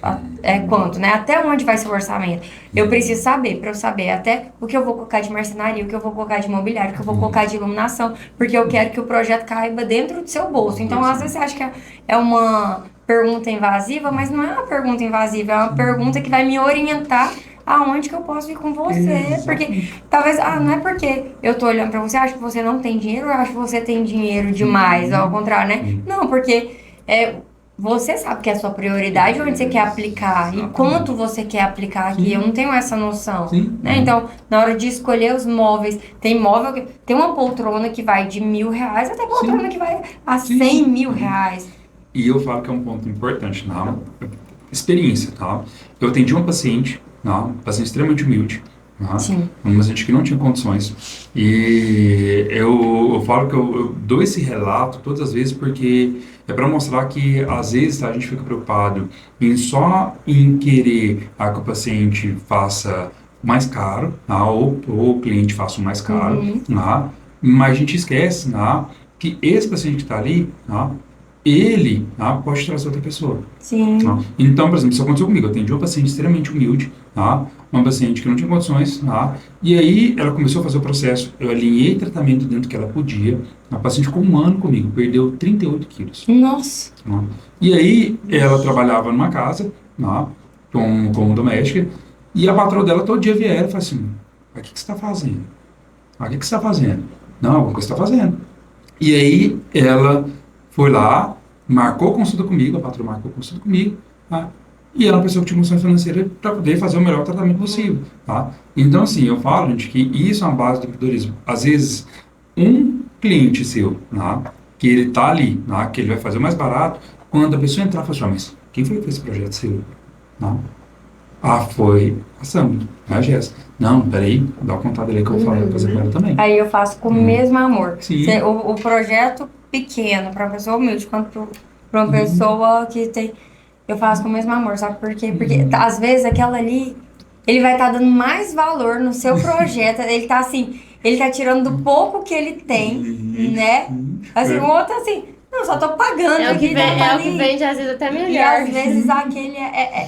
Quanto, né? Até onde vai seu orçamento? Eu preciso saber, para eu saber até o que eu vou colocar de marcenaria, o que eu vou colocar de imobiliário, o que eu vou colocar de iluminação, porque eu quero que o projeto caiba dentro do seu bolso. Então, às vezes, você acha que é uma pergunta invasiva, mas não é uma pergunta invasiva, é uma pergunta que vai me orientar aonde que eu posso ir com você. Porque talvez, não é porque eu tô olhando pra você, acho que você não tem dinheiro, eu acho que você tem dinheiro demais, ao contrário, né? Não, porque você sabe que é a sua prioridade, onde você quer aplicar e quanto você quer aplicar aqui. Eu não tenho essa noção, né? Então, na hora de escolher os móveis, tem móvel, tem uma poltrona que vai de R$1.000 até poltrona que vai a R$100.000. E eu falo que é um ponto importante na experiência, tá? Eu atendi uma paciente extremamente humilde, uma paciente que não tinha condições, e eu falo que eu dou esse relato todas as vezes porque é para mostrar que às vezes a gente fica preocupado só em querer que o paciente faça mais caro, ou o cliente faça o mais caro, mas a gente esquece que esse paciente que está ali, ele pode trazer outra pessoa. Sim. Então, por exemplo, isso aconteceu comigo. Eu atendi uma paciente extremamente humilde, uma paciente que não tinha condições, e aí ela começou a fazer o processo. Eu alinhei tratamento dentro que ela podia. A paciente ficou 1 ano comigo, perdeu 38 quilos. Nossa! E aí ela trabalhava numa casa, como doméstica, e a patroa dela todo dia via ela e falava assim: o que você está fazendo? O que você está fazendo? Não, alguma coisa você está fazendo. E aí ela foi lá, marcou consulta comigo, a patroa marcou consulta comigo, e ela é uma pessoa que tinha condições financeiras para poder fazer o melhor tratamento possível, Então, assim, eu falo, gente, que isso é uma base do empreendedorismo. Às vezes, um cliente seu, que ele está ali, que ele vai fazer o mais barato, quando a pessoa entrar e falar assim: mas quem foi que fez esse projeto seu? Foi a Sandra, a Jéssica. Não, peraí, dá o contato dele que eu vou fazer com ela também. Aí eu faço com o mesmo amor. Sim. O projeto pequeno para uma pessoa humilde, quanto para uma pessoa que tem... Eu faço com o mesmo amor, sabe por quê? Porque às vezes aquela ali, ele vai estar dando mais valor no seu projeto, ele tá assim, ele tá tirando do pouco que ele tem, né? Assim, o outro assim, não, só tô pagando aqui. É o que vende às vezes até melhor. E às vezes aquele,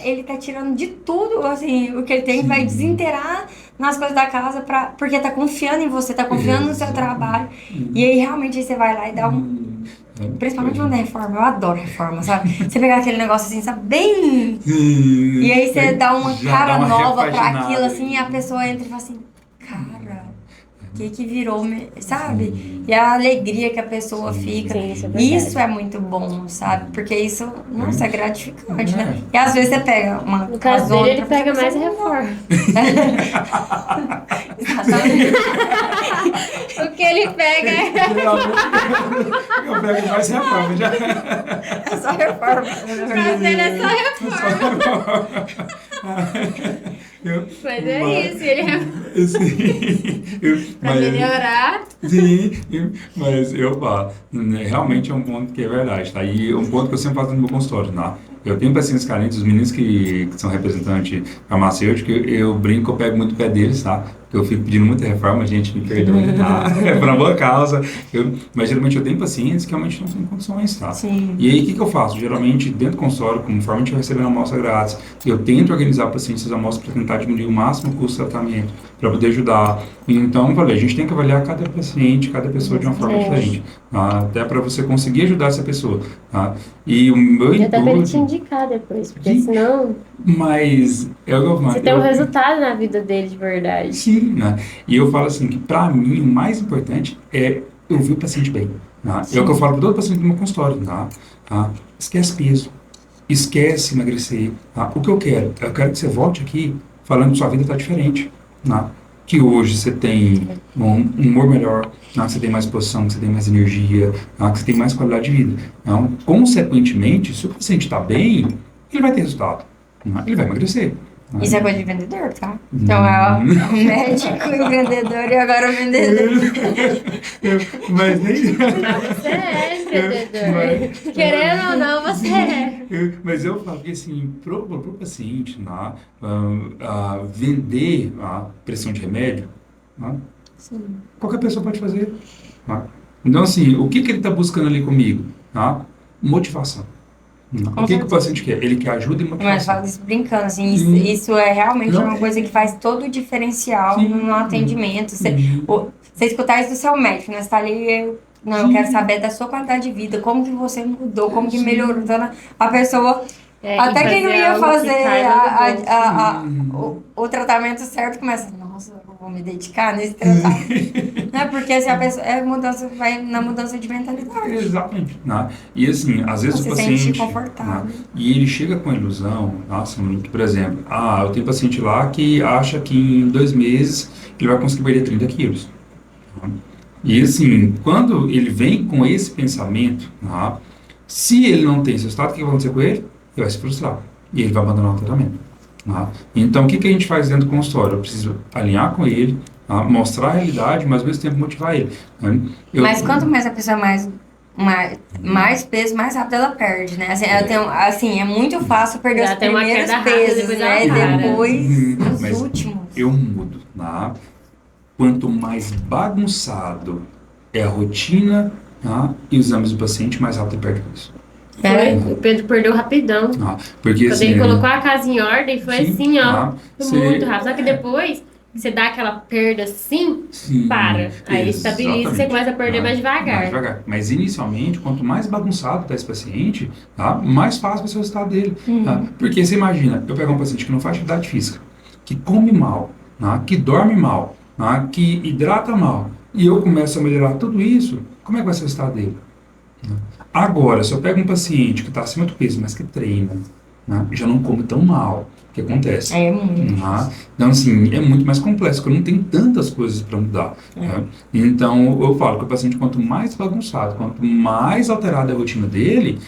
ele tá tirando de tudo, assim, o que ele tem, vai desinteirar nas coisas da casa, porque tá confiando em você, tá confiando no seu trabalho. E aí realmente você vai lá e dá principalmente uma reforma, eu adoro reforma, sabe? Você pegar aquele negócio assim, sabe, bem... E aí você dá uma cara nova pra aquilo, assim, e a pessoa entra e fala assim: cara, que virou, sabe? E a alegria que a pessoa fica. Sim, isso é verdade. Isso é muito bom, sabe? Porque isso, nossa, é gratificante, né? E às vezes você pega uma No caso casona, dele, ele outra pega mais pessoa, reforma. Exatamente. O que ele pega é... Eu pego mais reforma já. É só reforma. O caso dele é só reforma. Mas é isso, ele é Sim, pra melhorar. Sim, mas eu falo, né, realmente é um ponto que é verdade, tá? E é um ponto que eu sempre faço no meu consultório, tá? Eu tenho pacientes carentes, os meninos que são representantes farmacêuticos, eu brinco, eu pego muito o pé deles, tá? Porque eu fico pedindo muita reforma, gente, me perdoe, tá? É por uma boa causa. Mas geralmente eu tenho pacientes que realmente não têm condições, tá? Sim. E aí o que eu faço? Geralmente, dentro do consultório, conforme a gente vai recebendo amostra grátis, eu tento organizar pacientes as amostras para tentar diminuir o máximo o custo do tratamento, para poder ajudar. Então, eu falei, a gente tem que avaliar cada paciente, cada pessoa de uma forma diferente, tá? Até para você conseguir ajudar essa pessoa, tá? E o meu E até pra ele te intuito... indicar depois, porque Sim. senão Mas é o que eu falo. você tem um resultado na vida dele de verdade. Sim, né? E eu falo assim que para mim o mais importante é eu ver o paciente bem. Tá? É o que eu falo para todo paciente do meu consultório. Tá? Esquece peso, esquece emagrecer. Tá? O que eu quero que você volte aqui falando que sua vida está diferente. Tá? Que hoje você tem um humor melhor, tá? Que você tem mais posição, que você tem mais energia, tá? Que você tem mais qualidade de vida. Então, consequentemente, se o paciente está bem, ele vai ter resultado. Tá? Ele vai emagrecer. Isso é coisa de vendedor, tá? Então é o médico e o vendedor e agora o vendedor. Mas nem... Você é empreendedor. Querendo ou não, você é. Mas eu falo que assim, pro paciente, vender a pressão de remédio, Sim. qualquer pessoa pode fazer. Então, assim, o que ele está buscando ali comigo? Motivação. O que o paciente quer? Ele quer ajuda e Mas motivação. falo isso brincando, assim, isso é realmente Não. uma coisa que faz todo o diferencial Sim. no atendimento. Você escutar isso do seu médico, né? Você tá ali, eu quero saber da sua qualidade de vida, como que você mudou, como que melhorou. Então, a pessoa, até quem não ia fazer o tratamento certo, começa, nossa, eu vou me dedicar nesse tratamento. Né? Porque se a pessoa vai na mudança de mentalidade. Exatamente. E assim, às vezes Você o se paciente... sente confortável. E ele chega com a ilusão, que, por exemplo, eu tenho paciente lá que acha que em 2 meses ele vai conseguir perder 30 quilos. E assim, quando ele vem com esse pensamento, se ele não tem esse resultado, o que vai acontecer com ele? Ele vai se frustrar. E ele vai abandonar o tratamento. Então, o que a gente faz dentro do consultório? Eu preciso alinhar com ele, mostrar a realidade, mas ao mesmo tempo motivar ele. Mas quanto mais a pessoa mais peso, mais rápido ela perde, né? Assim, ela tem, é muito fácil perder os primeiros pesos, né? E depois os últimos. Eu mudo, Quanto mais bagunçado é a rotina, e os exames do paciente, mais rápido ele perde peso. O Pedro perdeu rapidão. Porque Quando assim, ele colocou a casa em ordem, foi sim, foi muito rápido. Só que depois, você dá aquela perda assim, para. Aí estabiliza e você começa a perder mais devagar. Mas inicialmente, quanto mais bagunçado está esse paciente, mais fácil vai ser o resultado dele. Porque você imagina, eu pego um paciente que não faz atividade física, que come mal, que dorme mal, que hidrata mal, e eu começo a melhorar tudo isso, como é que vai ser o resultado dele? Agora, se eu pego um paciente que está acima do peso, mas que treina, já não come tão mal, o que acontece? É muito. Então, assim, é muito mais complexo, porque eu não tenho tantas coisas para mudar. Então, eu falo que o paciente, quanto mais bagunçado, quanto mais alterada a rotina dele,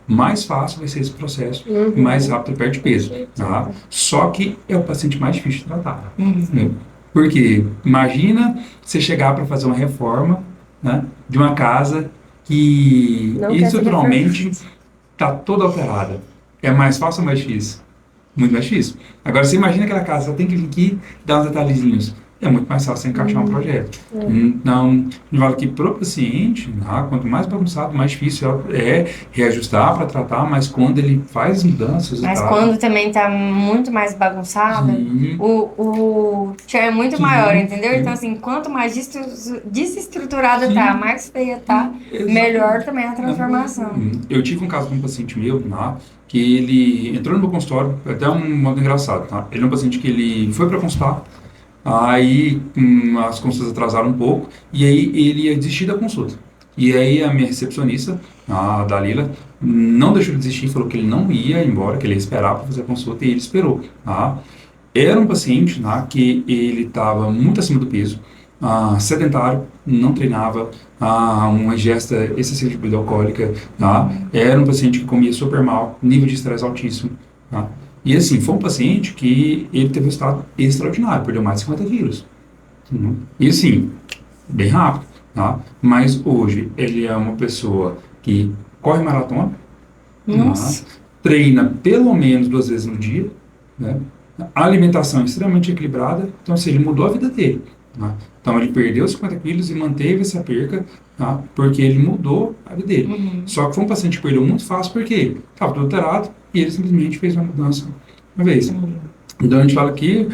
mais fácil vai ser esse processo, e mais rápido ele perde peso. Só que é o paciente mais difícil de tratar. Porque, imagina você chegar para fazer uma reforma de uma casa que estruturalmente está toda alterada. É mais fácil ou mais difícil? Muito mais difícil. Agora, você imagina aquela casa, você tem que vir aqui dar uns detalhezinhos. É muito mais fácil você encaixar um projeto. Então, eu falo que para o paciente, quanto mais bagunçado, mais difícil é reajustar para tratar, mas quando ele faz mudanças... Mas quando também está muito mais bagunçado, o tchan é muito maior, entendeu? Então, assim, quanto mais desestruturado tá, mais feia tá, melhor também a transformação. Eu tive um caso com um paciente meu, que ele entrou no meu consultório, até um modo engraçado, Ele é um paciente que ele foi para consultar, Aí as consultas atrasaram um pouco, e aí ele ia desistir da consulta. E aí a minha recepcionista, a Dalila, não deixou de desistir, falou que ele não ia embora, que ele ia esperar para fazer a consulta, e ele esperou. Tá? Era um paciente, tá, que ele estava muito acima do peso, sedentário, não treinava, uma ingesta excessiva de bebida alcoólica, tá? Era um paciente que comia super mal, nível de estresse altíssimo. Tá? E assim, foi um paciente que ele teve um resultado extraordinário, perdeu mais de 50 quilos. E assim, bem rápido. Tá? Mas hoje ele é uma pessoa que corre maratona, tá? Treina pelo menos 2 vezes no dia, né? A alimentação é extremamente equilibrada, então assim, ele mudou a vida dele. Tá? Então ele perdeu 50 quilos e manteve essa perca, tá? Porque ele mudou a vida dele. Só que foi um paciente que perdeu muito fácil porque estava tudo alterado e ele simplesmente fez uma mudança uma vez. Então a gente fala que,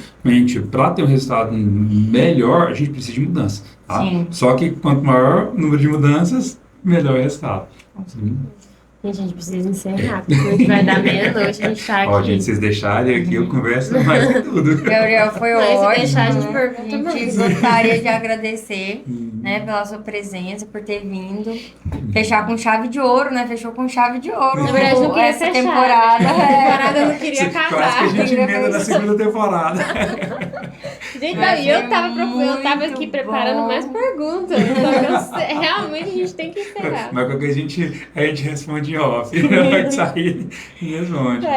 para ter um resultado melhor, a gente precisa de mudança. Tá? Só que quanto maior o número de mudanças, melhor o resultado. Gente, a gente precisa encerrar, porque vai dar meia-noite, a gente tá aqui. Ó, gente, vocês deixarem aqui, eu converso mais de tudo. Gabriel, foi ótimo. Se deixar, a gente pergunta mais. A gente gostaria de agradecer, né, pela sua presença, por ter vindo. Fechar com chave de ouro, né? Fechou com chave de ouro. Na verdade, não queria essa fechar. temporada. Essa temporada eu não queria acabar. Quase que a gente emenda na segunda temporada. Gente, eu tava aqui preparando mais perguntas. Só que realmente a gente tem que encerrar. Mas qualquer a gente responde em off. Vai sair e responde.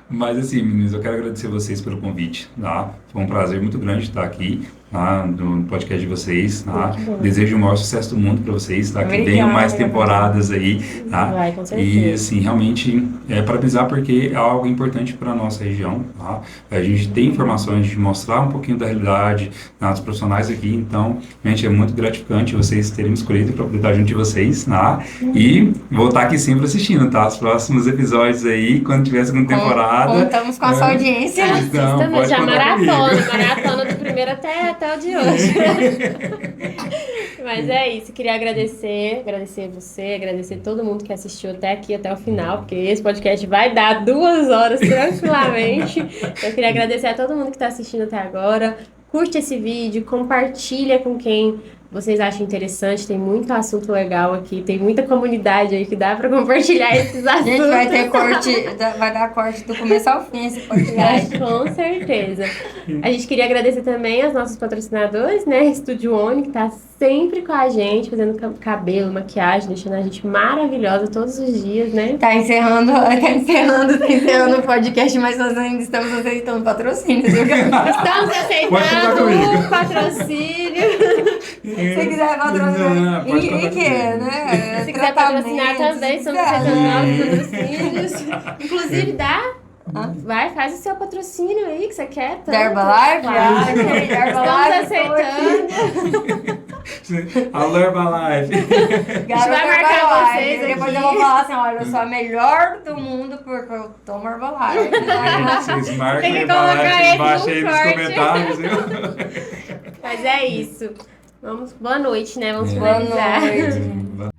Mas assim, meninos, eu quero agradecer vocês pelo convite. Tá? Foi um prazer muito grande estar aqui. Tá, no podcast de vocês, tá? Desejo o maior sucesso do mundo para vocês, tá? Que venham mais temporadas aí, tá? Vai, com certeza. E assim, realmente, parabenizar porque é algo importante para a nossa região, tá? A gente tem informações de mostrar um pouquinho da realidade, tá, dos profissionais aqui, então, realmente é muito gratificante vocês terem me escolhido para poder estar junto de vocês, tá? E vou estar aqui sempre assistindo, tá? Os próximos episódios aí, quando tiver a segunda temporada. Contamos com a sua audiência. Então, pode já contar maratona do primeiro até o de hoje. Mas é isso, queria agradecer você, agradecer todo mundo que assistiu até aqui, até o final, porque esse podcast vai dar 2 horas tranquilamente. Eu queria agradecer a todo mundo que está assistindo até agora. Curte esse vídeo, compartilha com quem vocês acham interessante, tem muito assunto legal aqui, tem muita comunidade aí que dá pra compartilhar esses assuntos. Gente, vai ter corte, vai dar corte do começo ao fim esse podcast. Com certeza. A gente queria agradecer também aos nossos patrocinadores, né? Estúdio Oni, que tá sempre com a gente, fazendo cabelo, maquiagem, deixando a gente maravilhosa todos os dias, né? Tá encerrando o podcast, mas nós ainda estamos aceitando patrocínios. Estamos aceitando o patrocínio. Se quiser patrocinar, e que é, né? Se quiser patrocinar também, estamos aceitando novos patrocínios. Inclusive, dá. Vai, faz o seu patrocínio aí que você quer. Da Herbalife? Estamos aceitando. Alô, Herbalife. A gente vai marcar vocês aqui. Depois eu vou falar assim, olha, eu sou a melhor do mundo porque eu tomo Herbalife. Vocês marcam Tem que Herbalife colocar embaixo aí ele no nos corte. comentários, viu? Mas é isso. Boa noite, né? Vamos Boa finalizar. noite.